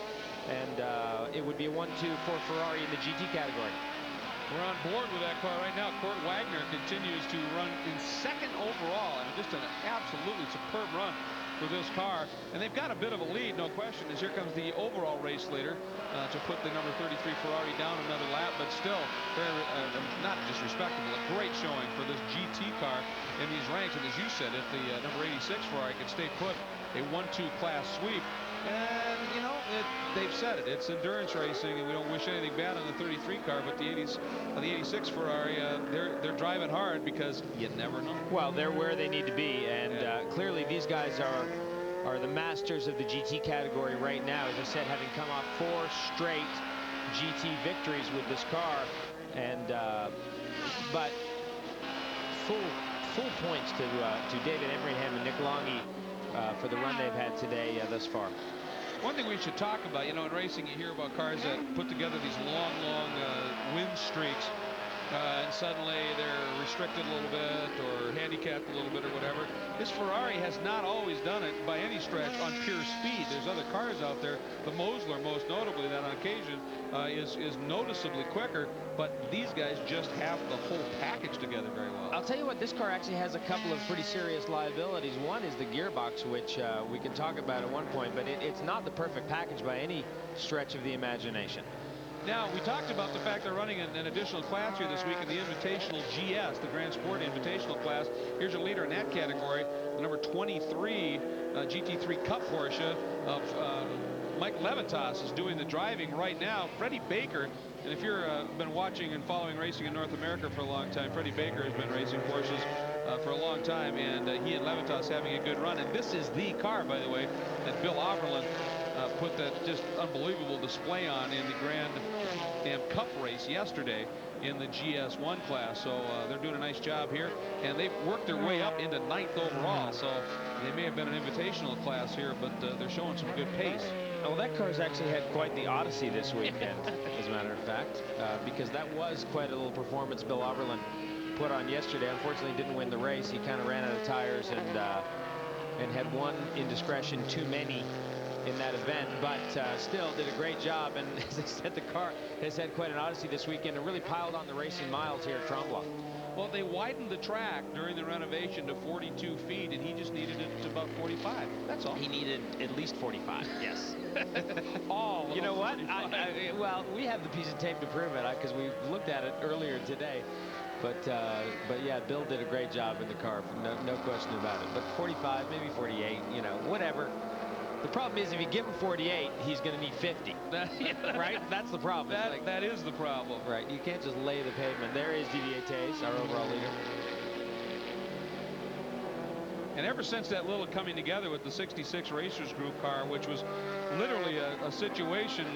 and it would be a 1-2 for Ferrari in the GT category. We're on board with that car right now. Kurt Wagner continues to run in 2nd overall, and just an absolutely superb run for this car. And they've got a bit of a lead, no question, as here comes the overall race leader to put the number 33 Ferrari down another lap, but still very, not disrespectable, a great showing for this GT car in these ranks. And as you said, if the number 86 Ferrari can stay put, a 1-2 class sweep. And, you know, they've said it. It's endurance racing, and we don't wish anything bad on the 33 car, but the 86 Ferrari, they're driving hard because you never know. Well, they're where they need to be, and clearly these guys are the masters of the GT category right now. As I said, having come off 4 straight GT victories with this car, and but full points to David Embringham and Nick Longy for the run they've had today thus far. One thing we should talk about, you know, in racing, you hear about cars that put together these long win streaks, and suddenly they're restricted a little bit or handicapped a little bit or whatever. This Ferrari has not always done it by any stretch on pure speed. There's other cars out there, the Mosler most notably, that on occasion is noticeably quicker, but these guys just have the whole package together very well. I'll tell you what, this car actually has a couple of pretty serious liabilities. One is the gearbox, which we can talk about at one point, but it's not the perfect package by any stretch of the imagination. Now, we talked about the fact they're running an additional class here this week in the Invitational GS, the Grand Sport Invitational class. Here's your leader in that category, the number 23 GT3 Cup Porsche of Mike Levitas is doing the driving right now. Freddie Baker, and if you've been watching and following racing in North America for a long time, Freddie Baker has been racing Porsches for a long time, and he and Levitas having a good run. And this is the car, by the way, that Bill Auberlen put that just unbelievable display on in the Grand Am Cup race yesterday in the GS1 class. So they're doing a nice job here, and they've worked their way up into 9th overall. So they may have been an invitational class here, but they're showing some good pace. Well, that car's actually had quite the odyssey this weekend, as a matter of fact, because that was quite a little performance Bill Auberlen put on yesterday. Unfortunately, didn't win the race. He kind of ran out of tires, and and had one indiscretion too many in that event, but still did a great job. And as I said, the car has had quite an odyssey this weekend and really piled on the racing miles here at Tremblant. Well, they widened the track during the renovation to 42 feet, and he just needed it to about 45. That's all. He needed at least 45. Yes. All. You know what? Well, we have the piece of tape to prove it because we looked at it earlier today. But yeah, Bill did a great job in the car, no question about it. But 45, maybe 48, you know, whatever. The problem is if you give him 48, he's going to need 50. Right? That's the problem. That is the problem. Right. You can't just lay the pavement. There is Didier Taze, our overall leader. And ever since that little coming together with the 66 Racers Group car, which was literally a situation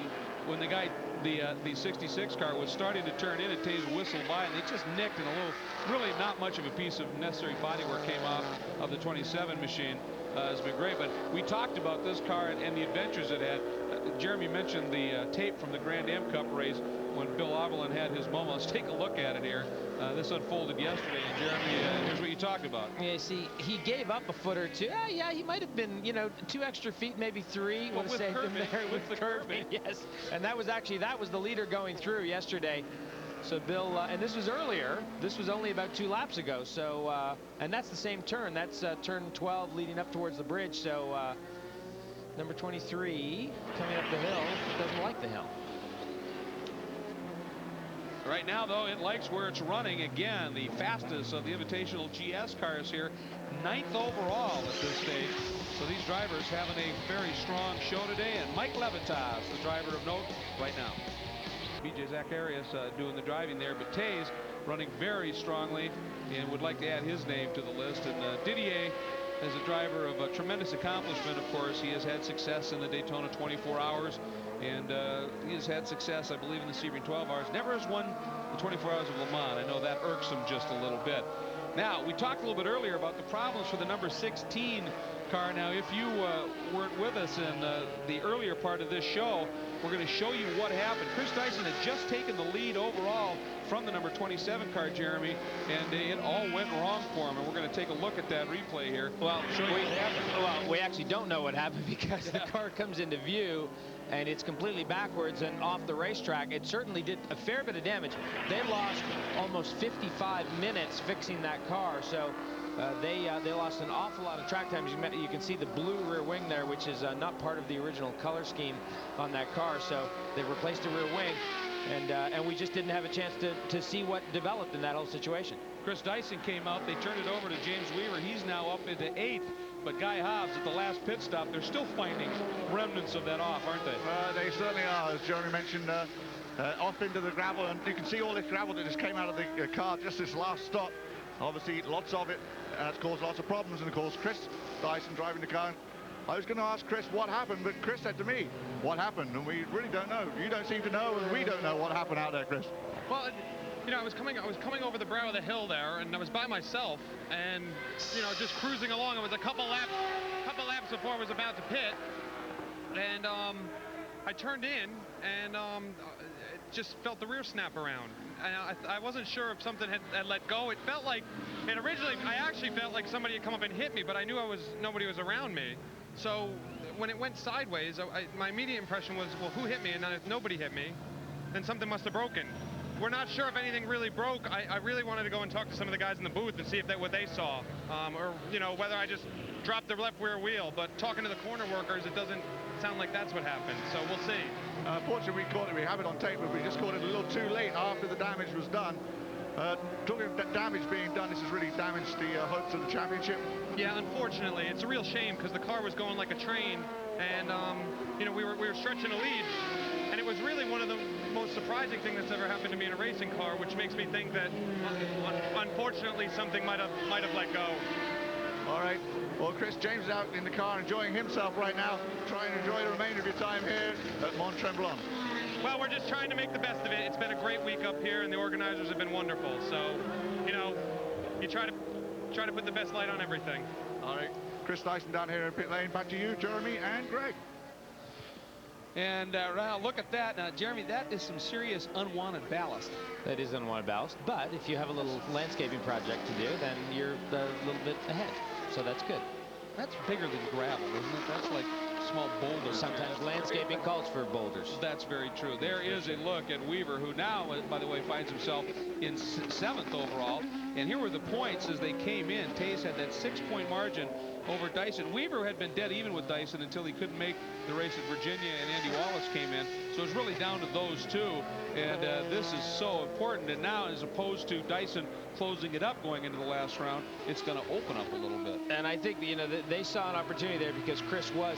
when the guy, the 66 car was starting to turn in, and Taze whistled by, and they just nicked, and a little, really not much of a piece of necessary bodywork came off of the 27 machine. Has been great, but we talked about this car and the adventures it had. Jeremy mentioned the tape from the Grand Am Cup race when Bill Auberlen had his moment. Let's take a look at it here. This unfolded yesterday, and Jeremy, here's what you talked about. Yeah, see, he gave up a foot or two. Yeah, he might have been, you know, 2 extra feet, maybe 3. Well, with curving, with the curving, yes. And that was the leader going through yesterday. So Bill, and this was earlier. This was only about 2 laps ago. So, and that's the same turn. That's turn 12 leading up towards the bridge. So number 23 coming up the hill doesn't like the hill. Right now, though, it likes where it's running. Again, the fastest of the Invitational GS cars here, 9th overall at this stage. So these drivers having a very strong show today. And Mike Levitas, the driver of note right now. BJ Zacharias doing the driving there, but Taze running very strongly and would like to add his name to the list. And Didier is a driver of a tremendous accomplishment. Of course, he has had success in the Daytona 24 Hours, and he has had success, I believe, in the Sebring 12 Hours. Never has won the 24 Hours of Le Mans. I know that irks him just a little bit. Now, we talked a little bit earlier about the problems for the number 16 car. Now, if you weren't with us in the earlier part of this show, we're going to show you what happened. Chris Dyson had just taken the lead overall from the number 27 car, Jeremy, and it all went wrong for him. And we're going to take a look at that replay here. Well, we actually don't know what happened because the car comes into view and it's completely backwards and off the racetrack. It certainly did a fair bit of damage. They lost almost 55 minutes fixing that car. So they lost an awful lot of track time. You can see the blue rear wing there, which is not part of the original color scheme on that car. So they replaced the rear wing, and we just didn't have a chance to see what developed in that whole situation. Chris Dyson came out. They turned it over to James Weaver. He's now up into 8th. But Guy Hobbs at the last pit stop, they're still finding remnants of that off, aren't they? They certainly are, as Jeremy mentioned. Off into the gravel, and you can see all this gravel that just came out of the car just this last stop. Obviously, lots of it, and it's caused lots of problems. And of course, Chris Dyson driving the car. I was going to ask Chris what happened, but Chris said to me, what happened? And we really don't know. You don't seem to know, and we don't know what happened out there, Chris. Well, you know, I was coming over the brow of the hill there, and I was by myself, and you know, just cruising along. It was a couple laps before I was about to pit, and I turned in, and just felt the rear snap around. And I wasn't sure if something had let go. It felt like, and originally I actually felt like somebody had come up and hit me, but I knew nobody was around me. So when it went sideways, my immediate impression was, well, who hit me? And then if nobody hit me, then something must have broken. We're not sure if anything really broke. I really wanted to go and talk to some of the guys in the booth and see if what they saw, or you know, whether I just dropped the left rear wheel. But talking to the corner workers, it doesn't sound like that's what happened. So we'll see. Fortunately, we have it on tape, but we just caught it a little too late after the damage was done. Talking of damage being done, this has really damaged the hopes of the championship. Yeah, unfortunately, it's a real shame because the car was going like a train, and you know, we were stretching a lead, and it was really one of the most surprising things that's ever happened to me in a racing car, which makes me think that unfortunately something might have let go. All right. Well, Chris, James is out in the car enjoying himself right now. Try and enjoy the remainder of your time here at Mont Tremblant. Well, we're just trying to make the best of it. It's been a great week up here, and the organizers have been wonderful. So, you know, you try to put the best light on everything. All right. Chris Dyson down here in pit lane. Back to you, Jeremy and Greg. And now look at that. Now, Jeremy, that is some serious unwanted ballast. That is unwanted ballast. But if you have a little landscaping project to do, then you're a little bit ahead. So that's good. That's bigger than gravel, isn't it? That's like small boulders. Sometimes landscaping calls for boulders. That's very true. There is a look at Weaver, who now, by the way, finds himself in 7th overall. And here were the points as they came in. Taze had that 6-point margin over Dyson. Weaver had been dead even with Dyson until he couldn't make the race at Virginia, and Andy Wallace came in. So it's really down to those two. And this is so important. And now, as opposed to Dyson closing it up going into the last round, it's going to open up a little bit. And I think, you know, they saw an opportunity there because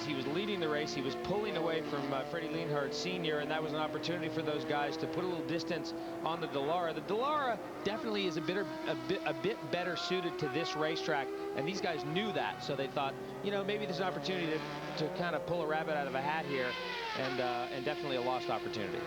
he was leading the race. He was pulling away from Freddie Lienhardt Sr., and that was an opportunity for those guys to put a little distance on the Dallara. The Dallara definitely is a bit better suited to this racetrack, and these guys knew that. So they thought, you know, maybe there's an opportunity to kind of pull a rabbit out of a hat here, and definitely a lost opportunity.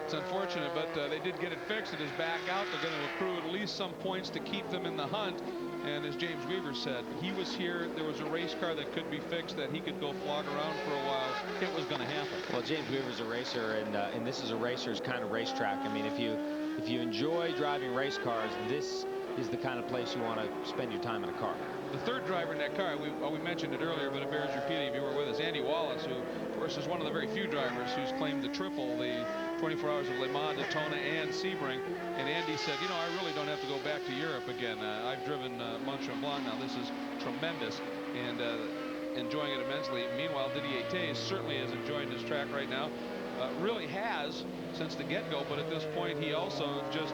It's unfortunate, but they did get it fixed. It is back out. They're going to accrue at least some points to keep them in the hunt. And as James Weaver said, he was here. There was a race car that could be fixed, that he could go flog around for a while. It was going to happen. Well, James Weaver's a racer, and this is a racer's kind of racetrack. I mean, if you enjoy driving race cars, this is the kind of place you want to spend your time in a car. The third driver in that car, we mentioned it earlier, but it bears repeating if you were with us, Andy Wallace, who, of course, is one of the very few drivers who's claimed the triple, the 24 Hours of Le Mans, Daytona, and Sebring. And Andy said, you know, I really don't have to go back to Europe again. I've driven Mont Tremblant now. This is tremendous, and enjoying it immensely. Meanwhile, Didier Taze certainly is enjoying this track right now. Really has since the get-go, but at this point, he also just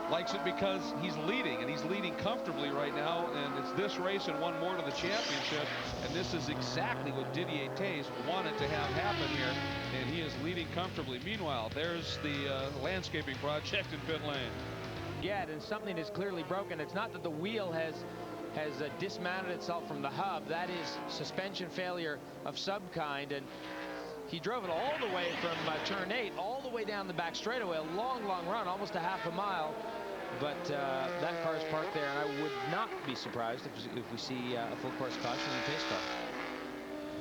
likes it because he's leading, and he's leading comfortably right now, and it's this race and one more to the championship, and this is exactly what Didier Taze wanted to have happen here, and he is leading comfortably. Meanwhile, there's the landscaping project in pit lane. Yeah, and something is clearly broken. It's not that the wheel has dismounted itself from the hub. That is suspension failure of some kind, and he drove it all the way from turn 8 all the way down the back straightaway, a long run, almost a half a mile. But that car is parked there, and I would not be surprised if we see a full course caution in the pace car.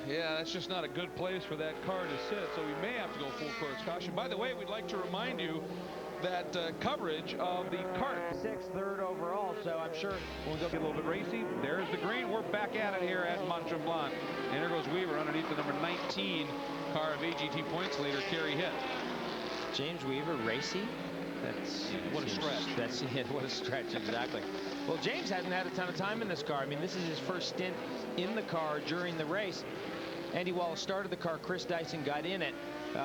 Yeah, that's just not a good place for that car to sit, so we may have to go full course caution. By the way, we'd like to remind you that coverage of the kart. 6th, 3rd overall, so I'm sure we'll go get a little bit racy. There's the green. We're back at it here at Mont Tremblant. And there goes Weaver underneath the number 19 car of AGT points leader, Kerry Hitt. James Weaver, racy? What a stretch. That's what a stretch, exactly. Well, James hasn't had a ton of time in this car. I mean, this is his first stint in the car during the race. Andy Wallace started the car. Chris Dyson got in it.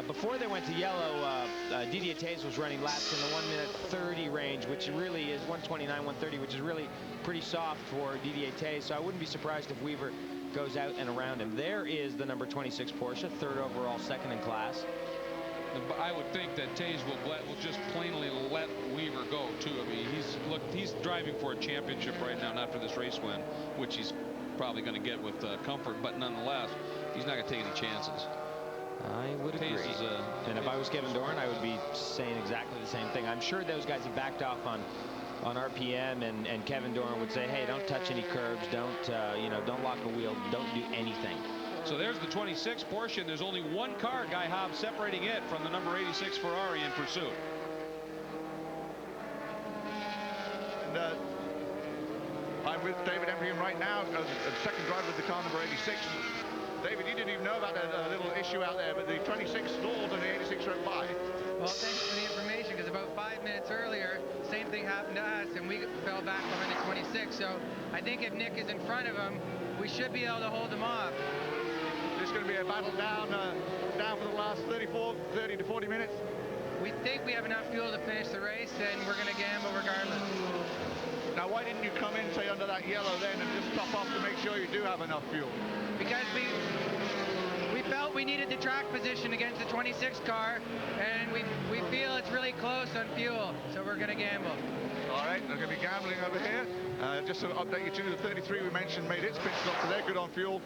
Before they went to yellow, Didier Taze was running laps in the 1:30 range, which really is 1:29, 1:30, which is really pretty soft for Didier Taze. So I wouldn't be surprised if Weaver goes out and around him. There is the number 26 Porsche, 3rd overall, 2nd in class. I would think that Taze will just plainly let Weaver go too. I mean, he's driving for a championship right now, not for this race win, which he's probably going to get with comfort. But nonetheless, he's not going to take any chances. I would agree. And if I was Kevin Doran, I would be saying exactly the same thing. I'm sure those guys have backed off on RPM, and Kevin Doran would say, hey, don't touch any curbs, don't lock a wheel, don't do anything. So there's the 26 Porsche, and there's only one car, Guy Hobbs, separating it from the number 86 Ferrari in pursuit. And, I'm with David Embrian right now, the second driver of the car, number 86. David, you didn't even know about a little issue out there, but the 26 stalled and the 86 went by. Well, thanks for the information, because about 5 minutes earlier, same thing happened to us, and we fell back behind the 26. So I think if Nick is in front of him, we should be able to hold him off. This is going to be a battle down for the last 30 to 40 minutes. We think we have enough fuel to finish the race, and we're going to gamble regardless. Now, why didn't you come in, say, under that yellow then and just top off to make sure you do have enough fuel? Because we felt we needed the track position against the 26 car, and we feel it's really close on fuel, so we're going to gamble. All right, they're going to be gambling over here. Just to update you too, the 33 we mentioned made its pit stop, so they're good on fuel.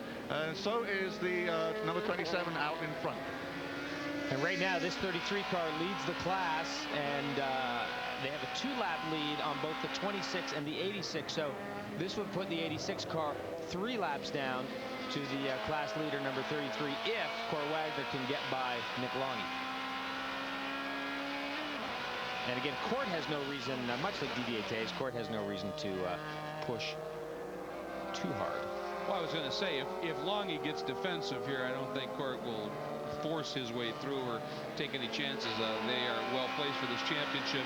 So is the number 27 out in front. And right now, this 33 car leads the class, and they have a 2-lap lead on both the 26 and the 86. So this would put the 86 car 3 laps down to the class leader, number 33, if Cor Wagner can get by Nick Longy. And again, Court has no reason, much like Didier Taze, Court has no reason to push too hard. Well, I was going to say, if Longy gets defensive here, I don't think Court will force his way through or take any chances. They are well placed for this championship.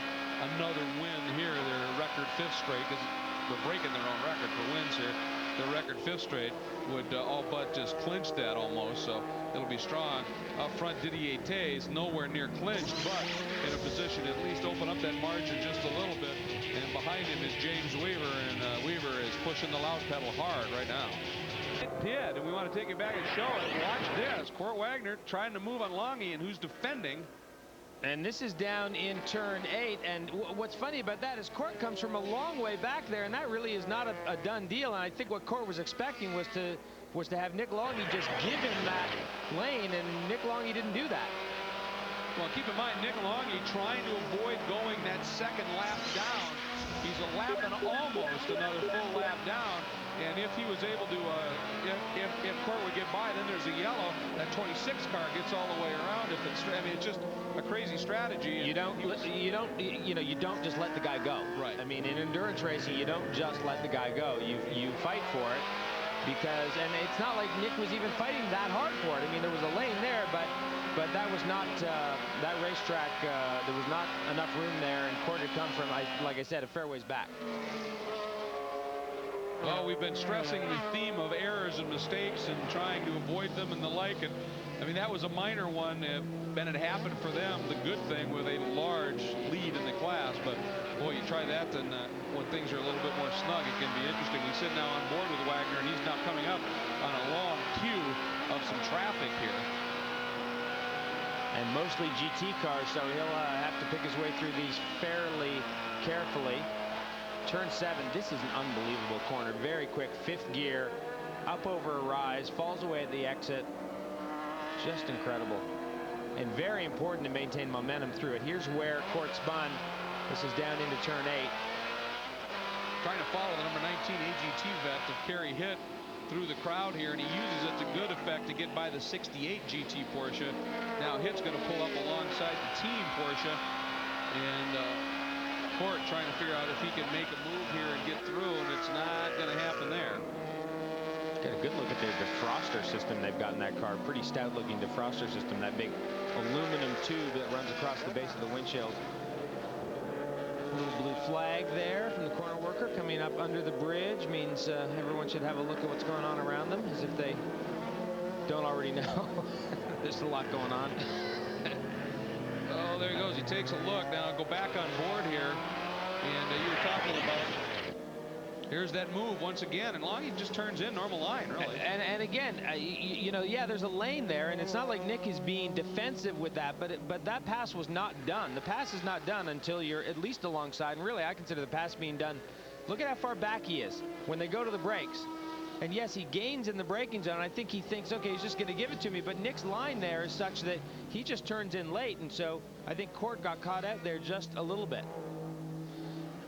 Another win here, their record 5th straight, because they're breaking their own record for wins here. Their record 5th straight would all but just clinch that almost, so it'll be strong. Up front, Didier Tays nowhere near clinched, but in a position to at least open up that margin just a little bit. And behind him is James Weaver, and Weaver is pushing the loud pedal hard right now. It did, and we want to take it back and show it. Watch this. Court Wagner trying to move on Longy, and who's defending. And this is down in turn 8, and what's funny about that is Court comes from a long way back there, and that really is not a done deal. And I think what Court was expecting was to have Nick Longy just give him that lane, and Nick Longy didn't do that. Well, keep in mind, Nick Longy trying to avoid going that second lap down. He's a lap and almost another full lap down. And if he was able to, if Court would get by, then there's a yellow. That 26 car gets all the way around. If it's, I mean, it's just a crazy strategy. You don't just let the guy go. Right. I mean, in endurance racing, you don't just let the guy go. You fight for it, because, and it's not like Nick was even fighting that hard for it. I mean, there was a lane there, but that was not that racetrack. There was not enough room there, and Court had come from, like I said, a fair ways back. Well, we've been stressing the theme of errors and mistakes and trying to avoid them and the like. And I mean, that was a minor one, and it happened for them. The good thing with a large lead in the class. But boy, you try that, and when things are a little bit more snug, it can be interesting. We sit now on board with Wagner, and he's now coming up on a long queue of some traffic here. And mostly GT cars, so he'll have to pick his way through these fairly carefully. Turn 7, this is an unbelievable corner. Very quick, 5th gear, up over a rise, falls away at the exit. Just incredible. And very important to maintain momentum through it. Here's where Court spun. This is down into turn 8. Trying to follow the number 19 AGT vet to carry Hit through the crowd here, and he uses it to good effect to get by the 68 GT Porsche. Now Hit's going to pull up alongside the team Porsche, and Court trying to figure out if he can make a move here and get through, and it's not going to happen there. Get a good look at the defroster system they've got in that car. Pretty stout looking defroster system. That big aluminum tube that runs across the base of the windshield. Little blue flag there from the corner worker coming up under the bridge means everyone should have a look at what's going on around them, as if they don't already know. There's a lot going on. Oh, there he goes. He takes a look. Now go back on board here, and you were talking about. Here's that move once again, and Longy just turns in normal line, really. And again, you know, yeah, there's a lane there, and it's not like Nick is being defensive with that, but that pass was not done. The pass is not done until you're at least alongside, and really I consider the pass being done. Look at how far back he is when they go to the brakes. And yes, he gains in the braking zone. I think he thinks, okay, he's just going to give it to me, but Nick's line there is such that he just turns in late, and so I think Court got caught out there just a little bit.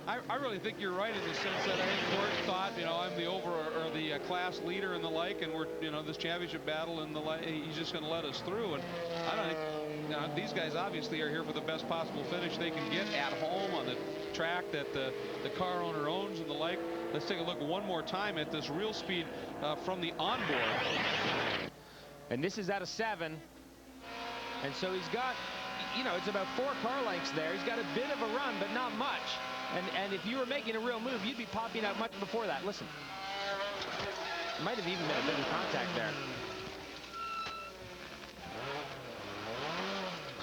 I really think you're right in the sense that I think Court thought, you know, I'm the class leader and the like, and we're, you know, this championship battle and the like, he's just going to let us through. And I don't think, you know, these guys obviously are here for the best possible finish they can get at home on the track that the car owner owns and the like. Let's take a look one more time at this real speed from the onboard. And this is at a 7. And so he's got, you know, it's about 4 car lengths there. He's got a bit of a run, but not much. And if you were making a real move, you'd be popping out much before that. Listen. Might have even been a bit of contact there.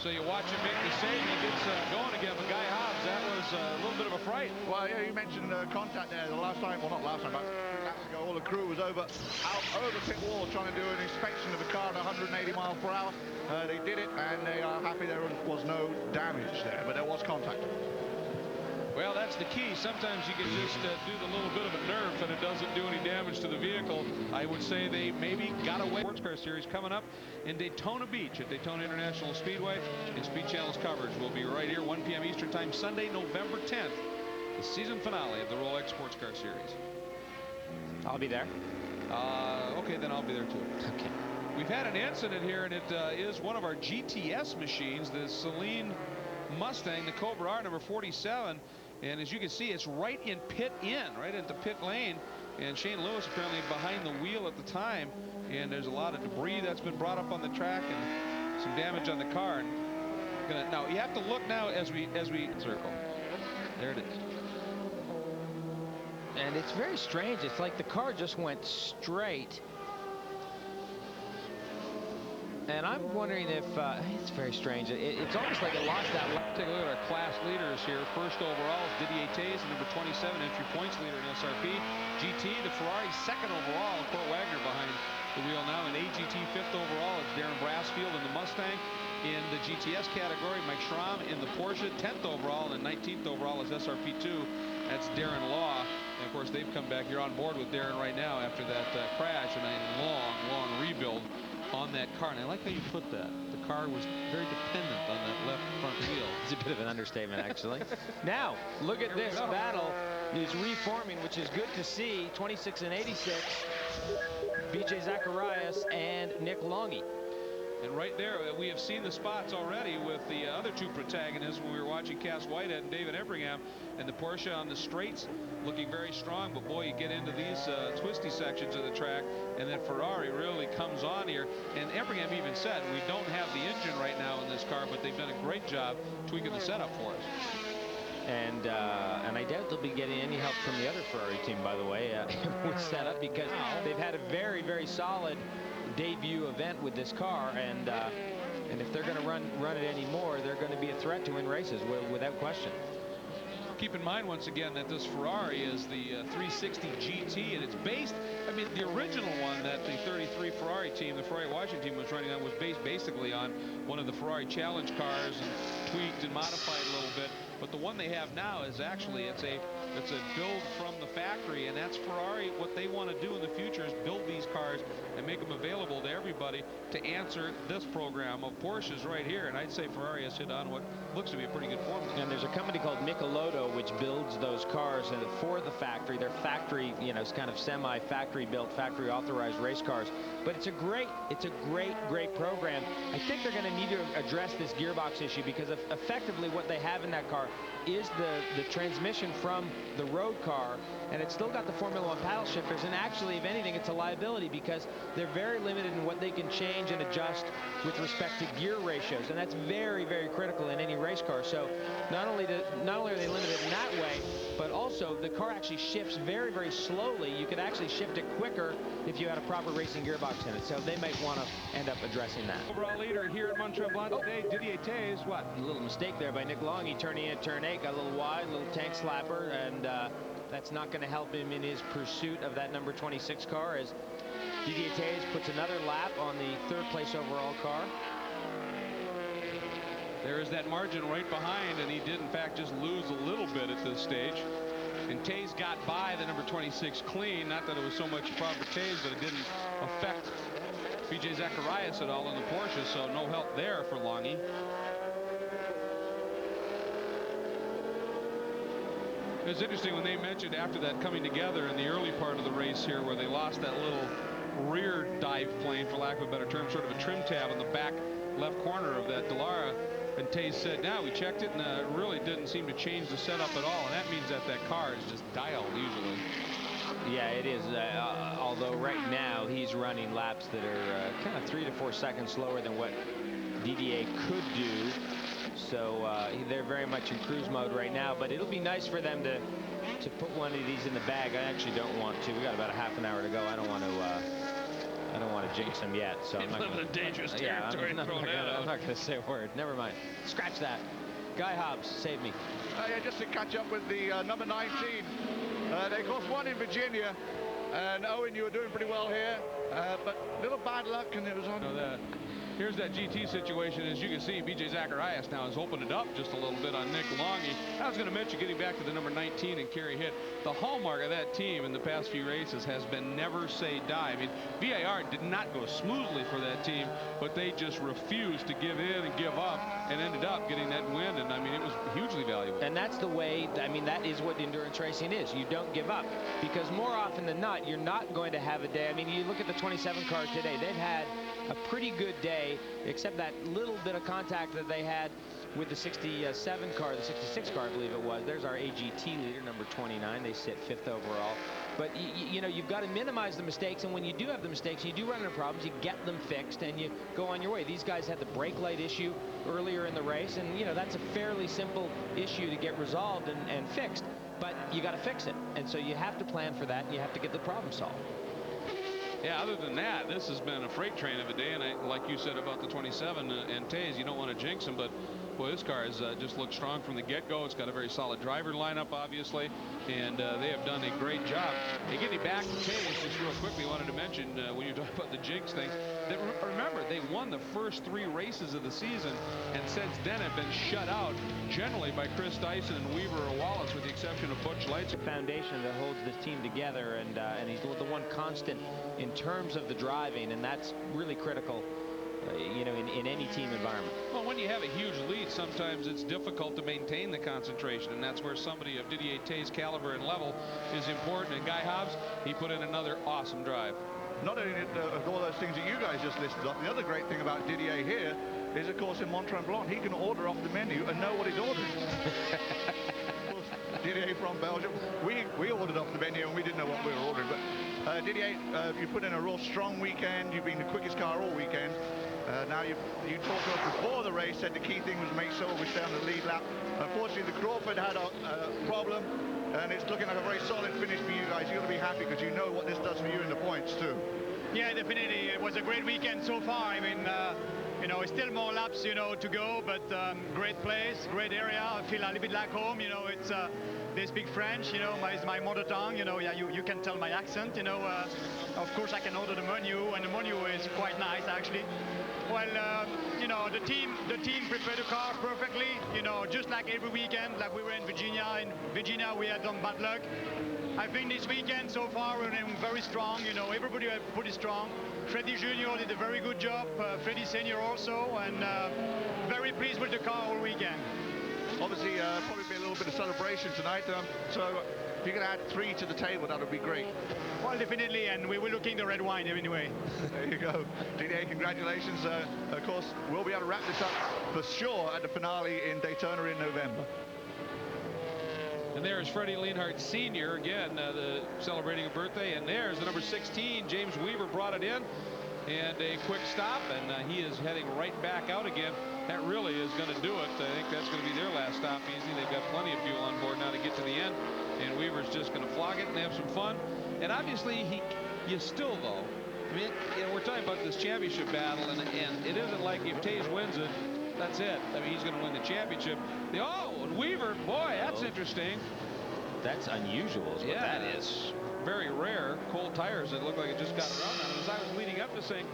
So you watch him make the save, he gets going again. But Guy Hobbs, that was a little bit of a fright. Well, yeah, you mentioned contact there. The last time, well, not last time, but 2 laps ago, all the crew was out over the pit wall trying to do an inspection of the car at 180 miles per hour. They did it, and they are happy there was no damage there, but there was contact. Well, that's the key. Sometimes you can just do the little bit of a nerf and it doesn't do any damage to the vehicle. I would say they maybe got away. Sports Car Series coming up in Daytona Beach at Daytona International Speedway. And Speed Channel's coverage will be right here, 1 p.m. Eastern Time, Sunday, November 10th. The season finale of the Rolex Sports Car Series. I'll be there. Okay, then I'll be there too. Okay. We've had an incident here, and it is one of our GTS machines, the Celine Mustang, the Cobra R number 47. And as you can see, it's right in pit lane. and Shane Lewis apparently behind the wheel at the time, and there's a lot of debris that's been brought up on the track and some damage on the car. And now you have to look now as we circle. There it is. And it's very strange. It's like the car just went straight. And I'm wondering if it's very strange. It's almost like it lost that. Take a look at our class leaders here. First overall is Didier Taze, the number 27 entry points leader in SRP. GT, the Ferrari, second overall. Kurt Wagner behind the wheel now. In AGT, fifth overall, it's Darren Brassfield in the Mustang. In the GTS category, Mike Schramm in the Porsche, 10th overall, and 19th overall is SRP2. That's Darren Law. And of course, they've come back. You're on board with Darren right now after that crash and a long rebuild on that car. And I like how you put that. The car was very dependent on that left front wheel. It's a bit of an understatement, actually. Now, look at this battle. Is reforming, which is good to see. 26 and 86. BJ Zacharias and Nick Longy. And right there, we have seen the spots already with the other two protagonists when we were watching Cass Whitehead and David Ebringham, and the Porsche on the straights looking very strong. But boy, you get into these twisty sections of the track, and then Ferrari really comes on here. And Ebringham even said, we don't have the engine right now in this car, but they've done a great job tweaking the setup for us. And I doubt they'll be getting any help from the other Ferrari team, by the way, with setup, because they've had a very solid debut event with this car, and if they're going to run it anymore, they're going to be a threat to win races without question. Keep in mind once again that this Ferrari is the 360 GT, and it's based, I mean, the original one that the 33 Ferrari team, the Ferrari Washington team, was running on was based basically on one of the Ferrari Challenge cars and tweaked and modified a little bit. But the one they have now is actually it's a build from the factory, and that's Ferrari. What they want to do in the future is build these cars and make them available to everybody to answer this program of Porsches right here. And I'd say Ferrari has hit on what looks to be a pretty good formula. And there's a company called Michelotto which builds those cars for the factory. They're factory, you know, it's kind of semi-factory built, factory authorized race cars. But it's a great program. I think they're going to need to address this gearbox issue, because effectively what they have in that car is the transmission from the road car, and it's still got the Formula One paddle shifters, and actually, if anything, it's a liability because they're very limited in what they can change and adjust with respect to gear ratios, and that's very critical in any race car. So not only are they limited in that way, but also the car actually shifts very slowly. You could actually shift it quicker if you had a proper racing gearbox in it, so they might want to end up addressing that. Overall leader here at Mont Tremblant today, Didier Taze. What? A little mistake there by Nick Longy, turning in turn 8, got a little wide, a little tank slapper, and that's not going to help him in his pursuit of that number 26 car, as Didier Taze puts another lap on the third place overall car. There is that margin right behind, and he did in fact just lose a little bit at this stage. And Taze got by the number 26 clean. Not that it was so much a problem for Taze, but it didn't affect BJ Zacharias at all in the Porsche, so no help there for Longy. It was interesting when they mentioned after that coming together in the early part of the race here, where they lost that little rear dive plane, for lack of a better term, sort of a trim tab in the back left corner of that Dallara. And Taze said, now we checked it, and it really didn't seem to change the setup at all. And that means that car is just dialed usually. Yeah, it is. Although right now he's running laps that are kind of 3 to 4 seconds slower than what Didier could do. So they're very much in cruise mode right now. But it'll be nice for them to put one of these in the bag. I actually don't want to. We got about a half an hour to go. I don't want to jinx them yet. So I'm not going to. Dangerous territory. I'm not going to say a word. Never mind. Scratch that. Guy Hobbs, save me. Yeah, just to catch up with the number 19. They cost one in Virginia, and Owen, you were doing pretty well here, but little bad luck, and it was on. Here's that GT situation. As you can see, BJ Zacharias now has opened it up just a little bit on Nick Longy. I was going to mention, getting back to the number 19 and Kerry Hitt, the hallmark of that team in the past few races has been never say die. I mean, VAR did not go smoothly for that team, but they just refused to give in and give up, and ended up getting that win. And I mean, it was hugely valuable. And that's the way, I mean, that is what endurance racing is. You don't give up, because more often than not, you're not going to have a day. I mean, you look at the 27 cars today, they've had a pretty good day, except that little bit of contact that they had with the 67 car, the 66 car, I believe it was. There's our AGT leader, number 29. They sit 5th overall. But you know, you've got to minimize the mistakes, and when you do have the mistakes, you do run into problems, you get them fixed and you go on your way. These guys had the brake light issue earlier in the race, and you know, that's a fairly simple issue to get resolved and fixed, but you got to fix it, and so you have to plan for that and you have to get the problem solved. Yeah, other than that, this has been a freight train of a day, and like you said about the 27 and Taze, you don't want to jinx them, but boy, this car has just looked strong from the get-go. It's got a very solid driver lineup, obviously, and they have done a great job. Hey, getting back to Taze, just real quickly, wanted to mention when you talk about the jinx thing, that remember, they won the first 3 races of the season, and since then have been shut out generally by Chris Dyson and Weaver or Wallace, with the exception of Butch Lights. The foundation that holds this team together, and he's the one constant in terms of the driving, and that's really critical, you know, in any team environment. Well, when you have a huge lead, sometimes it's difficult to maintain the concentration, and that's where somebody of Didier Taye's caliber and level is important. And Guy Hobbs, he put in another awesome drive. Not only of all those things that you guys just listed off, the other great thing about Didier here is, of course, in Mont Tremblant, he can order off the menu and know what he's ordering. Didier from Belgium, we ordered off the menu and we didn't know what we were ordering. But Didier, you put in a real strong weekend. You've been the quickest car all weekend. Now you talked to us before the race, said the key thing was make sure we stay on the lead lap. Unfortunately, the Crawford had a problem, and it's looking like a very solid finish for you guys. You're going to be happy because you know what this does for you in the points too. Yeah, definitely. It was a great weekend so far. I mean, you know, it's still more laps, you know, to go, but great place, great area. I feel a little bit like home. You know, it's they speak French. You know, it's my mother tongue. You know, yeah, you can tell my accent. You know, of course I can order the menu, and the menu is quite nice actually. Well, you know, the team prepared the car perfectly. You know, just like every weekend, like we were in Virginia. In Virginia, we had some bad luck. I think this weekend so far we're very strong. You know, everybody is pretty strong. Freddie Jr. did a very good job. Freddie Sr. also, and very pleased with the car all weekend. Obviously, probably be a little bit of celebration tonight. So if you could add 3 to the table, that would be great. Well, definitely, and we were looking the red wine anyway. There you go. Didier, congratulations. Of course, we'll be able to wrap this up for sure at the finale in Daytona in November. And there's Freddie Lienhart Sr. again, celebrating a birthday. And there's the number 16. James Weaver brought it in. And a quick stop, and he is heading right back out again. That really is going to do it. I think that's going to be their last stop easy. They've got plenty of fuel on board now to get to the end. And Weaver's just going to flog it and have some fun. And obviously, you still, though, I mean, you know, we're talking about this championship battle, and it isn't like if Taze wins it, that's it. I mean, he's going to win the championship. And Weaver, boy, that's interesting. That's unusual is what that is. Very rare. Cold tires that look like it just got around on him. As I was leading up to saying,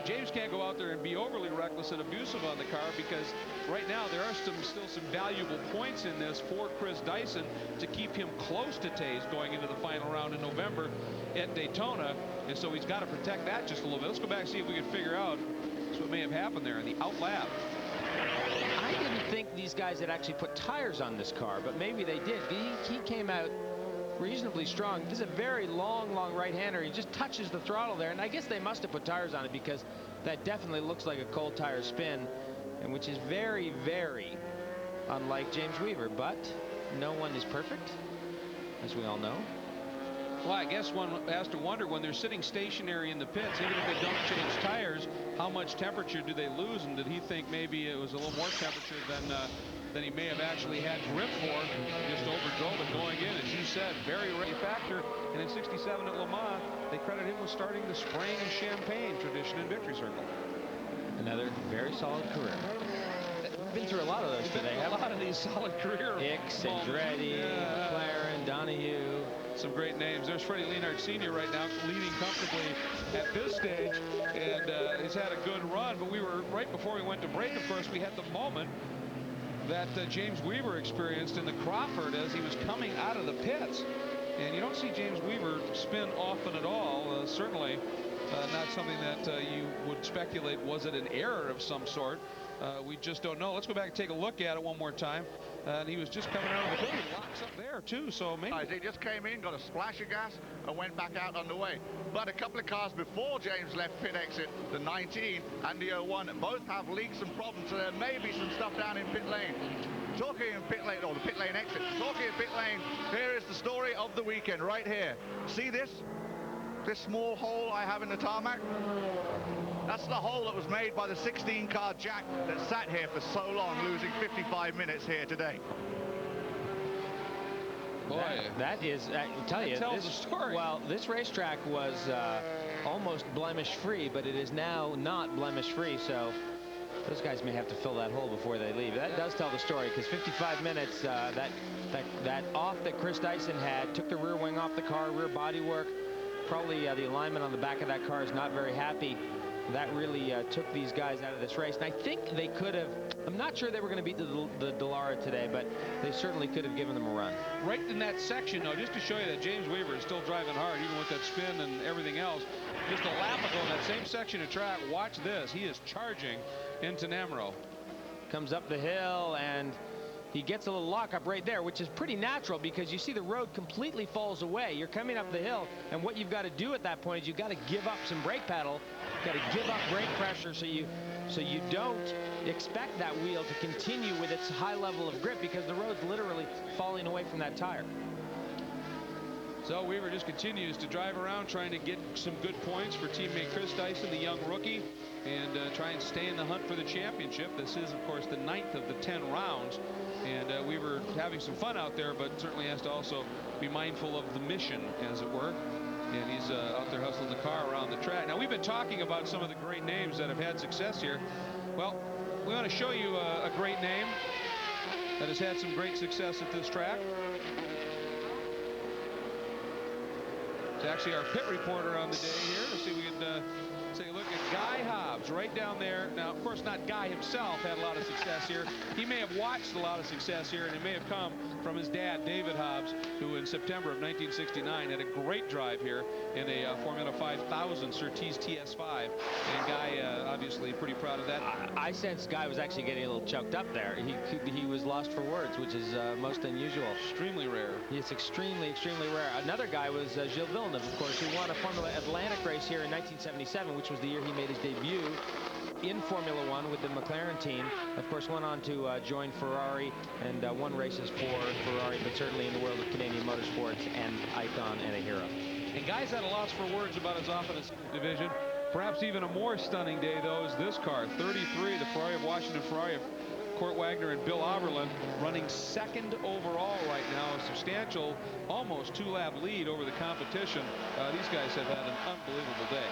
James can't go out there and be overly reckless and abusive on the car, because right now there are still some valuable points in this for Chris Dyson to keep him close to Taze going into the final round in November at Daytona, and so he's got to protect that just a little bit. Let's go back and see if we can figure out what may have happened there in the out lap. I didn't think these guys had actually put tires on this car, but maybe they did. He came out reasonably strong. This is a very long right-hander. He just touches the throttle there, and I guess they must have put tires on it, because that definitely looks like a cold tire spin, and which is very, very unlike James Weaver. But no one is perfect, as we all know. Well, I guess one has to wonder, when they're sitting stationary in the pits, even if they don't change tires, how much temperature do they lose? And did he think maybe it was a little more temperature than he may have actually had grip for? Just overdrove it going in, as you said, very rare factor. And in '67 at Le Mans, they credit him with starting the spraying of champagne tradition in Victory Circle. Another very solid career. Been through a lot of those today. A lot of these solid career. Hicks, Andretti, McLaren, Donahue. Some great names. There's Freddie Lienhart Sr. right now, leading comfortably at this stage, and he's had a good run. But we were right before we went to break. Of course, we had the moment that James Weaver experienced in the Crawford as he was coming out of the pits, and you don't see James Weaver spin often at all. Certainly not something that you would speculate was it an error of some sort. We just don't know. Let's go back and take a look at it one more time. And he was just coming out of the pit. He locks up there too, so maybe he just came in, got a splash of gas, and went back out on the way. But a couple of cars before James left pit exit, the 19 and the 01, both have leaks and problems, so there may be some stuff down in pit lane. Talking in pit lane, or the pit lane exit. Talking in pit lane, here is the story of the weekend right here. See this? This small hole I have in the tarmac? That's the hole that was made by the 16-car Jack that sat here for so long, losing 55 minutes here today. Boy, that is, I tell you, tells this, the story. Well, this racetrack was almost blemish-free, but it is now not blemish-free, so those guys may have to fill that hole before they leave. That does tell the story, because 55 minutes, that off that Chris Dyson had, took the rear wing off the car, rear body work. Probably the alignment on the back of that car is not very happy. That really took these guys out of this race. And I think they could have, I'm not sure they were going to beat the Dallara today, but they certainly could have given them a run. Right in that section, though, just to show you that James Weaver is still driving hard, even with that spin and everything else. Just a lap ago in that same section of track, watch this. He is charging into Namro. Comes up the hill, and he gets a little lockup right there, which is pretty natural because you see the road completely falls away. You're coming up the hill, and what you've got to do at that point is you've got to give up some brake pedal. You've got to give up brake pressure so you don't expect that wheel to continue with its high level of grip because the road's literally falling away from that tire. So Weaver just continues to drive around trying to get some good points for teammate Chris Dyson, the young rookie, and try and stay in the hunt for the championship. This is, of course, the 9th of the 10 rounds. And Weaver having some fun out there, but certainly has to also be mindful of the mission, as it were. And he's out there hustling the car around the track. Now, we've been talking about some of the great names that have had success here. Well, we want to show you a great name that has had some great success at this track. It's actually our pit reporter on the day here. Let's see if we can take a look at Guy Hobbs right down there. Now, of course, not Guy himself had a lot of success here. He may have watched a lot of success here, and it may have come from his dad, David Hobbs, who in September of 1969 had a great drive here in a Formula 5000 Surtees TS5. And Guy, obviously, pretty proud of that. I sense Guy was actually getting a little choked up there. He was lost for words, which is most unusual. Extremely rare. It's extremely, extremely rare. Another guy was Gilles Villeneuve, of course, who won a Formula Atlantic race here in 1977, which was the year he made his debut in Formula One with the McLaren team. Of course, went on to join Ferrari and won races for Ferrari, but certainly in the world of Canadian motorsports, an icon and a hero. And Guy's at a loss for words about his offense division. Perhaps even a more stunning day, though, is this car, 33, the Ferrari of Washington Ferrari of Kurt Wagner and Bill Oberlin, running 2nd overall right now, a substantial, almost 2-lap lead over the competition. These guys have had an unbelievable day.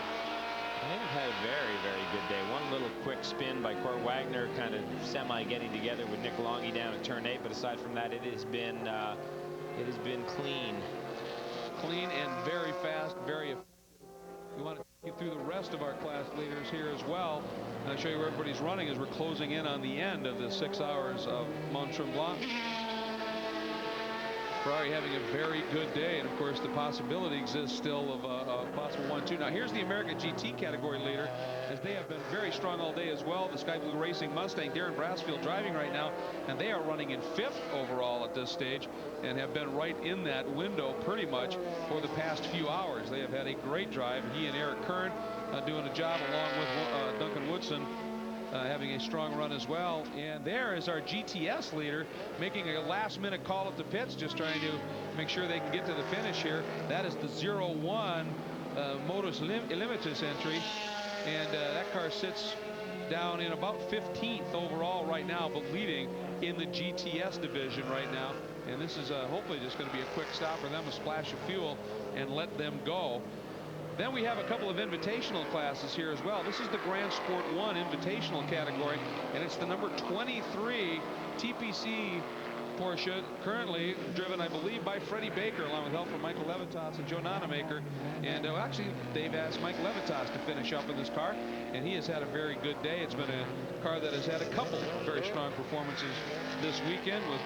They've had a very, very good day. One little quick spin by Kurt Wagner, kind of semi getting together with Nick Longy down at turn 8. But aside from that, it has been clean. Clean and very fast, very effective. We want to take you through the rest of our class leaders here as well. And I'll show you where everybody's running as we're closing in on the end of the 6 hours of Mont Tremblant. Ferrari having a very good day, and of course the possibility exists still of a possible 1-2. Now here's the American GT category leader, as they have been very strong all day as well. The Sky Blue Racing Mustang, Darren Brassfield driving right now, and they are running in 5th overall at this stage and have been right in that window pretty much for the past few hours. They have had a great drive. He and Eric Kern doing a job along with Duncan Woodson. Having a strong run as well. And there is our GTS leader making a last-minute call at the pits, just trying to make sure they can get to the finish here. That is the 01 Modus Illimitus entry, and that car sits down in about 15th overall right now, but leading in the GTS division right now. And this is hopefully just going to be a quick stop for them, a splash of fuel, and let them go. Then we have a couple of invitational classes here as well. This is the Grand Sport 1 invitational category, and it's the number 23 TPC Porsche, currently driven, I believe, by Freddie Baker, along with help from Michael Levitas and Joe Nonamaker. And actually, they've asked Mike Levitas to finish up in this car, and he has had a very good day. It's been a car that has had a couple very strong performances this weekend, with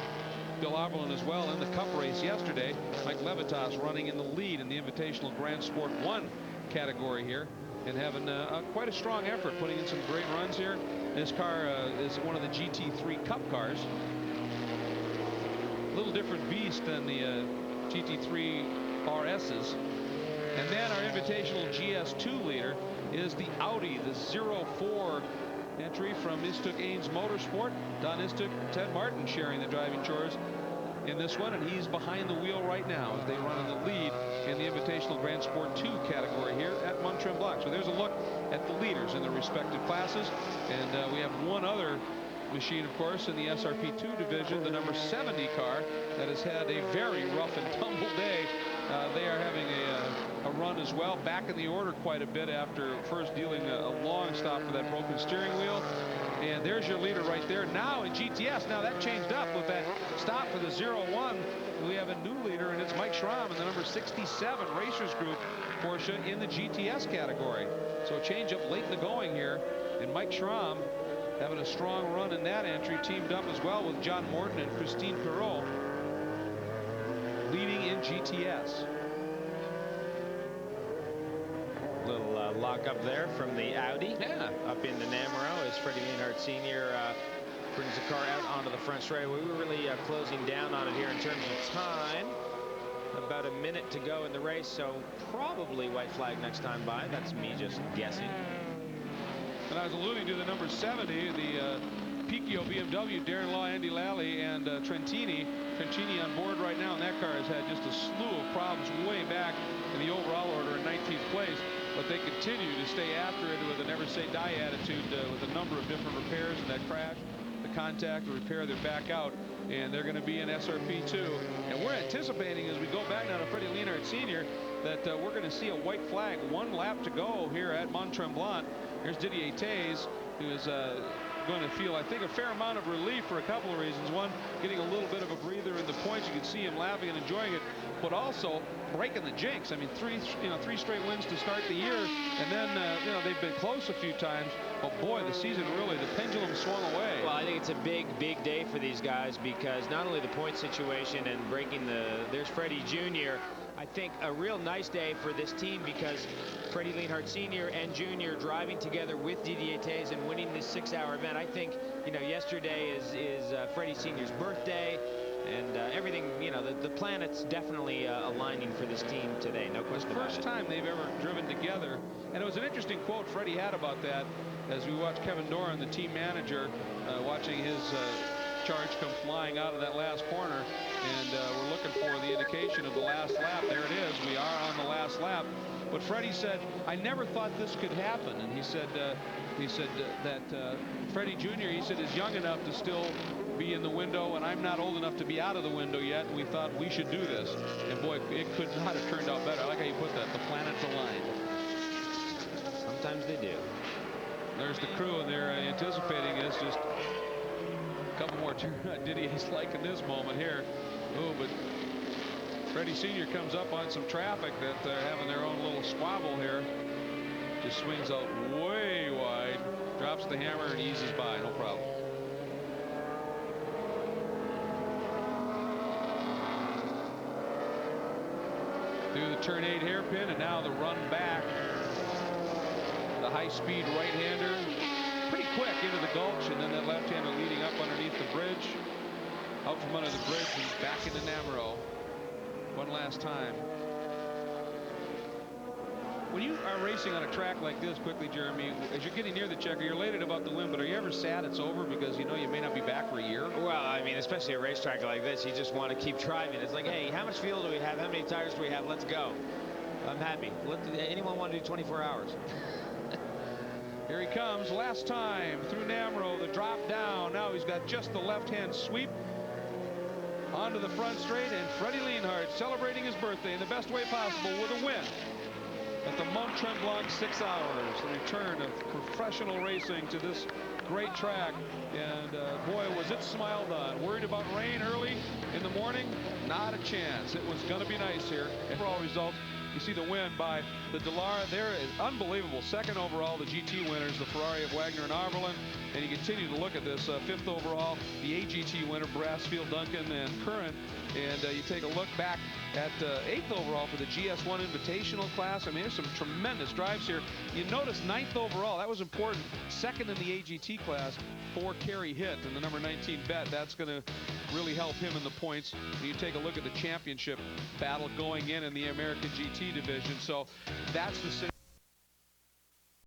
Bill Oberlin as well in the Cup race yesterday. Mike Levitas running in the lead in the Invitational Grand Sport 1 category here, and having quite a strong effort, putting in some great runs here. This car is one of the GT3 Cup cars. A little different beast than the GT3 RSs. And then our Invitational GS2 leader is the Audi, the 04 entry from Istuk Ains Motorsport. Don Istuk, Ted Martin sharing the driving chores in this one, and he's behind the wheel right now as they run in the lead in the Invitational Grand Sport 2 category here at Mont Tremblant. So there's a look at the leaders in their respective classes, and we have one other machine, of course, in the SRP2 division, the number 70 car that has had a very rough and tumble day. They are having a run as well, back in the order quite a bit after first dealing a long stop for that broken steering wheel. And there's your leader right there. Now in GTS, now that changed up with that stop for the 0-1. We have a new leader, and it's Mike Schramm in the number 67 Racers Group Porsche in the GTS category. So a change up late in the going here, and Mike Schramm having a strong run in that entry, teamed up as well with John Morton and Christine Perrault, leading in GTS. Little lock up there from the Audi. Yeah. Up into Namro as Freddie Lienhardt Sr. Brings the car out onto the front straightaway. We were really closing down on it here in terms of time. About a minute to go in the race, so probably white flag next time by. That's me just guessing. And I was alluding to the number 70, the Picchio BMW, Darren Law, Andy Lally, and Trentini. Trentini on board right now, and that car has had just a slew of problems way back in the overall order in 19th place. But they continue to stay after it with a never say die attitude with a number of different repairs in that crash, the contact, the repair, they're back out, and they're going to be in SRP2. And we're anticipating as we go back now to Freddie Lienhardt Sr. that we're going to see a white flag, 1 lap to go here at Mont Tremblant. Here's Didier Taze, who is going to feel, I think, a fair amount of relief for a couple of reasons. One, getting a little bit of a breather in the points. You can see him laughing and enjoying it, but also breaking the jinx. I mean, three straight wins to start the year, and then they've been close a few times. But boy, the season really, the pendulum swung away. Well, I think it's a big day for these guys, because not only the point situation and breaking there's Freddie Jr. I think a real nice day for this team, because Freddie Lienhardt Sr. and Jr. driving together with Didier Taze and winning this 6-hour event. I think, yesterday is Freddie Sr.'s birthday, and everything, the planet's definitely aligning for this team today, no question about it. First time they've ever driven together, and it was an interesting quote Freddie had about that as we watched Kevin Doran, the team manager, watching his charge come flying out of that last corner, and we're looking for the indication of the last lap. There it is. We are on the last lap. But Freddie said, I never thought this could happen. And he said that Freddie Jr., he said, is young enough to still be in the window, and I'm not old enough to be out of the window yet. And we thought we should do this. And boy, it could not have turned out better. I like how you put that. The planets aligned. Sometimes they do. There's the crew, and they're anticipating this. Just a couple more Didier's liking this moment here. Oh, but Freddie Sr. comes up on some traffic that they're having their own little squabble here. Just swings out way wide, drops the hammer, and eases by. No problem. Through the turn 8 hairpin, and now the run back. The high-speed right-hander, pretty quick into the gulch, and then that left-hander leading up underneath the bridge. Out from under the bridge and back into Namro. One last time. When you are racing on a track like this, quickly, Jeremy, as you're getting near the checker, you're elated about the win, but are you ever sad it's over because you may not be back for a year? Well, I mean, especially a racetrack like this, you just want to keep driving. It's like, hey, how much fuel do we have? How many tires do we have? Let's go. I'm happy. Anyone want to do 24 hours? Here he comes, last time through Namro, the drop down. Now he's got just the left-hand sweep onto the front straight, and Freddie Lienhardt celebrating his birthday in the best way possible with a win at the Mont Tremblant 6 hours. The return of professional racing to this great track, and boy, was it smiled on. Worried about rain early in the morning? Not a chance. It was going to be nice here. Overall results, you see the win by the Dallara. There is unbelievable. Second overall, the GT winners, the Ferrari of Wagner and Arvelin. And you continue to look at this. Fifth overall, the AGT winner, Brassfield, Duncan, and Curran. And you take a look back at 8th overall for the GS1 Invitational class. I mean, there's some tremendous drives here. You notice 9th overall. That was important. Second in the AGT class for Kerry Hitt and the number 19 bet. That's going to really help him in the points. And you take a look at the championship battle going in the American GT division. So that's the